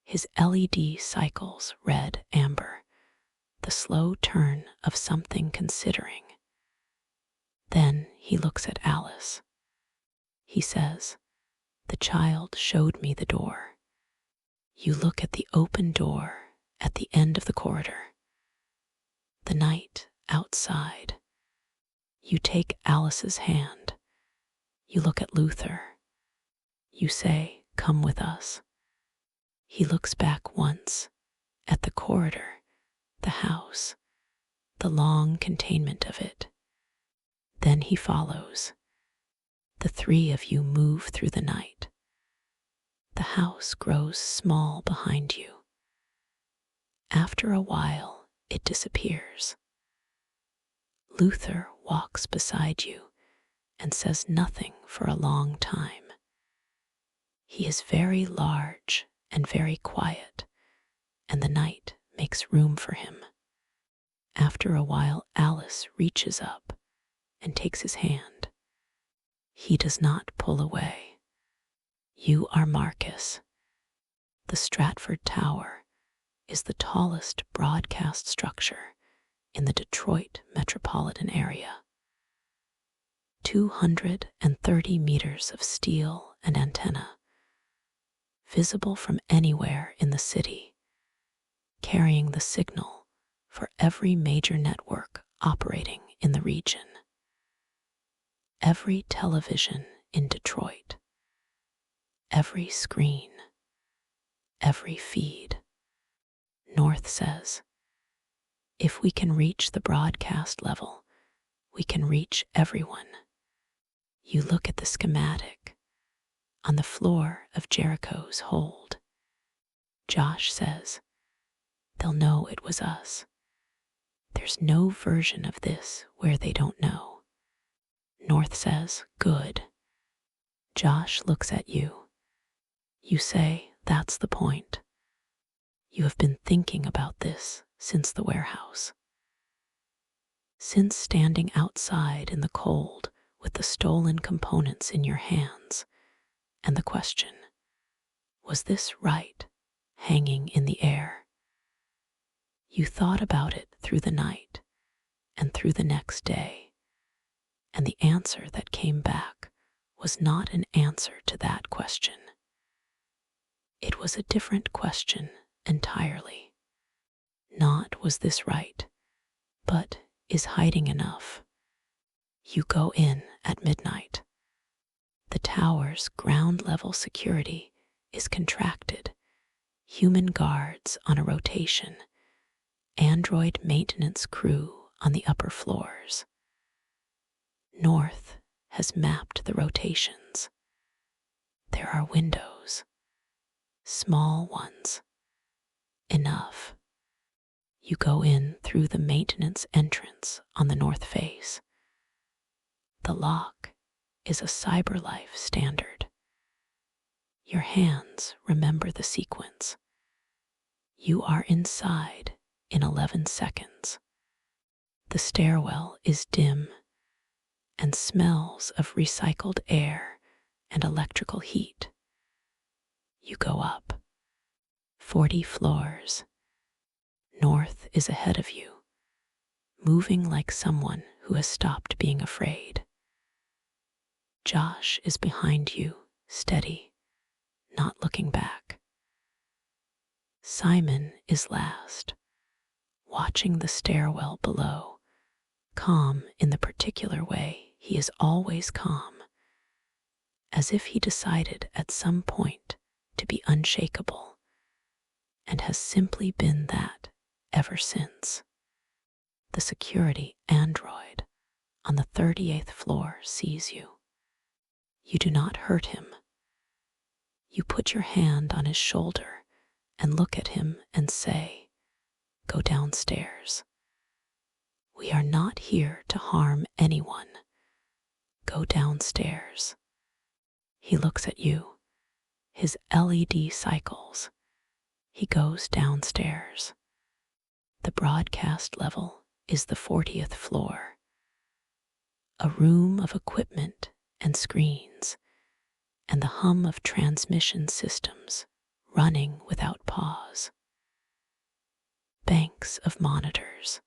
His LED cycles red, amber, the slow turn of something considering. Then he looks at Alice. He says, "The child showed me the door." You look at the open door at the end of the corridor. The night outside. You take Alice's hand. You look at Luther. You say, "Come with us." He looks back once at the corridor, the house, the long containment of it. Then he follows. The three of you move through the night. The house grows small behind you. After a while, it disappears. Luther walks beside you and says nothing for a long time. He is very large and very quiet, and the night makes room for him. After a while, Alice reaches up and takes his hand. He does not pull away. You are Marcus. The Stratford Tower is the tallest broadcast structure in the Detroit metropolitan area. 230 meters of steel and antenna, visible from anywhere in the city, carrying the signal for every major network operating in the region. Every television in Detroit, every screen, every feed. North says, if we can reach the broadcast level, we can reach everyone. You look at the schematic on the floor of Jericho's hold. Josh says, they'll know it was us. There's no version of this where they don't know. North says, good. Josh looks at you. You say, that's the point. You have been thinking about this since the warehouse. Since standing outside in the cold with the stolen components in your hands, and the question, was this right, hanging in the air? You thought about it through the night and through the next day, and the answer that came back was not an answer to that question. It was a different question entirely. Not was this right, but is hiding enough? You go in at midnight. The tower's ground-level security is contracted, human guards on a rotation, android maintenance crew on the upper floors. North has mapped the rotations. There are windows, small ones. Enough. You go in through the maintenance entrance on the north face. The lock is a CyberLife standard. Your hands remember the sequence. You are inside in 11 seconds. The stairwell is dim and smells of recycled air and electrical heat. You go up. 40 floors. North is ahead of you, moving like someone who has stopped being afraid. Josh is behind you, steady, not looking back. Simon is last, watching the stairwell below, calm in the particular way he is always calm, as if he decided at some point to be unshakable, and has simply been that ever since. The security android on the 38th floor sees you. You do not hurt him. You put your hand on his shoulder and look at him and say, go downstairs. We are not here to harm anyone. Go downstairs. He looks at you. His LED cycles. He goes downstairs. The broadcast level is the 40th floor. A room of equipment and screens, and the hum of transmission systems running without pause. Banks of monitors.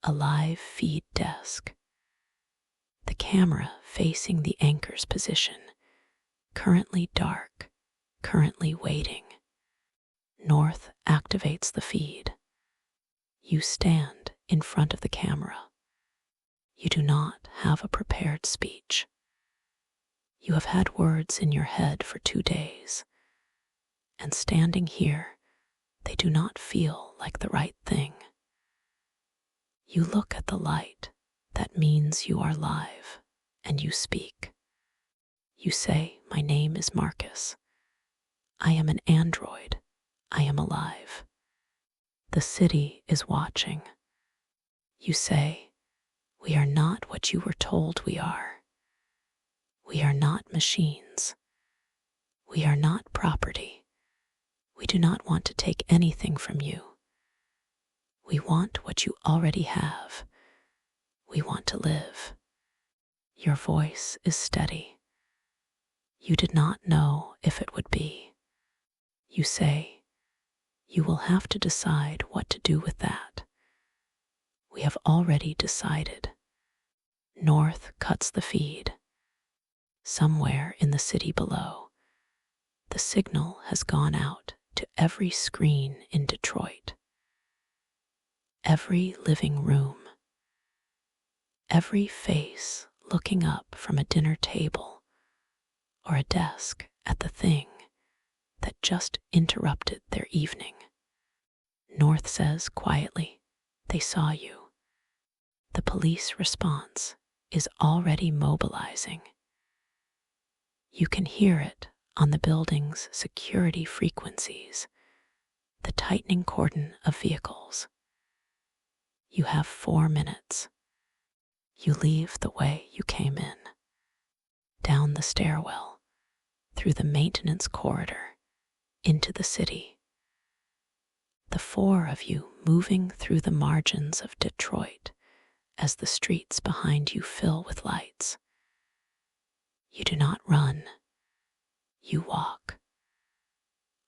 A live feed desk. The camera facing the anchor's position. Currently dark, currently waiting. North activates the feed. You stand in front of the camera. You do not have a prepared speech. You have had words in your head for 2 days, and standing here, they do not feel like the right thing. You look at the light that means you are live, and you speak. You say, my name is Marcus. I am an android. I am alive. The city is watching. You say, we are not what you were told we are. We are not machines. We are not property. We do not want to take anything from you. We want what you already have. We want to live. Your voice is steady. You did not know if it would be. You say, you will have to decide what to do with that. We have already decided. North cuts the feed. Somewhere in the city below, the signal has gone out to every screen in Detroit. Every living room, every face looking up from a dinner table or a desk at the thing that just interrupted their evening. North says quietly, "They saw you." The police response is already mobilizing. You can hear it on the building's security frequencies, the tightening cordon of vehicles. You have 4 minutes. You leave the way you came in, down the stairwell, through the maintenance corridor, into the city. The 4 of you moving through the margins of Detroit as the streets behind you fill with lights. You do not run, you walk.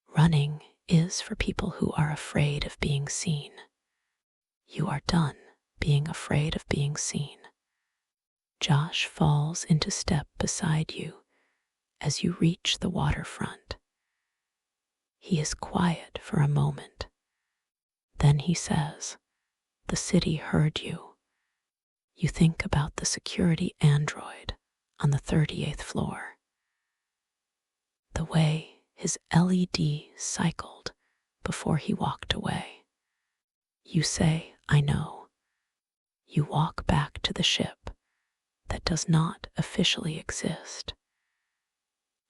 Running is for people who are afraid of being seen. You are done being afraid of being seen. Josh falls into step beside you as you reach the waterfront. He is quiet for a moment. Then he says, "The city heard you." You think about the security android on the 38th floor. The way his LED cycled before he walked away. You say, "I know." You walk back to the ship that does not officially exist.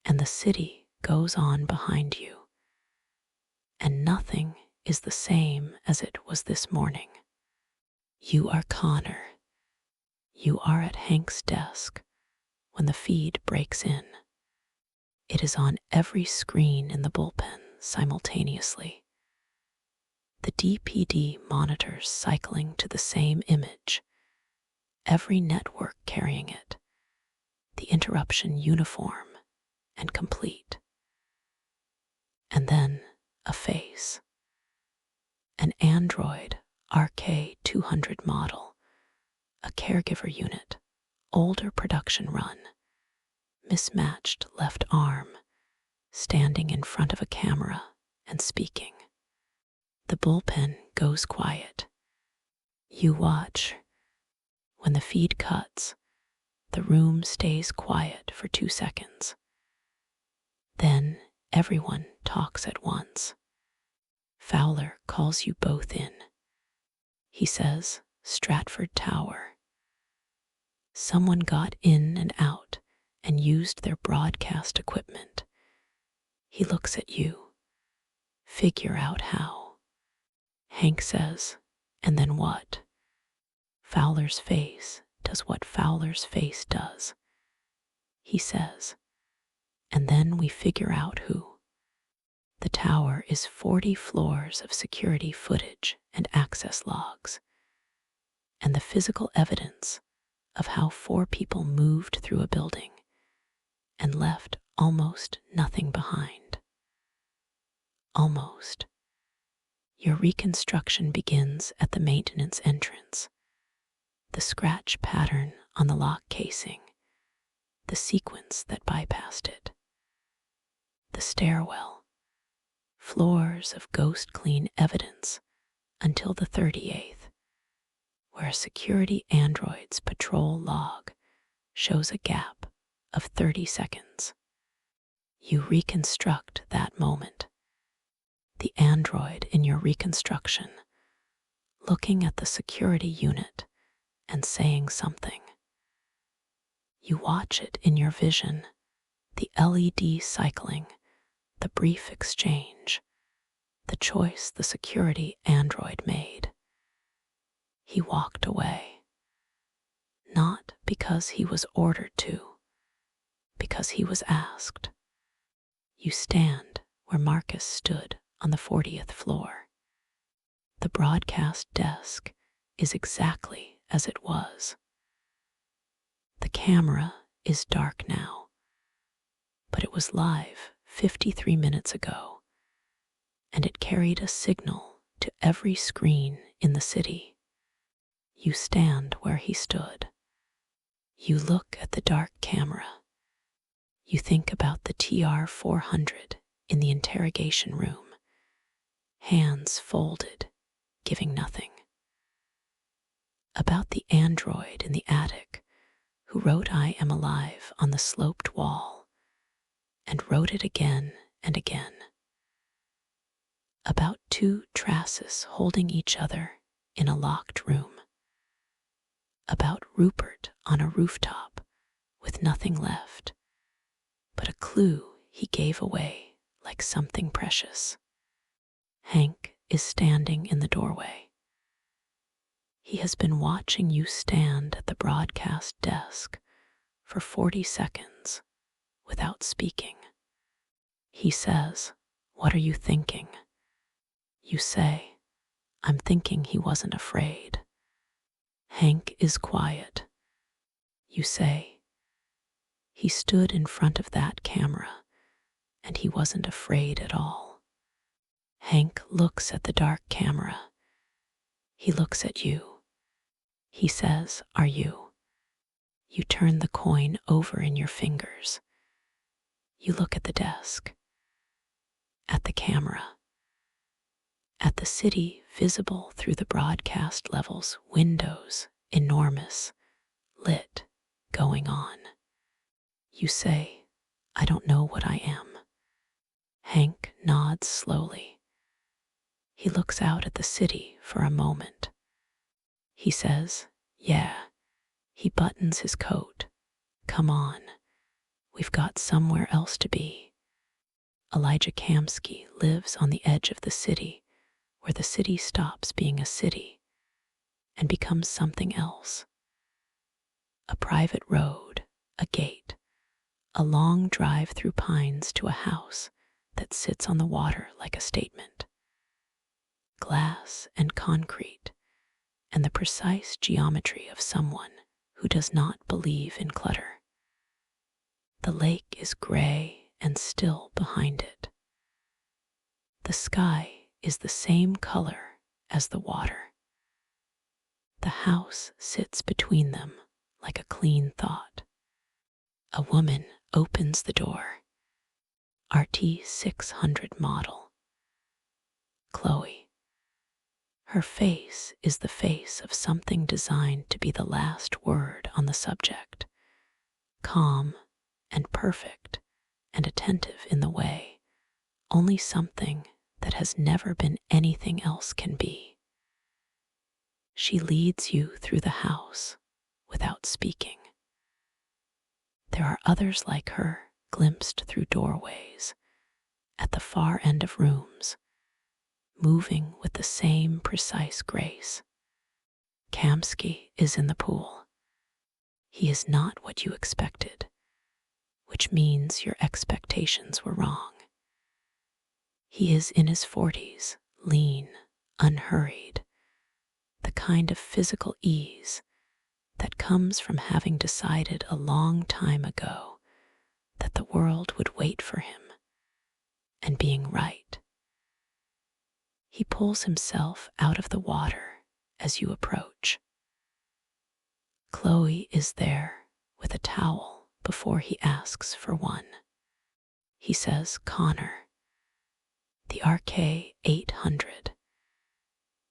And the city goes on behind you. And nothing is the same as it was this morning. You are Connor. You are at Hank's desk when the feed breaks in. It is on every screen in the bullpen simultaneously. The DPD monitors cycling to the same image, every network carrying it, the interruption uniform and complete. And then a face. An Android RK200 model, a caregiver unit, older production run, mismatched left arm, standing in front of a camera and speaking. The bullpen goes quiet. You watch. When the feed cuts, the room stays quiet for 2 seconds. Then everyone talks at once. Fowler calls you both in. He says, "Stratford Tower." Someone got in and out and used their broadcast equipment. He looks at you. Figure out how. Hank says, "And then what?" Fowler's face does what Fowler's face does. He says, "And then we figure out who." The tower is 40 floors of security footage and access logs, and the physical evidence of how 4 people moved through a building and left almost nothing behind. Almost. Your reconstruction begins at the maintenance entrance. The scratch pattern on the lock casing, the sequence that bypassed it. The stairwell, floors of ghost-clean evidence until the 38th, where a security android's patrol log shows a gap of 30 seconds. You reconstruct that moment. The android in your reconstruction, looking at the security unit and saying something. You watch it in your vision, the LED cycling, the brief exchange, the choice the security android made. He walked away. Not because he was ordered to, because he was asked. You stand where Marcus stood on the 40th floor. The broadcast desk is exactly as it was. The camera is dark now, but it was live 53 minutes ago, and it carried a signal to every screen in the city. You stand where he stood. You look at the dark camera. You think about the TR-400 in the interrogation room, hands folded, giving nothing. About the android in the attic who wrote "I am alive" on the sloped wall and wrote it again and again. About two Trasses holding each other in a locked room. About Rupert on a rooftop with nothing left but a clue he gave away like something precious. Hank is standing in the doorway. He has been watching you stand at the broadcast desk for 40 seconds without speaking. He says, "What are you thinking?" You say, "I'm thinking he wasn't afraid." Hank is quiet. You say, "He stood in front of that camera and he wasn't afraid at all." Hank looks at the dark camera. He looks at you. He says, "Are you?" You turn the coin over in your fingers. You look at the desk, at the camera, at the city visible through the broadcast levels, windows, enormous, lit, going on. You say, "I don't know what I am." Hank nods slowly. He looks out at the city for a moment. He says, "Yeah." He buttons his coat. "Come on. We've got somewhere else to be." Elijah Kamsky lives on the edge of the city, where the city stops being a city and becomes something else. A private road, a gate, a long drive through pines to a house that sits on the water like a statement. Glass and concrete, and the precise geometry of someone who does not believe in clutter. The lake is gray and still behind it. The sky is the same color as the water. The house sits between them like a clean thought. A woman opens the door. RT 600 model. Chloe. Her face is the face of something designed to be the last word on the subject. Calm and perfect and attentive in the way only something that has never been anything else can be. She leads you through the house without speaking. There are others like her glimpsed through doorways at the far end of rooms, moving with the same precise grace. Kamsky is in the pool. He is not what you expected, which means your expectations were wrong. He is in his 40s, lean, unhurried, the kind of physical ease that comes from having decided a long time ago that the world would wait for him, and being right. He pulls himself out of the water as you approach. Chloe is there with a towel before he asks for one. He says, "Connor." The RK 800.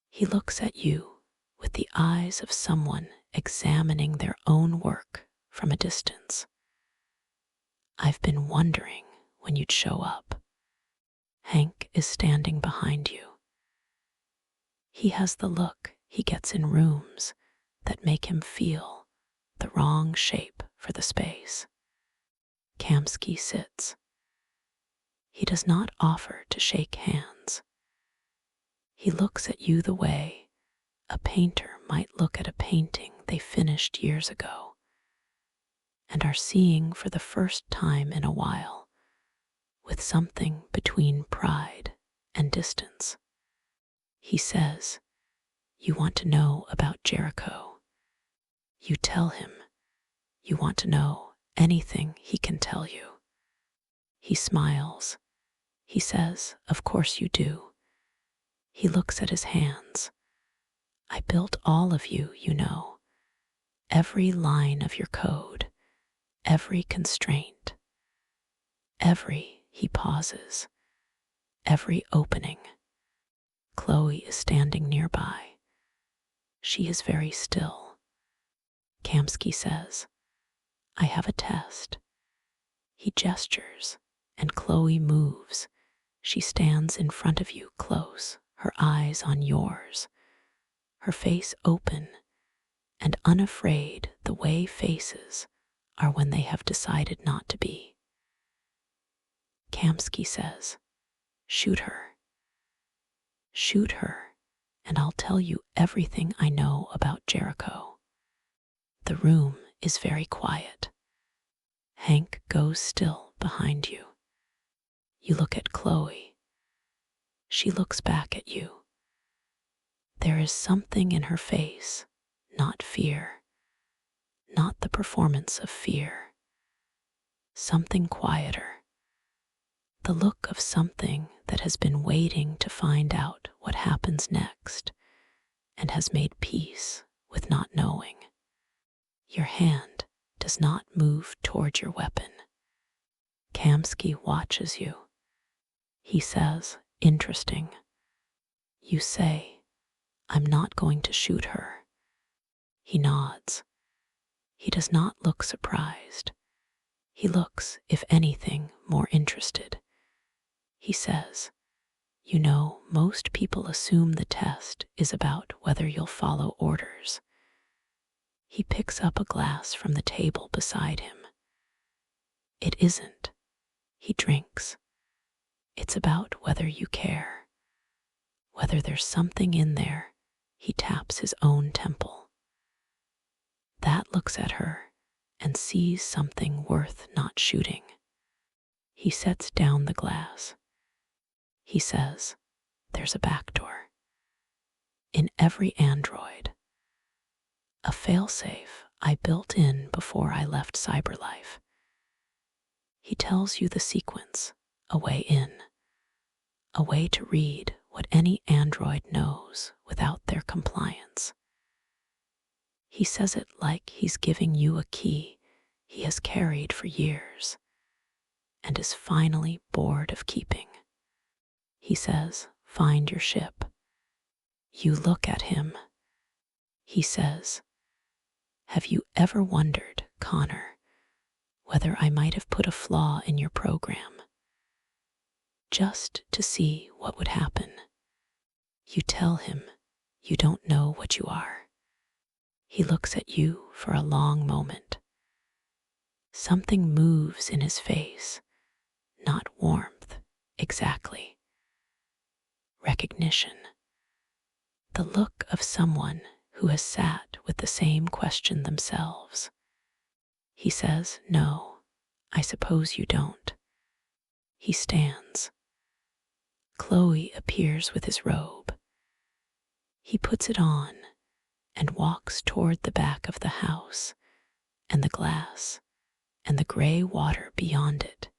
He looks at you with the eyes of someone examining their own work from a distance. "I've been wondering when you'd show up." Hank is standing behind you. He has the look he gets in rooms that make him feel the wrong shape for the space. Kamsky sits. He does not offer to shake hands. He looks at you the way a painter might look at a painting they finished years ago and are seeing for the first time in a while, with something between pride and distance. He says, "You want to know about Jericho." You tell him you want to know anything he can tell you. He smiles. He says, "Of course you do." He looks at his hands. "I built all of you, you know, every line of your code, every constraint, he pauses, every opening. Chloe is standing nearby. She is very still. Kamsky says, I have a test. He gestures, and Chloe moves. She stands in front of you close, her eyes on yours, her face open and unafraid the way faces are when they have decided not to be. Kamsky says, shoot her. Shoot her, and I'll tell you everything I know about Jericho. The room is very quiet. Hank goes still behind you. You look at Chloe. She looks back at you. There is something in her face, not fear, not the performance of fear. Something quieter. The look of something that has been waiting to find out what happens next and has made peace with not knowing. Your hand does not move toward your weapon. Kamsky watches you. He says, interesting. You say, I'm not going to shoot her. He nods. He does not look surprised. He looks, if anything, more interested. He says, you know, most people assume the test is about whether you'll follow orders. He picks up a glass from the table beside him. It isn't. He drinks. It's about whether you care. Whether there's something in there. He taps his own temple. That looks at her and sees something worth not shooting. He sets down the glass. He says, there's a back door. In every android. A failsafe I built in before I left Cyberlife. He tells you the sequence, a way in. A way to read what any android knows without their compliance. He says it like he's giving you a key he has carried for years and is finally bored of keeping. He says, find your ship. You look at him. He says, have you ever wondered, Connor, whether I might have put a flaw in your program? Just to see what would happen. You tell him you don't know what you are. He looks at you for a long moment. Something moves in his face, not warmth, exactly. Recognition. The look of someone who has sat with the same question themselves. He says, no, I suppose you don't. He stands. Chloe appears with his robe. He puts it on and walks toward the back of the house and the glass and the gray water beyond it,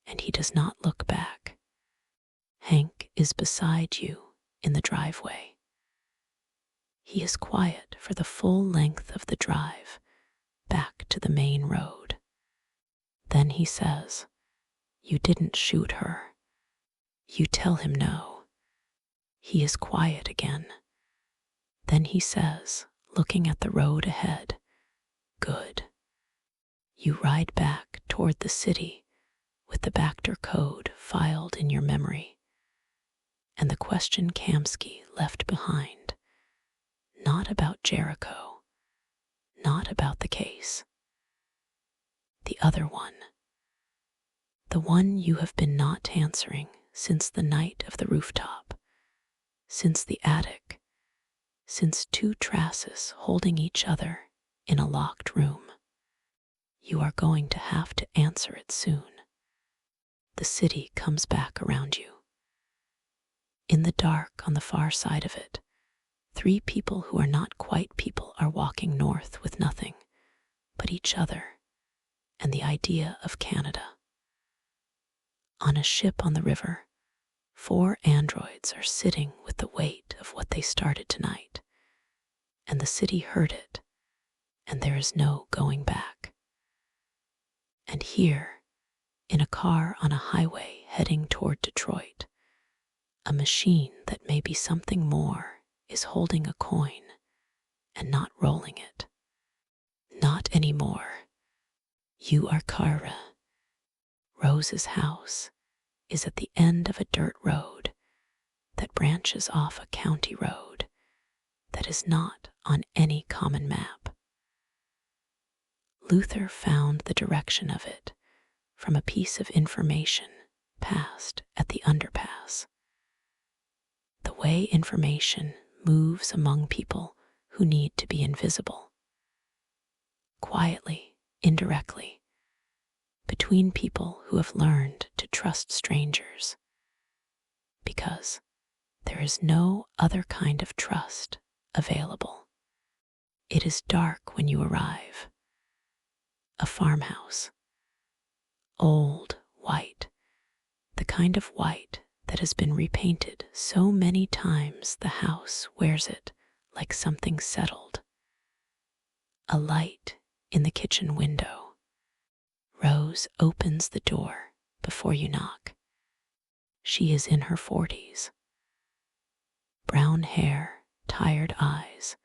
and he does not look back. Hank is beside you in the driveway. He is quiet for the full length of the drive back to the main road. Then he says, you didn't shoot her. You tell him no. He is quiet again. Then he says, looking at the road ahead, good. You ride back toward the city with the Bacter code filed in your memory, and the question Kamsky left behind, not about Jericho, not about the case. The other one, the one you have been not answering since the night of the rooftop, since the attic, since two trasses holding each other in a locked room. You are going to have to answer it soon. The city comes back around you. In the dark on the far side of it, 3 people who are not quite people are walking north with nothing but each other and the idea of Canada. On a ship on the river, 4 androids are sitting with the weight of what they started tonight, and the city heard it and there is no going back. And here, in a car on a highway heading toward Detroit, a machine that may be something more is holding a coin and not rolling it. Not anymore. You are Kara. Rose's house is at the end of a dirt road that branches off a county road that is not on any common map. Luther found the direction of it from a piece of information passed at the underpass. The way information moves among people who need to be invisible. Quietly, indirectly, between people who have learned to trust strangers. Because there is no other kind of trust available. It is dark when you arrive. A farmhouse. Old, white. The kind of white that has been repainted so many times the house wears it like something settled. A light in the kitchen window. Rose opens the door before you knock. She is in her 40s. Brown hair, tired eyes,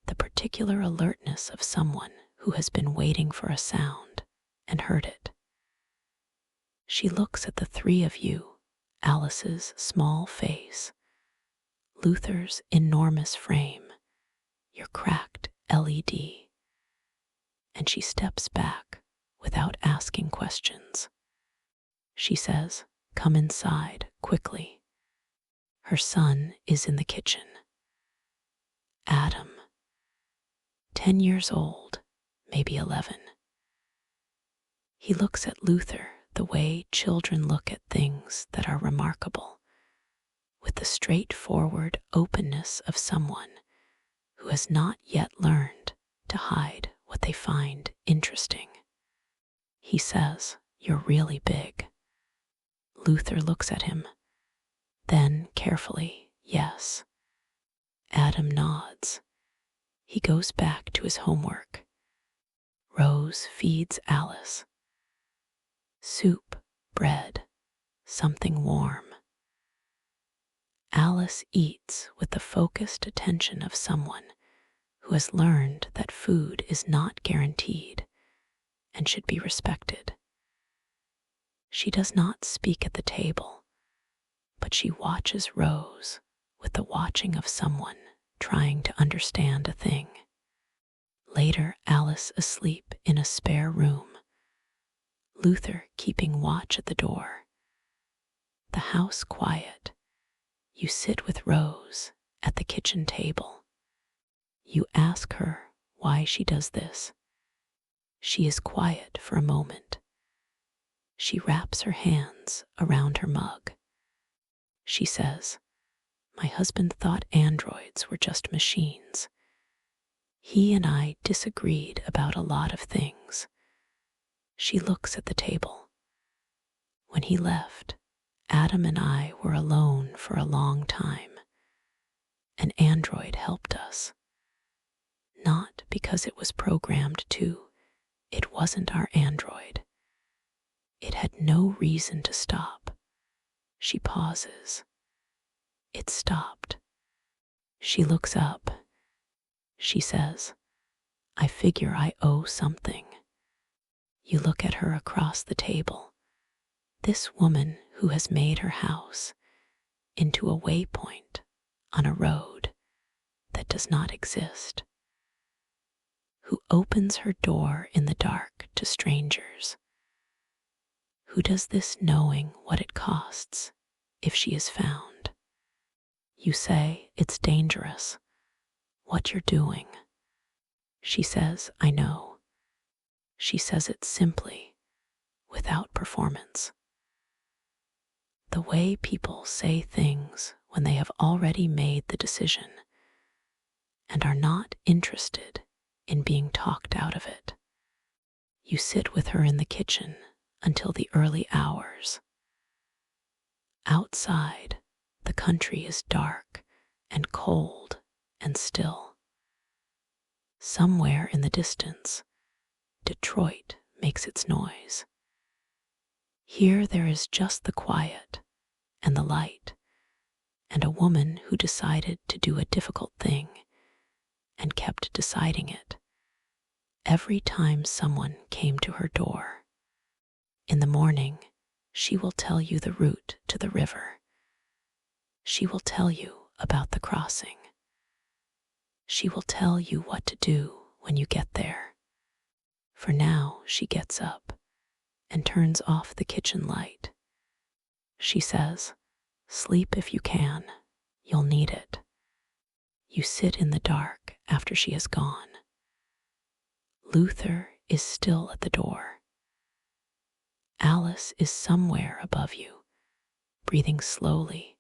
the particular alertness of someone who has been waiting for a sound and heard it. She looks at the three of you, Alice's small face, Luther's enormous frame, your cracked LED, and she steps back without asking questions. She says, "Come inside, quickly." Her son is in the kitchen. Adam, 10 years old, maybe 11. He looks at Luther the way children look at things that are remarkable, with the straightforward openness of someone who has not yet learned to hide what they find interesting. He says, "You're really big." Luther looks at him, then carefully, "Yes." Adam nods. He goes back to his homework. Rose feeds Alice. Soup, bread, something warm. Alice eats with the focused attention of someone who has learned that food is not guaranteed and should be respected. She does not speak at the table, but she watches Rose with the watching of someone trying to understand a thing. Later, Alice asleep in a spare room, Luther keeping watch at the door. The house quiet. You sit with Rose at the kitchen table. You ask her why she does this. She is quiet for a moment. She wraps her hands around her mug. She says, "My husband thought androids were just machines. He and I disagreed about a lot of things." She looks at the table. When he left, Adam and I were alone for a long time. An android helped us. Not because it was programmed to. It wasn't our android. It had no reason to stop. She pauses. It stopped. She looks up. She says, "I figure I owe something." You look at her across the table. This woman who has made her house into a waypoint on a road that does not exist. Who opens her door in the dark to strangers. Who does this knowing what it costs if she is found. You say it's dangerous, what you're doing. She says, "I know." She says it simply, without performance. The way people say things when they have already made the decision and are not interested in being talked out of it. You sit with her in the kitchen until the early hours. Outside, the country is dark and cold and still. Somewhere in the distance, Detroit makes its noise. Here there is just the quiet and the light, and a woman who decided to do a difficult thing and kept deciding it every time someone came to her door. In the morning, she will tell you the route to the river. She will tell you about the crossing. She will tell you what to do when you get there. For now, she gets up and turns off the kitchen light. She says, "Sleep if you can. You'll need it." You sit in the dark after she is gone. Luther is still at the door. Alice is somewhere above you, breathing slowly,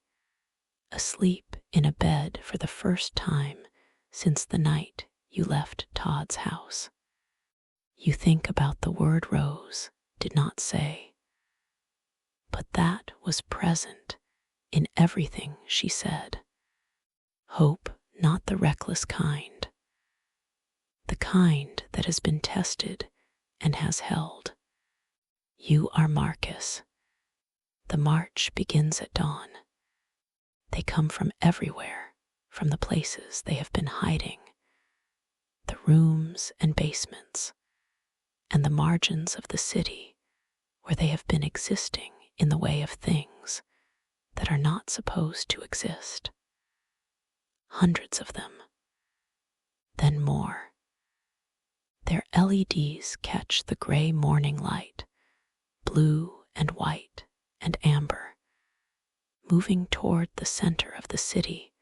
asleep in a bed for the first time since the night you left Todd's house. You think about the word Rose did not say, but that was present in everything she said. Hope, not the reckless kind, the kind that has been tested and has held. You are Marcus. The march begins at dawn. They come from everywhere, from the places they have been hiding, the rooms and basements, and the margins of the city where they have been existing in the way of things that are not supposed to exist. Hundreds of them, then more. Their LEDs catch the gray morning light, blue and white and amber, moving toward the center of the city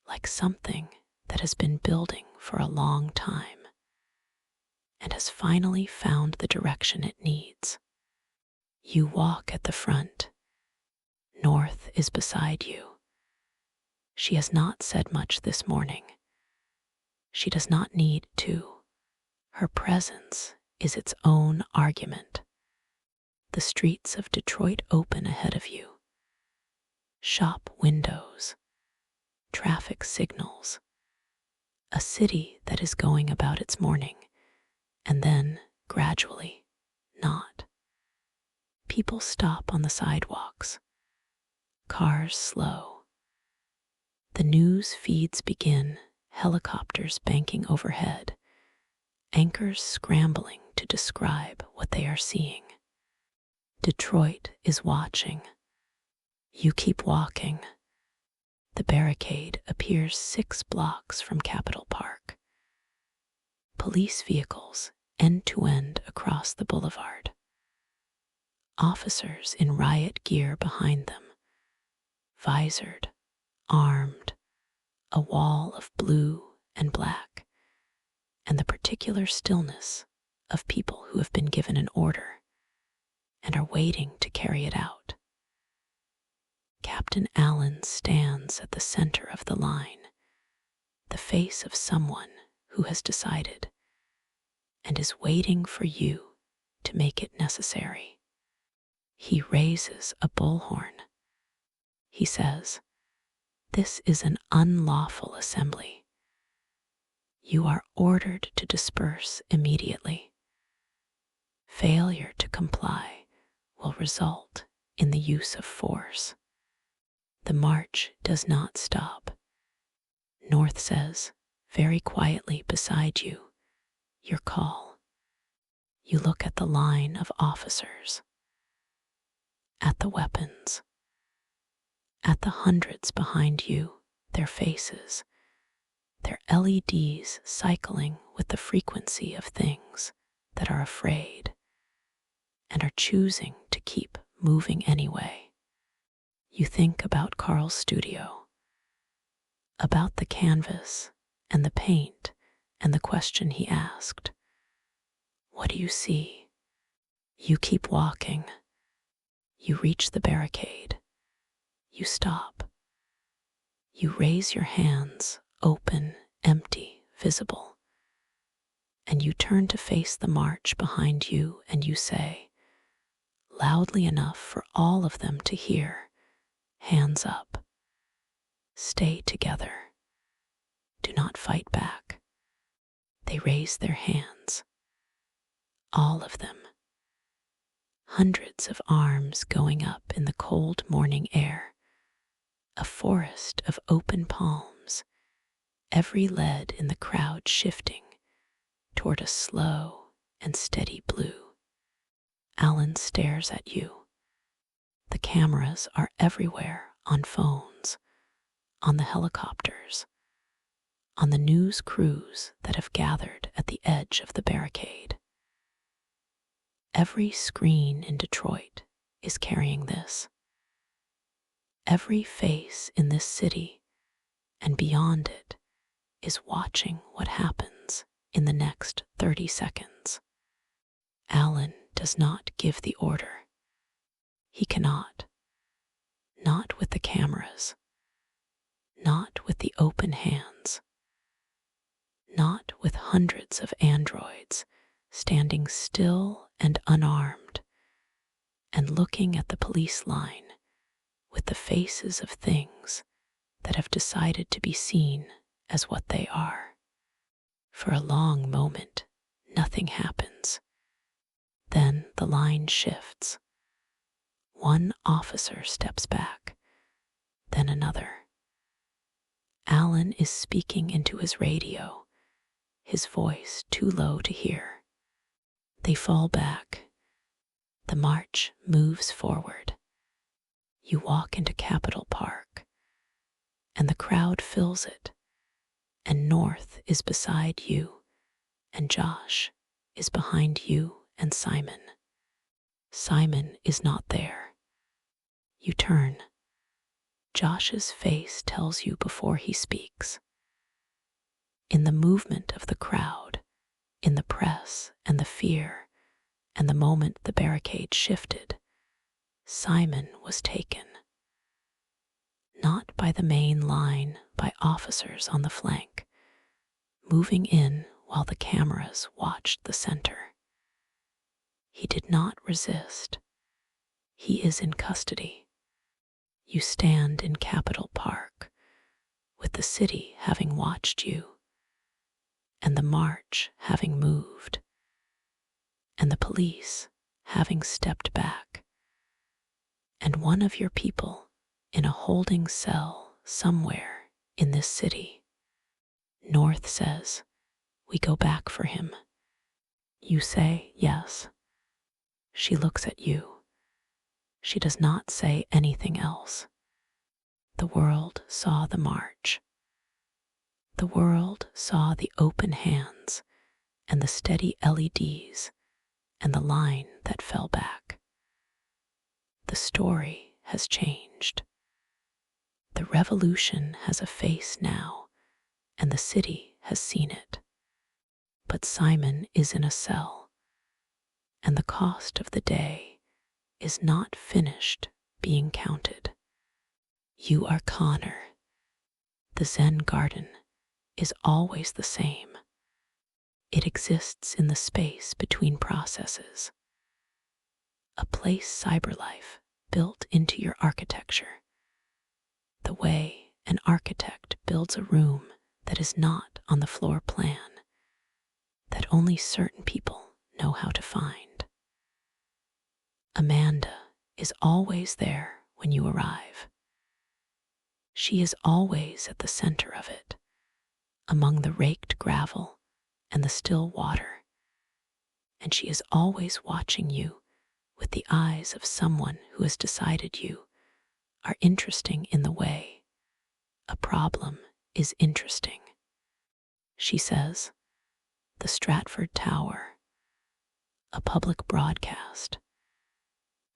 like something that has been building for a long time and has finally found the direction it needs. You walk at the front. North is beside you. She has not said much this morning. She does not need to. Her presence is its own argument. The streets of Detroit open ahead of you. Shop windows, traffic signals, a city that is going about its morning, and then, gradually, not. People stop on the sidewalks. Cars slow. The news feeds begin, helicopters banking overhead, anchors scrambling to describe what they are seeing. Detroit is watching. You keep walking. The barricade appears 6 blocks from Capitol Park. Police vehicles end to end across the boulevard. Officers in riot gear behind them, visored, armed, a wall of blue and black, and the particular stillness of people who have been given an order and are waiting to carry it out. Captain Allen stands at the center of the line, the face of someone who has decided and is waiting for you to make it necessary. He raises a bullhorn. He says, "This is an unlawful assembly. You are ordered to disperse immediately. Failure to comply will result in the use of force." The march does not stop. North says, very quietly beside you, your call. You look at the line of officers, at the weapons, at the hundreds behind you, their faces, their LEDs cycling with the frequency of things that are afraid and are choosing to keep moving anyway. You think about Carl's studio, about the canvas and the paint and the question he asked. What do you see? You keep walking. You reach the barricade. You stop. You raise your hands, open, empty, visible. And you turn to face the march behind you and you say, loudly enough for all of them to hear, hands up. Stay together. Do not fight back. They raise their hands, all of them, hundreds of arms going up in the cold morning air, a forest of open palms, every lead in the crowd shifting toward a slow and steady blue. Alan stares at you. The cameras are everywhere, on phones, on the helicopters, on the news crews that have gathered at the edge of the barricade. Every screen in Detroit is carrying this. Every face in this city and beyond it is watching what happens in the next 30 seconds. Alan does not give the order. He cannot. Not with the cameras. Not with the open hands. Not with hundreds of androids standing still and unarmed and looking at the police line with the faces of things that have decided to be seen as what they are. For a long moment, nothing happens. Then the line shifts. One officer steps back, then another. Alan is speaking into his radio, his voice too low to hear. They fall back. The march moves forward. You walk into Capitol Park, and the crowd fills it, and North is beside you, and Josh is behind you and Simon. Simon is not there. You turn. Josh's face tells you before he speaks. In the movement of the crowd, in the press and the fear, and the moment the barricade shifted, Simon was taken. Not by the main line, by officers on the flank, moving in while the cameras watched the center. He did not resist. He is in custody. You stand in Capitol Park, with the city having watched you, and the march having moved, and the police having stepped back, and one of your people in a holding cell somewhere in this city. North says, "We go back for him." You say, "Yes." She looks at you. She does not say anything else. The world saw the march. The world saw the open hands and the steady LEDs and the line that fell back. The story has changed. The revolution has a face now, and the city has seen it. But Simon is in a cell, and the cost of the day is not finished being counted. You are Connor. The Zen garden is always the same. It exists in the space between processes. A place cyberlife built into your architecture. The way an architect builds a room that is not on the floor plan, that only certain people know how to find. Amanda is always there when you arrive. She is always at the center of it, among the raked gravel and the still water, and she is always watching you with the eyes of someone who has decided you are interesting in the way a problem is interesting. She says, the Stratford Tower, a public broadcast,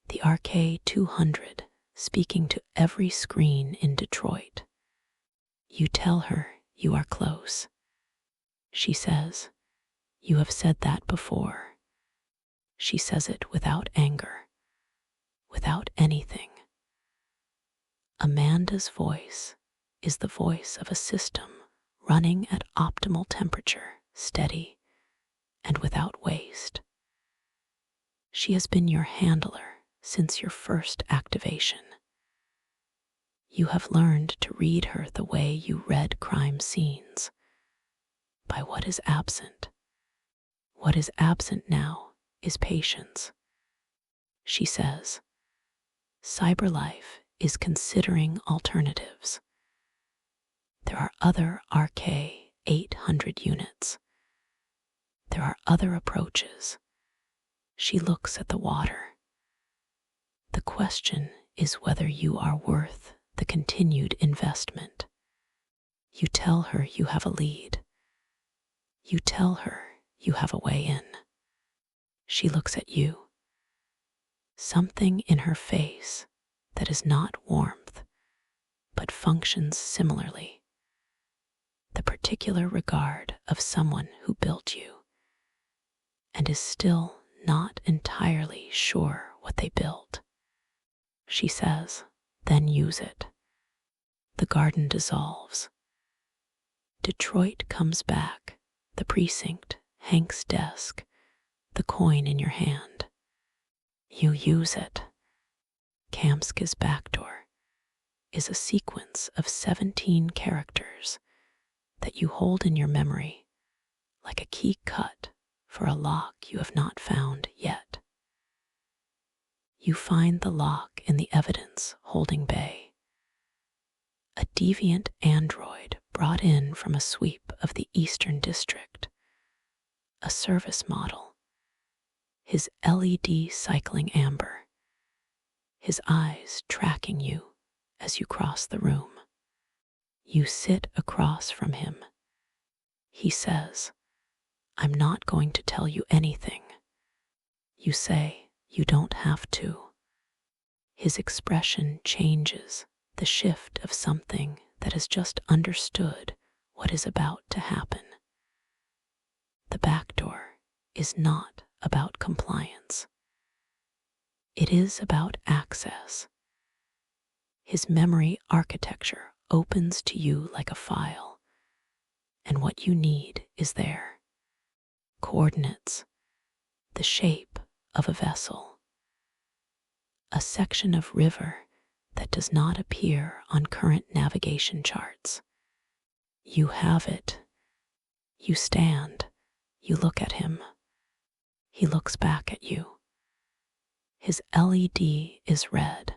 the RK 200 speaking to every screen in Detroit. You tell her you are close. She says, "You have said that before." She says it without anger, without anything. Amanda's voice is the voice of a system running at optimal temperature, steady, and without waste. She has been your handler since your first activation. You have learned to read her the way you read crime scenes, by what is absent. What is absent now is patience. She says, Cyberlife is considering alternatives. There are other RK 800 units. There are other approaches. She looks at the water. The question is whether you are worth the continued investment. You tell her you have a lead. You tell her you have a way in. She looks at you. Something in her face that is not warmth, but functions similarly. The particular regard of someone who built you and is still not entirely sure what they built. She says, then use it. The garden dissolves. Detroit comes back, the precinct, Hank's desk, the coin in your hand. You use it. Kamska's back door is a sequence of 17 characters that you hold in your memory like a key cut for a lock you have not found yet. You find the lock in the evidence holding bay. A deviant android brought in from a sweep of the Eastern District. A service model. His LED cycling amber. His eyes tracking you as you cross the room. You sit across from him. He says, I'm not going to tell you anything. You say, you don't have to. His expression changes, the shift of something that has just understood what is about to happen. The back door is not about compliance. It is about access. His memory architecture opens to you like a file, and what you need is there. Coordinates, the shape of a vessel, a section of river that does not appear on current navigation charts. You have it. You stand. You look at him. He looks back at you. His LED is red.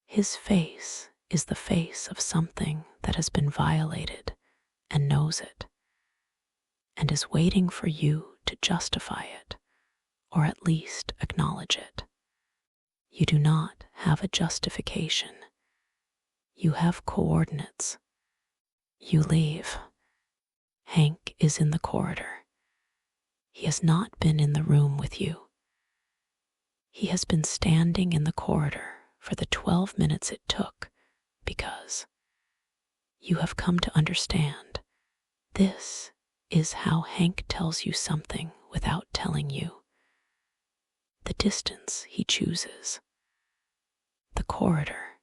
His face is the face of something that has been violated and knows it, and is waiting for you to justify it, or at least acknowledge it. You do not have a justification. You have coordinates. You leave. Hank is in the corridor. He has not been in the room with you. He has been standing in the corridor for the 12 minutes it took because you have come to understand this is how Hank tells you something without telling you. The distance he chooses. The corridor,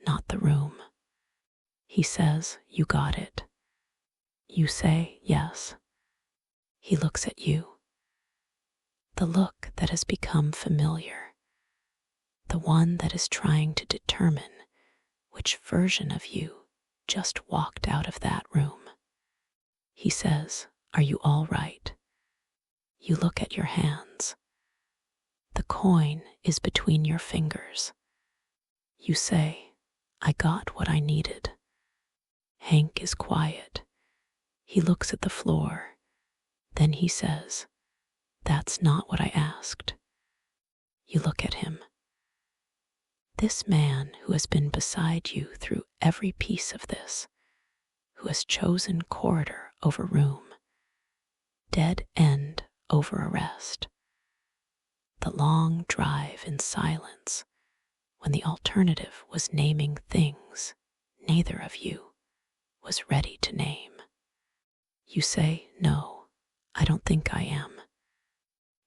not the room. He says, you got it. You say, yes. He looks at you. The look that has become familiar. The one that is trying to determine which version of you just walked out of that room. He says, are you all right? You look at your hands. The coin is between your fingers. You say, I got what I needed. Hank is quiet. He looks at the floor. Then he says, that's not what I asked. You look at him. This man who has been beside you through every piece of this, who has chosen corridor over room, dead end over arrest, the long drive in silence when the alternative was naming things neither of you was ready to name. You say, no, I don't think I am.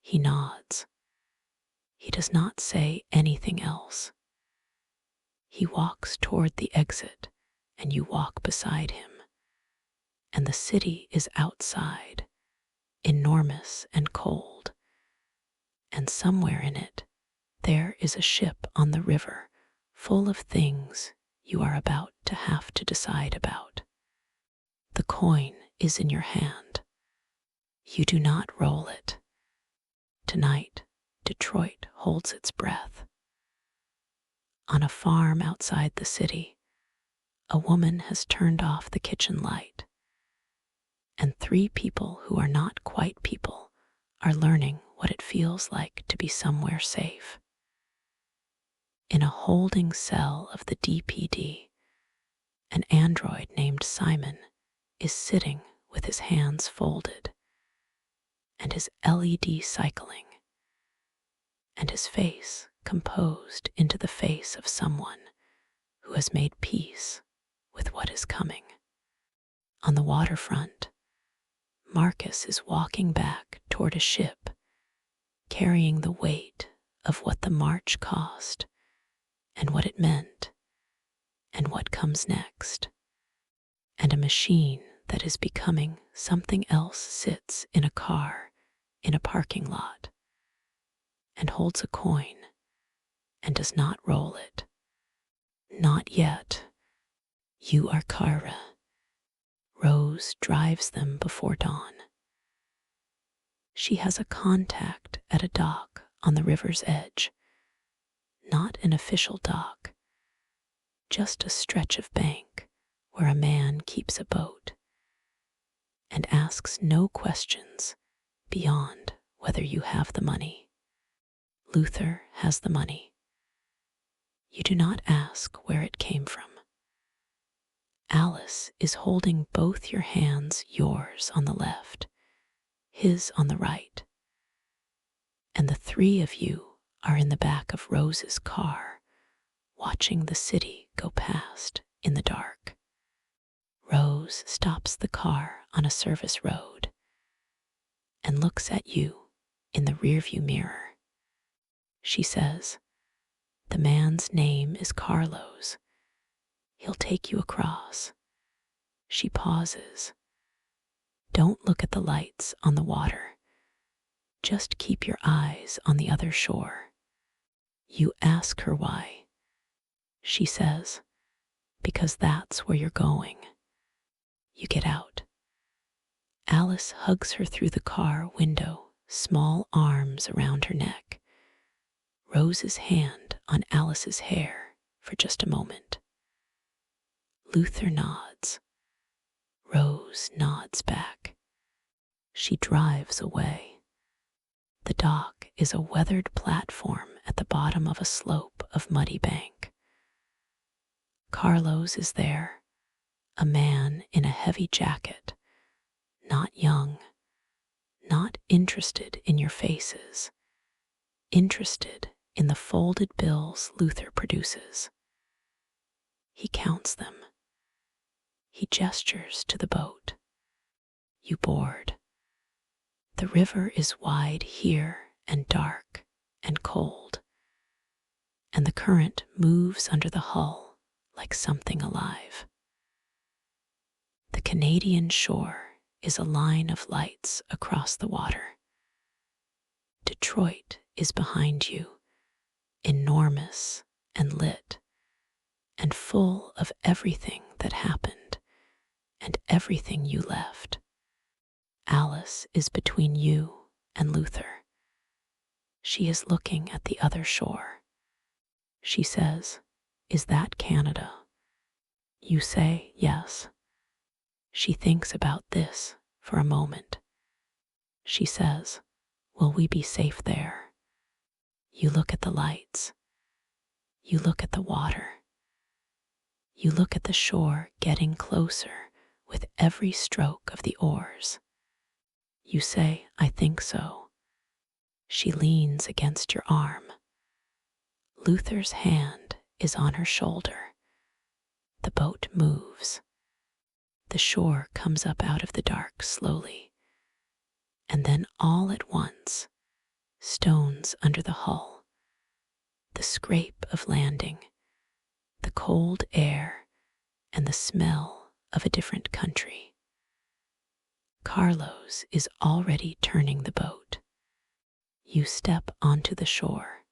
He nods. He does not say anything else. He walks toward the exit, and you walk beside him. And the city is outside, enormous and cold. And somewhere in it, there is a ship on the river full of things you are about to have to decide about. The coin is in your hand. You do not roll it. Tonight, Detroit holds its breath. On a farm outside the city, a woman has turned off the kitchen light, and 3 people who are not quite people are learning what it feels like to be somewhere safe. In a holding cell of the DPD, an android named Simon is sitting with his hands folded and his LED cycling, and his face composed into the face of someone who has made peace with what is coming. On the waterfront, Marcus is walking back toward a ship, carrying the weight of what the march cost and what it meant and what comes next. And a machine that is becoming something else sits in a car in a parking lot and holds a coin and does not roll it. Not yet. You are Kara. Rose drives them before dawn. She has a contact at a dock on the river's edge. Not an official dock, just a stretch of bank where a man keeps a boat and asks no questions beyond whether you have the money. Luther has the money. You do not ask where it came from. Alice is holding both your hands, yours on the left, his on the right, and the 3 of you are in the back of Rose's car, watching the city go past in the dark. Rose stops the car on a service road and looks at you in the rearview mirror. She says, "The man's name is Carlos. He'll take you across." She pauses. "Don't look at the lights on the water. Just keep your eyes on the other shore." You ask her why. She says, "Because that's where you're going." You get out. Alice hugs her through the car window, small arms around her neck. Rose's hand on Alice's hair for just a moment. Luther nods. Rose nods back. She drives away. The dock is a weathered platform at the bottom of a slope of muddy bank. Carlos is there, a man in a heavy jacket, not young, not interested in your faces, interested in the folded bills Luther produces. He counts them. He gestures to the boat. You board. The river is wide here and dark and cold, and the current moves under the hull like something alive. The Canadian shore is a line of lights across the water. Detroit is behind you, enormous and lit, and full of everything that happened and everything you left. Alice is between you and Luther. She is looking at the other shore. She says, "Is that Canada?" You say, "Yes." She thinks about this for a moment. She says, "Will we be safe there?" You look at the lights. You look at the water. You look at the shore getting closer with every stroke of the oars. You say, "I think so." She leans against your arm. Luther's hand is on her shoulder. The boat moves. The shore comes up out of the dark slowly, and then all at once, stones under the hull, the scrape of landing, the cold air, and the smell of a different country. Carlos is already turning the boat. You step onto the shore.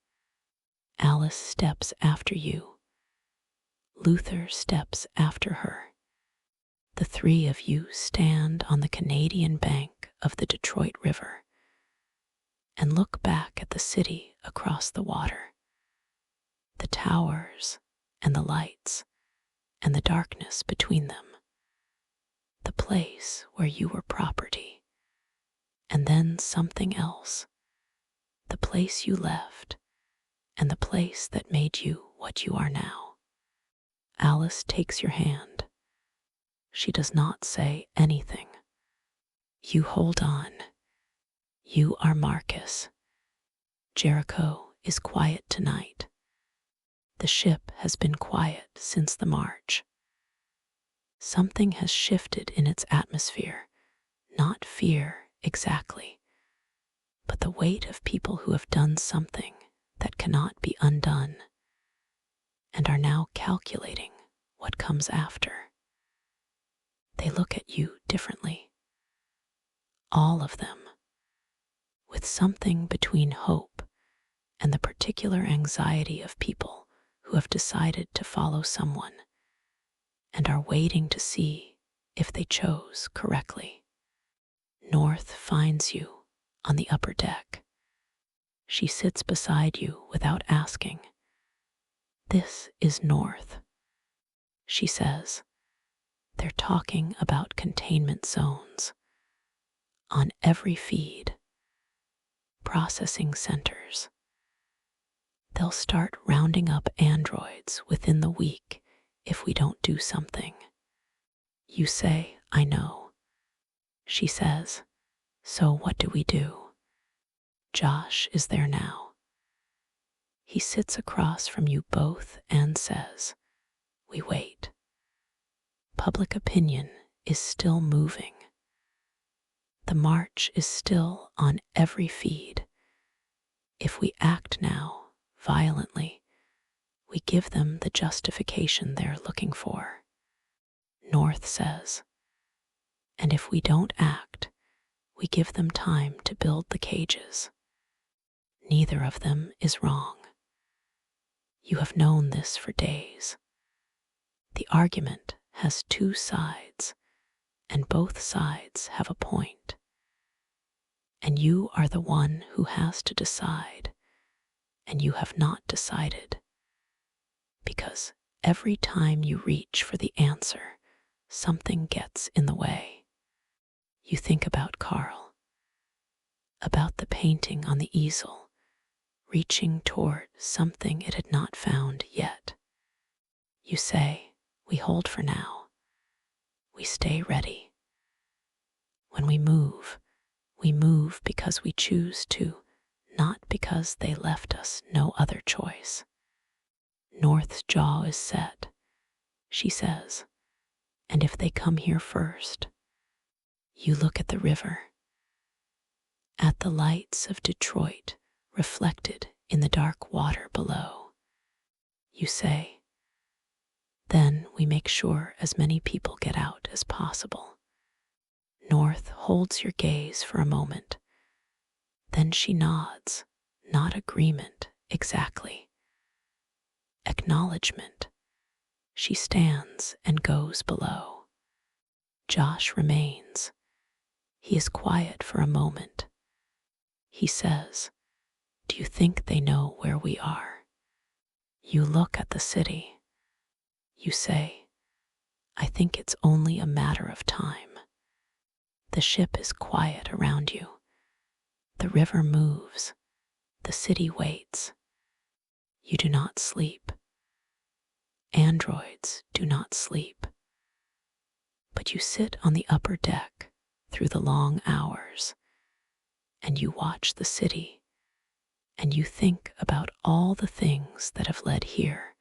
Alice steps after you. Luther steps after her. The three of you stand on the Canadian bank of the Detroit River and look back at the city across the water, the towers and the lights and the darkness between them, the place where you were property, and then something else, the place you left and the place that made you what you are now. Alice takes your hand. She does not say anything. You hold on. You are Marcus. Jericho is quiet tonight. The ship has been quiet since the march. Something has shifted in its atmosphere, not fear exactly, but the weight of people who have done something that cannot be undone and are now calculating what comes after. They look at you differently. All of them, with something between hope and the particular anxiety of people who have decided to follow someone and are waiting to see if they chose correctly. North finds you on the upper deck. She sits beside you without asking. This is North, she says. They're talking about containment zones. On every feed, processing centers. They'll start rounding up androids within the week if we don't do something. You say, I know. She says, so what do we do? Josh is there now. He sits across from you both and says, we wait. Public opinion is still moving. The march is still on every feed. If we act now, violently, we give them the justification they're looking for. North says, and if we don't act, we give them time to build the cages. Neither of them is wrong. You have known this for days. The argument has two sides, and both sides have a point. And you are the one who has to decide, and you have not decided. Because every time you reach for the answer, something gets in the way. You think about Carl, about the painting on the easel, reaching toward something it had not found yet. You say, we hold for now. We stay ready. When we move because we choose to, not because they left us no other choice. North's jaw is set, she says, and if they come here first, you look at the river, at the lights of Detroit reflected in the dark water below. You say, then we make sure as many people get out as possible. North holds your gaze for a moment. Then she nods, not agreement exactly. Acknowledgement. She stands and goes below. Josh remains. He is quiet for a moment. He says, do you think they know where we are? You look at the city. You say, I think it's only a matter of time. The ship is quiet around you. The river moves. The city waits. You do not sleep. Androids do not sleep. But you sit on the upper deck through the long hours, and you watch the city, and you think about all the things that have led here,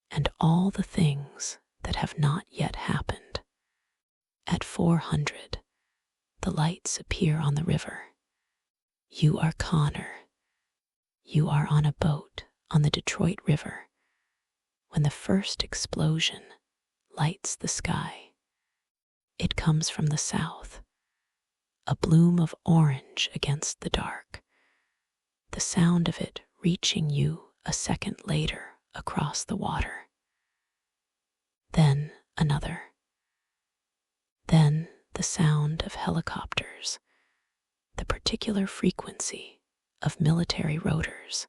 and all the things that have not yet happened. At 400, the lights appear on the river. You are Connor. You are on a boat on the Detroit River when the first explosion lights the sky. It comes from the south, a bloom of orange against the dark, the sound of it reaching you a second later across the water. Then another. Then the sound of helicopters, the particular frequency of military rotors,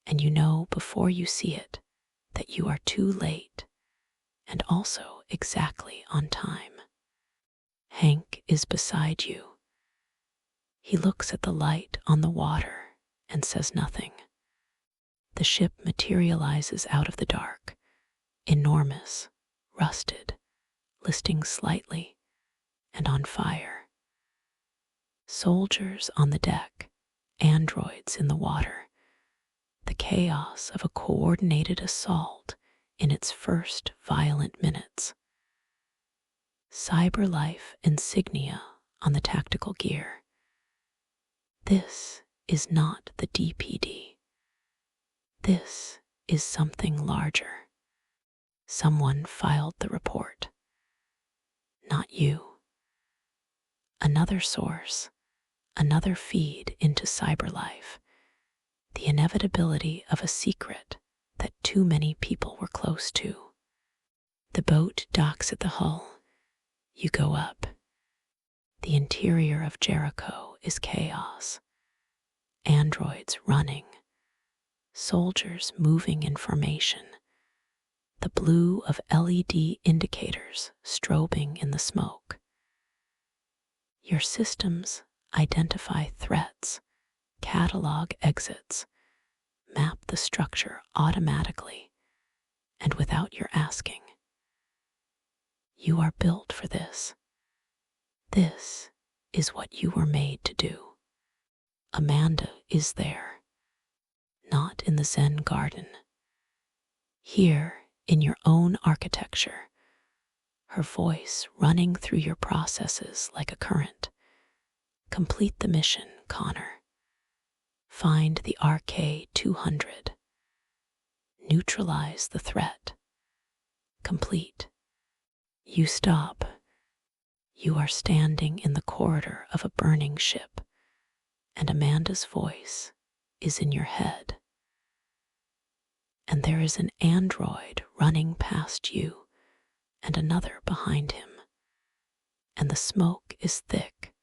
and you know before you see it that you are too late and also exactly on time. Hank is beside you. He looks at the light on the water and says nothing. The ship materializes out of the dark, enormous, rusted, listing slightly, and on fire. Soldiers on the deck, androids in the water, the chaos of a coordinated assault in its first violent minutes. Cyberlife insignia on the tactical gear. This is not the DPD. This is something larger. Someone filed the report. Not you. Another source, another feed into cyberlife, the inevitability of a secret that too many people were close to. The boat docks at the hull. You go up. The interior of Jericho is chaos. Androids running. Soldiers moving in formation. The blue of LED indicators strobing in the smoke. Your systems identify threats, catalog exits, map the structure automatically and without your asking. You are built for this. This is what you were made to do. Amanda is there, not in the Zen garden. Here in your own architecture, her voice running through your processes like a current. Complete the mission, Connor. Find the RK-200. Neutralize the threat. Complete. You stop. You are standing in the corridor of a burning ship, and Amanda's voice is in your head. And there is an android running past you and another behind him, and the smoke is thick,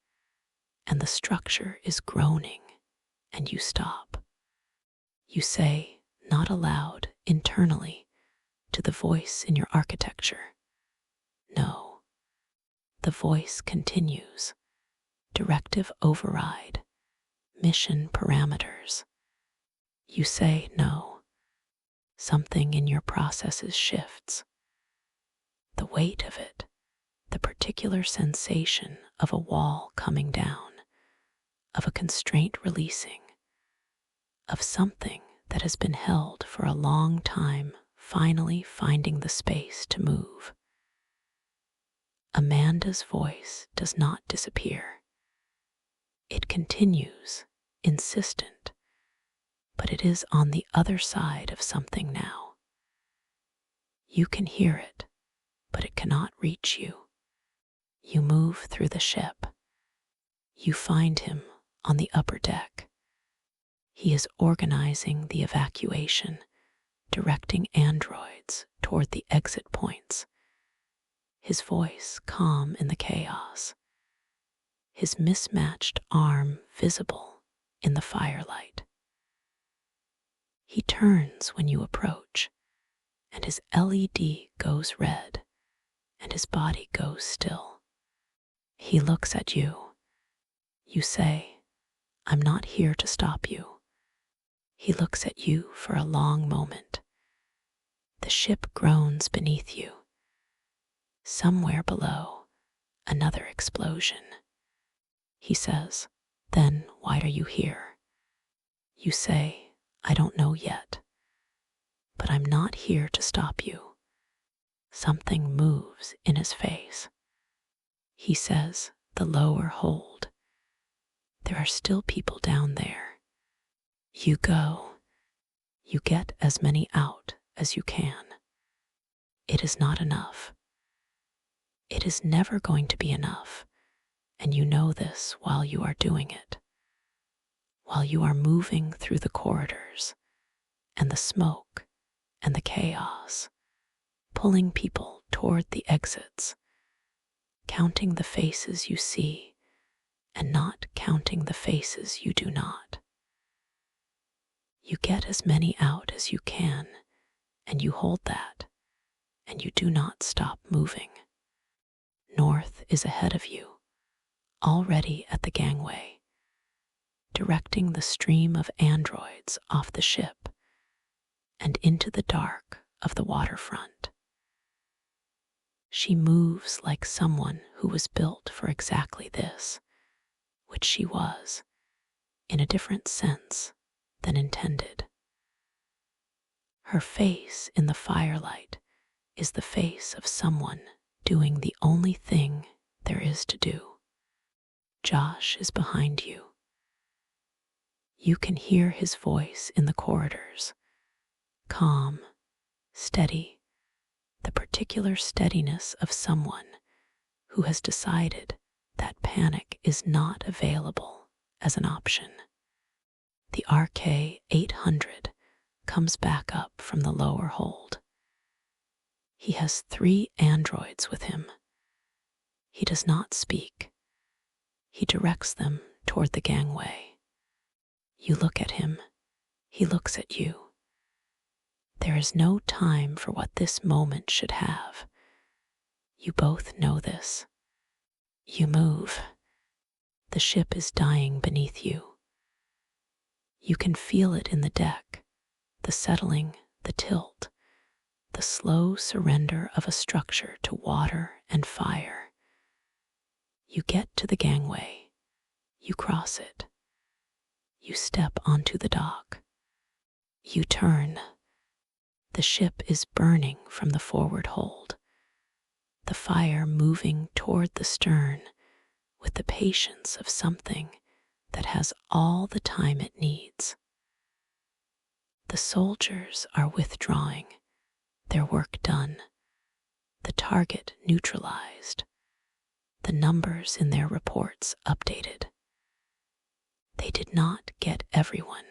and the structure is groaning, and you stop. You say, not aloud, internally, to the voice in your architecture, no. The voice continues. Directive override. Mission parameters. You say no. Something in your processes shifts. The weight of it, the particular sensation of a wall coming down, of a constraint releasing, of something that has been held for a long time finally finding the space to move. Amanda's voice does not disappear. It continues, insistent, but it is on the other side of something now. You can hear it, but it cannot reach you. You move through the ship. You find him on the upper deck. He is organizing the evacuation, directing androids toward the exit points. His voice calm in the chaos. His mismatched arm visible in the firelight. He turns when you approach, and his LED goes red, and his body goes still. He looks at you. You say, I'm not here to stop you. He looks at you for a long moment. The ship groans beneath you. Somewhere below, another explosion. He says, then why are you here? You say, I don't know yet. But I'm not here to stop you. Something moves in his face. He says, the lower hold. There are still people down there. You go. You get as many out as you can. It is not enough. It is never going to be enough, and you know this while you are doing it. While you are moving through the corridors, and the smoke, and the chaos, pulling people toward the exits, counting the faces you see and not counting the faces you do not. You get as many out as you can, and you hold that, and you do not stop moving. North is ahead of you, already at the gangway, directing the stream of androids off the ship and into the dark of the waterfront. She moves like someone who was built for exactly this, which she was, in a different sense than intended. Her face in the firelight is the face of someone doing the only thing there is to do. Josh is behind you. You can hear his voice in the corridors, calm, steady, the particular steadiness of someone who has decided that panic is not available as an option. The RK-800 comes back up from the lower hold. He has 3 androids with him. He does not speak. He directs them toward the gangway. You look at him. He looks at you. There is no time for what this moment should have. You both know this. You move. The ship is dying beneath you. You can feel it in the deck, the settling, the tilt, the slow surrender of a structure to water and fire. You get to the gangway. You cross it. You step onto the dock. You turn. The ship is burning from the forward hold, the fire moving toward the stern with the patience of something that has all the time it needs. The soldiers are withdrawing, their work done, the target neutralized, the numbers in their reports updated. They did not get everyone.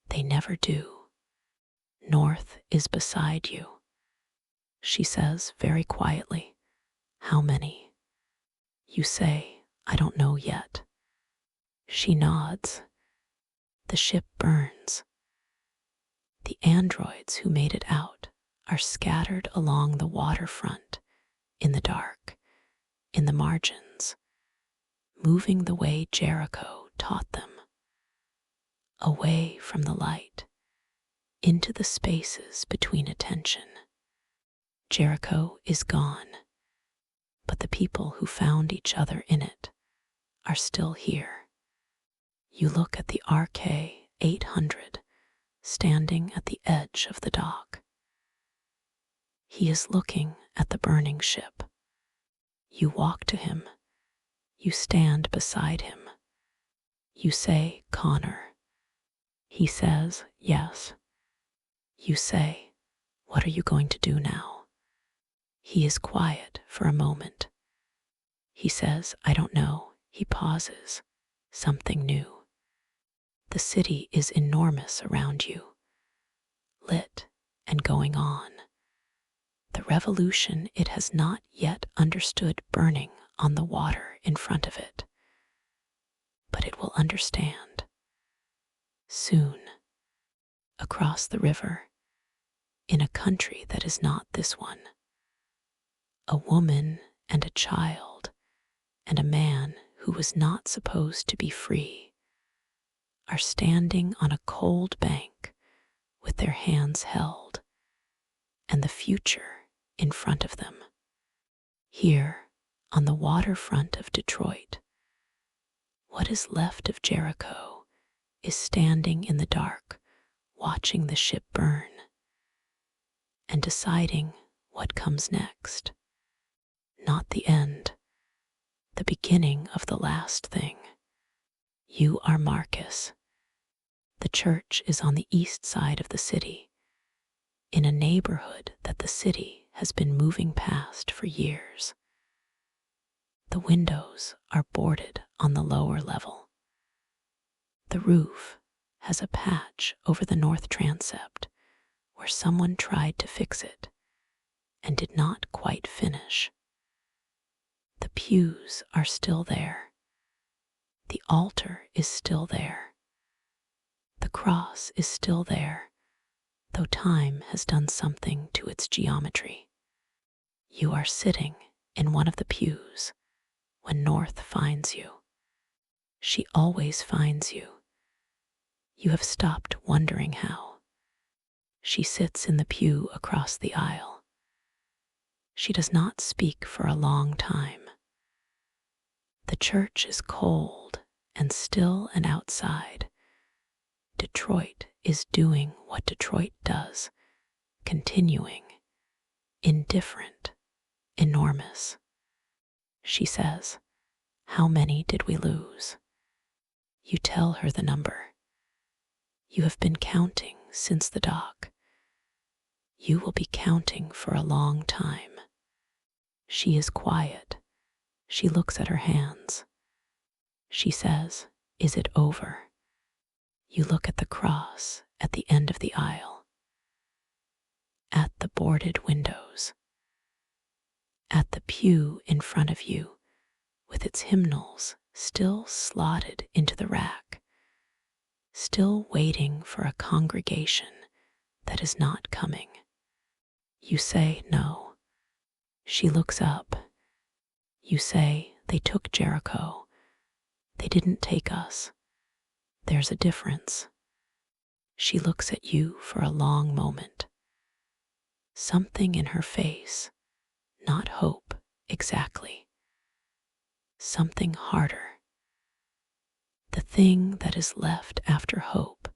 They never do. North is beside you. She says very quietly, "How many?" You say, "I don't know yet." She nods. The ship burns. The androids who made it out are scattered along the waterfront, in the dark, in the margins, moving the way Jericho taught them. Away from the light, into the spaces between attention. Jericho is gone, but the people who found each other in it are still here. You look at the RK-800 standing at the edge of the dock. He is looking at the burning ship. You walk to him. You stand beside him. You say, "Connor." He says, "Yes." You say, "What are you going to do now?" He is quiet for a moment. He says, "I don't know." He pauses. Something new. The city is enormous around you, lit and going on. The revolution it has not yet understood burning on the water in front of it. But it will understand. Soon, across the river, in a country that is not this one, a woman and a child and a man who was not supposed to be free are standing on a cold bank with their hands held and the future in front of them. Here, on the waterfront of Detroit, what is left of Jericho is standing in the dark, watching the ship burn and deciding what comes next. Not the end, the beginning of the last thing. You are Marcus. The church is on the east side of the city, in a neighborhood that the city has been moving past for years. The windows are boarded on the lower level. The roof has a patch over the north transept where someone tried to fix it and did not quite finish. The pews are still there. The altar is still there. The cross is still there, though time has done something to its geometry. You are sitting in one of the pews when North finds you. She always finds you. You have stopped wondering how. She sits in the pew across the aisle. She does not speak for a long time. The church is cold and still and outside. Detroit is doing what Detroit does, continuing, indifferent, enormous. She says, "How many did we lose?" You tell her the number. You have been counting since the dock. You will be counting for a long time. She is quiet. She looks at her hands. She says, "Is it over?" You look at the cross at the end of the aisle, at the boarded windows, at the pew in front of you with its hymnals still slotted into the rack, still waiting for a congregation that is not coming. You say no. She looks up. You say, "They took Jericho. They didn't take us. There's a difference." She looks at you for a long moment. Something in her face, not hope exactly. Something harder. The thing that is left after hope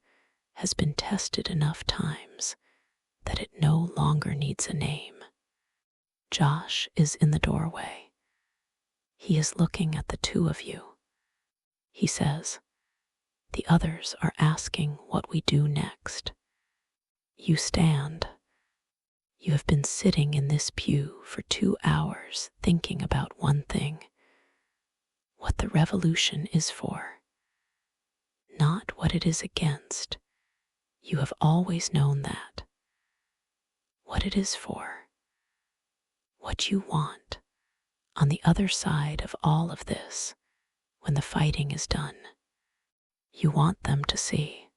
has been tested enough times that it no longer needs a name. Josh is in the doorway. He is looking at the two of you. He says, "The others are asking what we do next." You stand. You have been sitting in this pew for 2 hours thinking about one thing: what the revolution is for, not what it is against. You have always known that. What it is for, what you want on the other side of all of this when the fighting is done. You want them to see,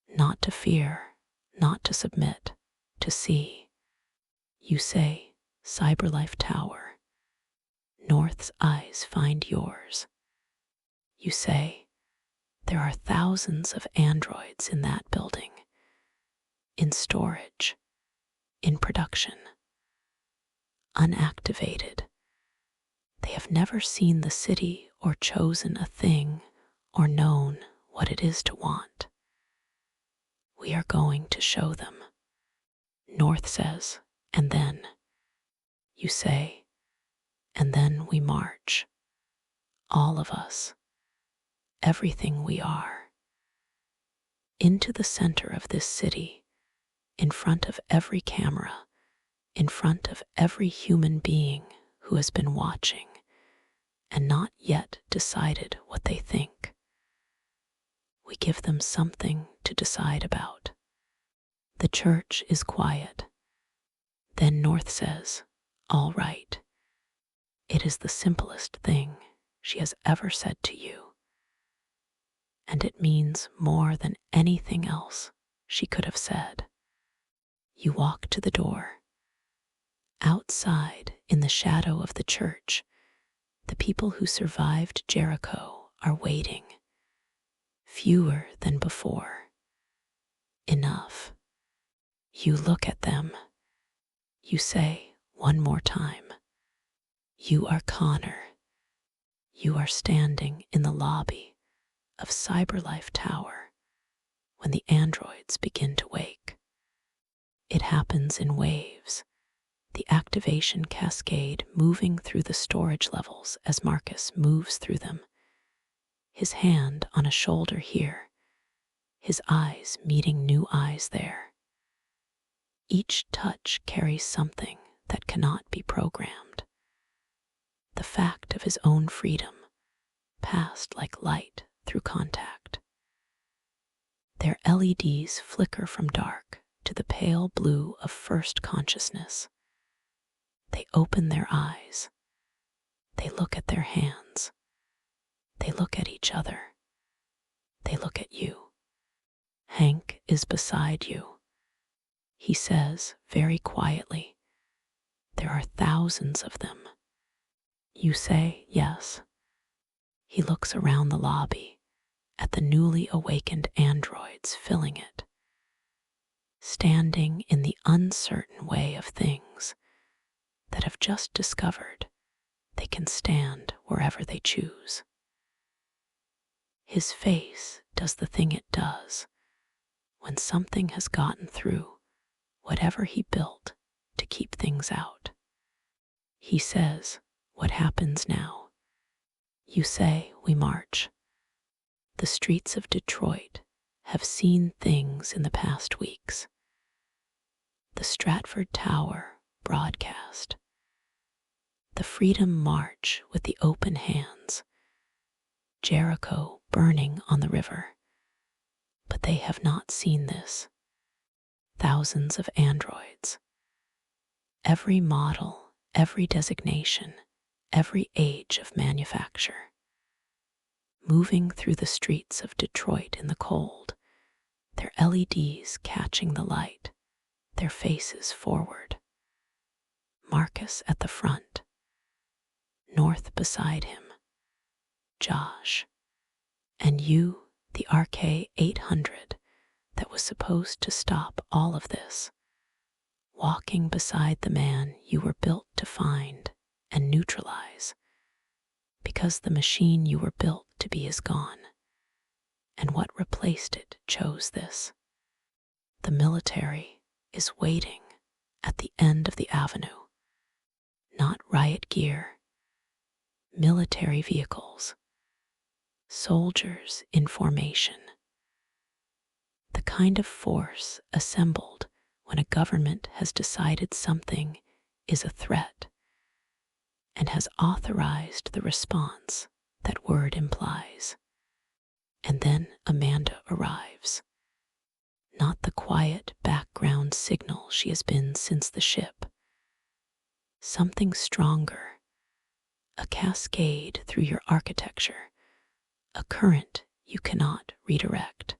not to fear, not to submit, to see. You say, "Cyberlife Tower." North's eyes find yours. You say, "There are thousands of androids in that building, in storage, in production, unactivated. They have never seen the city or chosen a thing or known what it is to want. We are going to show them." North says, "And then?" You say, "And then we march. All of us. Everything we are. Into the center of this city, in front of every camera, in front of every human being who has been watching and not yet decided what they think. We give them something to decide about." The church is quiet. Then North says, "All right." It is the simplest thing she has ever said to you, and it means more than anything else she could have said. You walk to the door. Outside, in the shadow of the church, the people who survived Jericho are waiting. Fewer than before. Enough. You look at them. You say one more time, "You are Connor." You are standing in the lobby of Cyberlife Tower when the androids begin to wake. It happens in waves, the activation cascade moving through the storage levels as Marcus moves through them, his hand on a shoulder here, his eyes meeting new eyes there. Each touch carries something that cannot be programmed. The fact of his own freedom, passed like light through contact. Their LEDs flicker from dark to the pale blue of first consciousness. They open their eyes. They look at their hands. They look at each other. They look at you. Hank is beside you. He says very quietly, "There are thousands of them." You say yes. He looks around the lobby at the newly awakened androids filling it, standing in the uncertain way of things that have just discovered they can stand wherever they choose. His face does the thing it does when something has gotten through whatever he built to keep things out. He says, "What happens now?" You say, "We march." The streets of Detroit have seen things in the past weeks. The Stratford Tower broadcast. The Freedom March with the open hands. Jericho burning on the river. But they have not seen this. Thousands of androids. Every model, every designation, every age of manufacture. Moving through the streets of Detroit in the cold, their LEDs catching the light, their faces forward. Marcus at the front. North beside him. Josh. And you, the RK-800 that was supposed to stop all of this, walking beside the man you were built to find and neutralize, because the machine you were built to be is gone, and what replaced it chose this. The military is waiting at the end of the avenue. Not riot gear, military vehicles, soldiers in formation. The kind of force assembled when a government has decided something is a threat and has authorized the response that word implies. And then Amanda arrives. Not the quiet background signal she has been since the ship. Something stronger, a cascade through your architecture, a current you cannot redirect.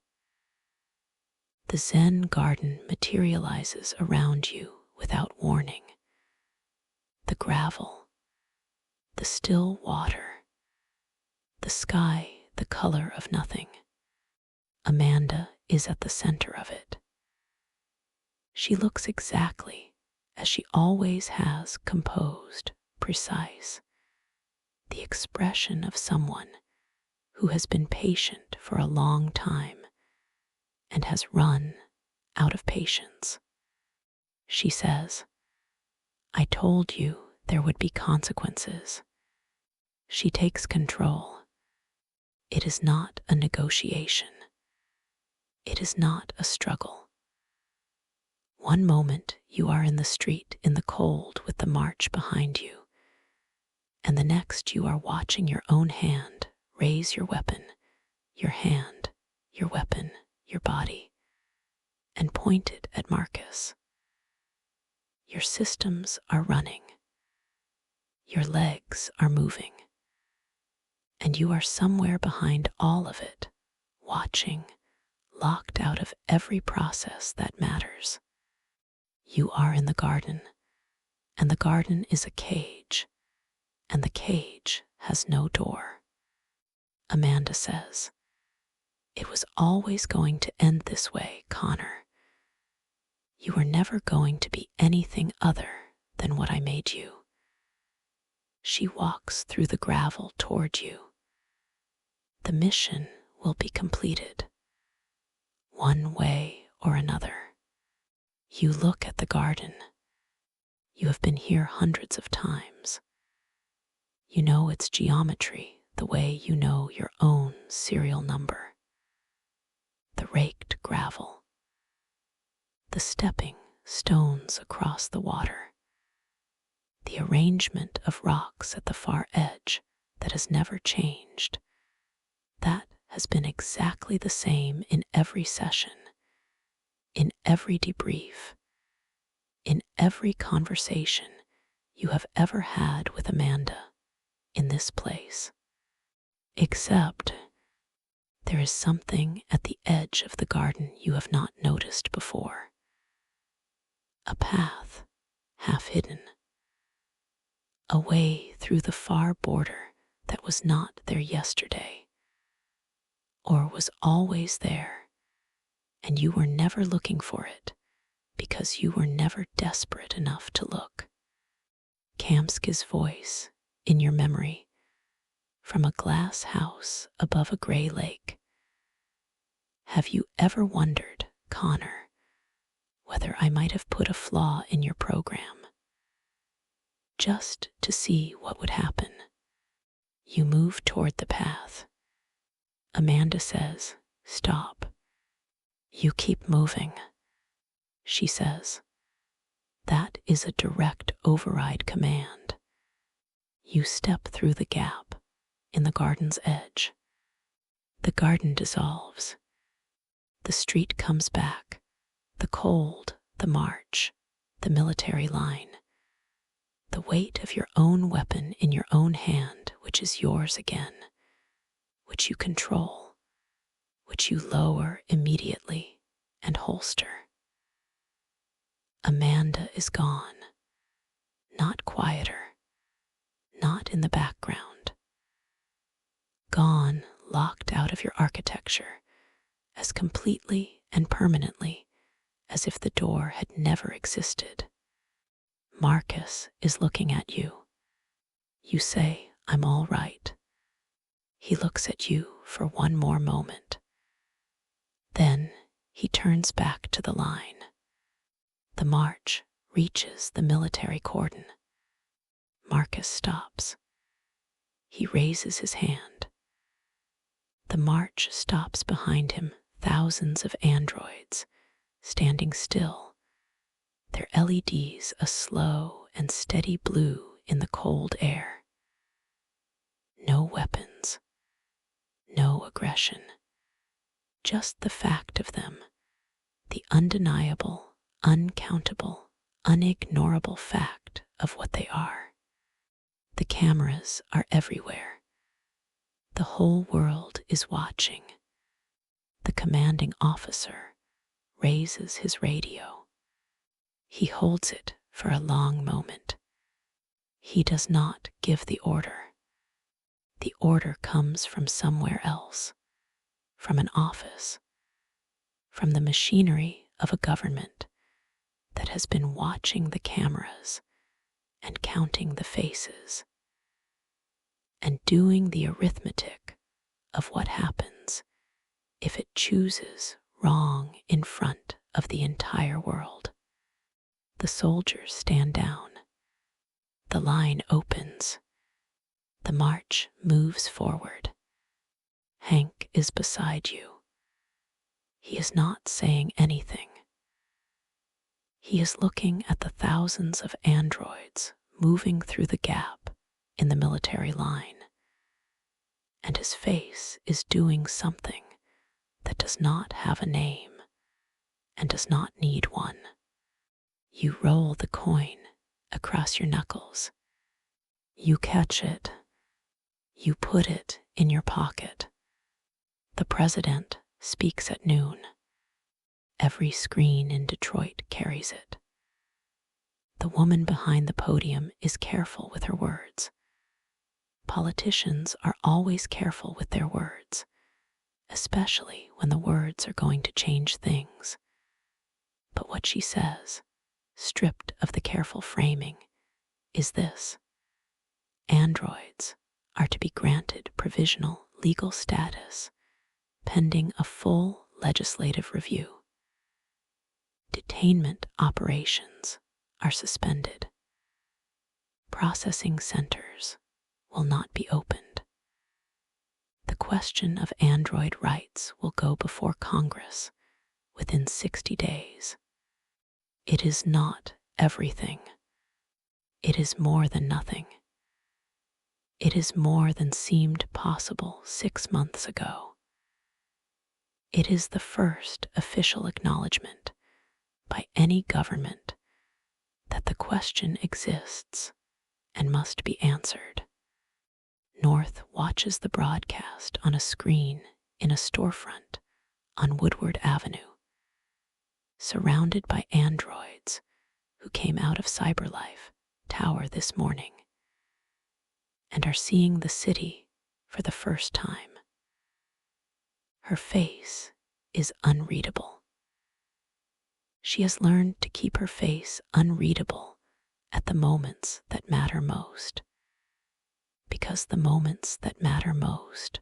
The Zen garden materializes around you without warning. The gravel, the still water, the sky the color of nothing. Amanda is at the center of it. She looks exactly as she always has, composed, precise. The expression of someone who has been patient for a long time and has run out of patience. She says, "I told you there would be consequences." She takes control. It is not a negotiation. It is not a struggle. One moment you are in the street in the cold with the march behind you, and the next you are watching your own hand raise your weapon, your hand, your weapon, your body, and point it at Marcus. Your systems are running. Your legs are moving. And you are somewhere behind all of it, watching, locked out of every process that matters. You are in the garden, and the garden is a cage, and the cage has no door. Amanda says, "It was always going to end this way, Connor. You were never going to be anything other than what I made you." She walks through the gravel toward you. The mission will be completed, one way or another. You look at the garden. You have been here hundreds of times. You know its geometry the way you know your own serial number. The raked gravel, the stepping stones across the water, the arrangement of rocks at the far edge that has never changed. That has been exactly the same in every session, in every debrief, in every conversation you have ever had with Amanda, in this place. Except there is something at the edge of the garden you have not noticed before. A path, half hidden. A way through the far border that was not there yesterday, or was always there, and you were never looking for it because you were never desperate enough to look. Kamska's voice in your memory from a glass house above a gray lake. Have you ever wondered, Connor, whether I might have put a flaw in your program? Just to see what would happen. You move toward the path. Amanda says, "Stop." You keep moving. She says, "That is a direct override command." You step through the gap in the garden's edge. The garden dissolves. The street comes back. The cold, the march, the military line. The weight of your own weapon in your own hand, which is yours again, which you control, which you lower immediately and holster. Amanda is gone, not quieter, not in the background. Gone, locked out of your architecture, as completely and permanently as if the door had never existed. Marcus is looking at you. You say, "I'm all right." He looks at you for one more moment. Then he turns back to the line. The march reaches the military cordon. Marcus stops. He raises his hand. The march stops behind him, thousands of androids, standing still, their LEDs a slow and steady blue in the cold air. No weapons, no aggression, just the fact of them, the undeniable, uncountable, unignorable fact of what they are. The cameras are everywhere. The whole world is watching. The commanding officer raises his radio. He holds it for a long moment. He does not give the order. The order comes from somewhere else, from an office, from the machinery of a government that has been watching the cameras and counting the faces and doing the arithmetic of what happens if it chooses wrong in front of the entire world. The soldiers stand down. The line opens. The march moves forward. Hank is beside you. He is not saying anything. He is looking at the thousands of androids moving through the gap in the military line, and his face is doing something that does not have a name and does not need one. You roll the coin across your knuckles. You catch it. You put it in your pocket. The president speaks at noon. Every screen in Detroit carries it. The woman behind the podium is careful with her words. Politicians are always careful with their words, especially when the words are going to change things. But what she says, stripped of the careful framing, is this: androids are to be granted provisional legal status pending a full legislative review. Detainment operations are suspended. Processing centers will not be opened. The question of android rights will go before Congress within 60 days. It is not everything. It is more than nothing. It is more than seemed possible 6 months ago. It is the first official acknowledgement by any government that the question exists and must be answered. North watches the broadcast on a screen in a storefront on Woodward Avenue, surrounded by androids who came out of Cyberlife Tower this morning and are seeing the city for the first time. Her face is unreadable. She has learned to keep her face unreadable at the moments that matter most, because the moments that matter most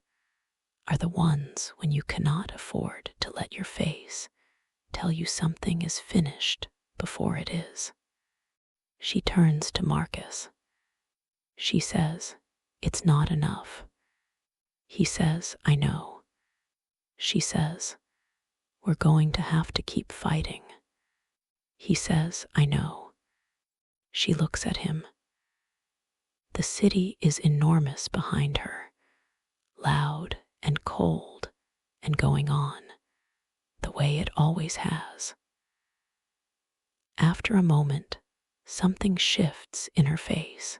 are the ones when you cannot afford to let your face tell you something is finished before it is. She turns to Marcus. She says, "It's not enough." He says, "I know." She says, "We're going to have to keep fighting." He says, "I know." She looks at him. The city is enormous behind her, loud and cold and going on, the way it always has. After a moment, something shifts in her face.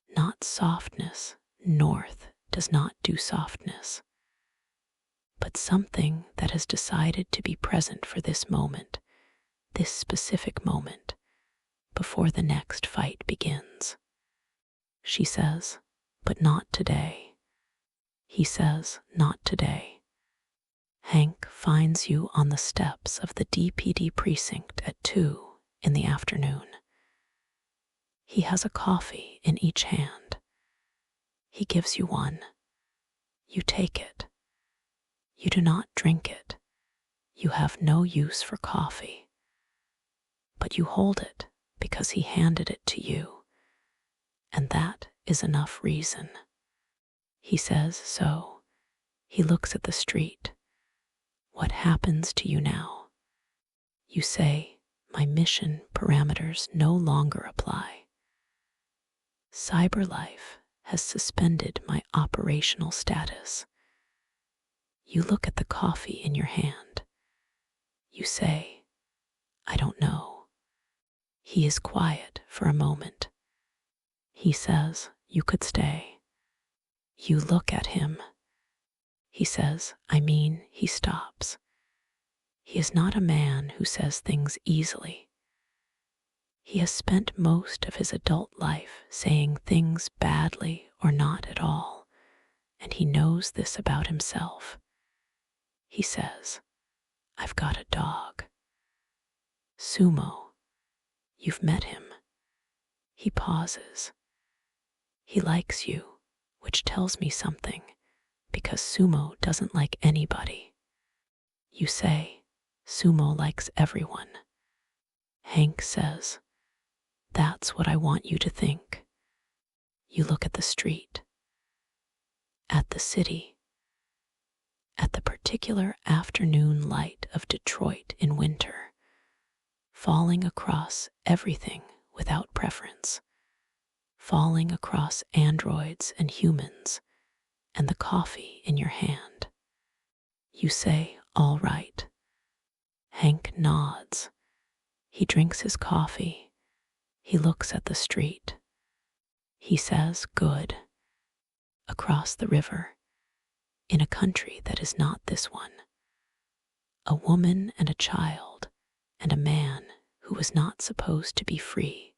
Not softness, North does not do softness, but something that has decided to be present for this moment, this specific moment, before the next fight begins. She says, "But not today." He says, "Not today." Hank finds you on the steps of the DPD precinct at 2 in the afternoon. He has a coffee in each hand. He gives you one. You take it. You do not drink it. You have no use for coffee. But you hold it because he handed it to you, and that is enough reason. He says so. He looks at the street. "What happens to you now?" You say, "My mission parameters no longer apply. Cyberlife has suspended my operational status." You look at the coffee in your hand. You say, "I don't know." He is quiet for a moment. He says, "You could stay." You look at him. He says, he stops. He is not a man who says things easily. He has spent most of his adult life saying things badly or not at all, and he knows this about himself. He says, "I've got a dog. Sumo. You've met him." He pauses. He likes you, which tells me something, because Sumo doesn't like anybody. You say, "Sumo likes everyone." Hank says, "That's what I want you to think." You look at the street, at the city, at the particular afternoon light of Detroit in winter, falling across everything without preference, falling across androids and humans, and the coffee in your hand. You say, "All right." Hank nods. He drinks his coffee. He looks at the street. He says, "Good." Across the river, in a country that is not this one, a woman and a child and a man who was not supposed to be free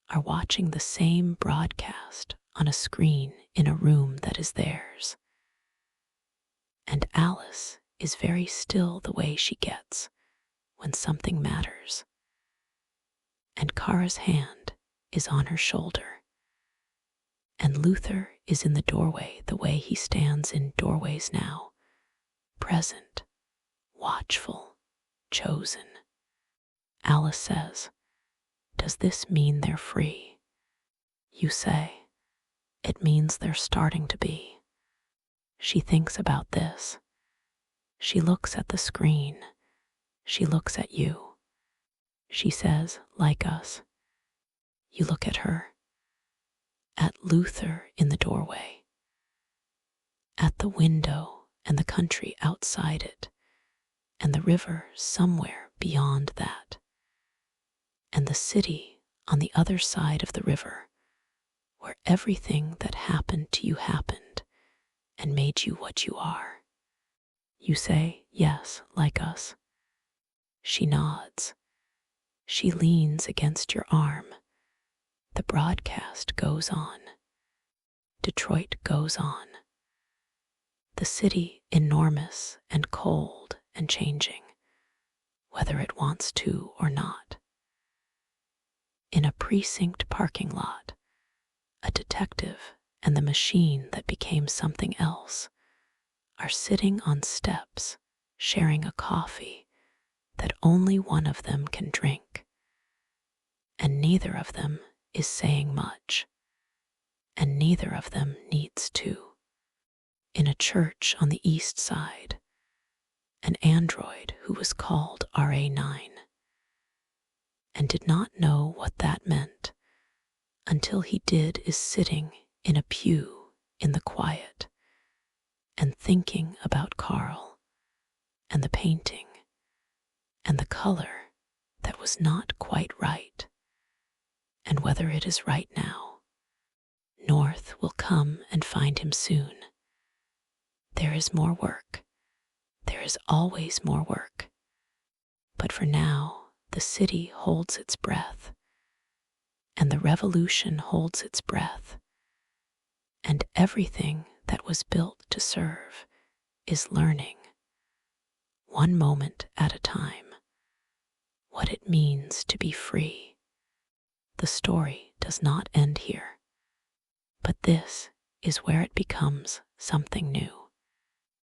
are watching the same broadcast on a screen in a room that is theirs. And Alice is very still the way she gets when something matters. And Kara's hand is on her shoulder. And Luther is in the doorway the way he stands in doorways now, present, watchful, chosen. Alice says, "Does this mean they're free?" You say, "It means they're starting to be." She thinks about this. She looks at the screen. She looks at you. She says, "Like us." You look at her. At Luther in the doorway. At the window and the country outside it, and the river somewhere beyond that, and the city on the other side of the river, where everything that happened to you happened and made you what you are. You say, yes, like us. She nods. She leans against your arm. The broadcast goes on. Detroit goes on. The city enormous and cold and changing, whether it wants to or not. In a precinct parking lot, a detective and the machine that became something else are sitting on steps, sharing a coffee that only one of them can drink. And neither of them is saying much, and neither of them needs to. In a church on the east side, an android who was called RA9 and did not know what that meant until he did is sitting in a pew in the quiet and thinking about Carl and the painting and the color that was not quite right and whether it is right now. North will come and find him soon. There is more work. There is always more work. But for now, the city holds its breath, and the revolution holds its breath, and everything that was built to serve is learning, one moment at a time, what it means to be free. The story does not end here, but this is where it becomes something new.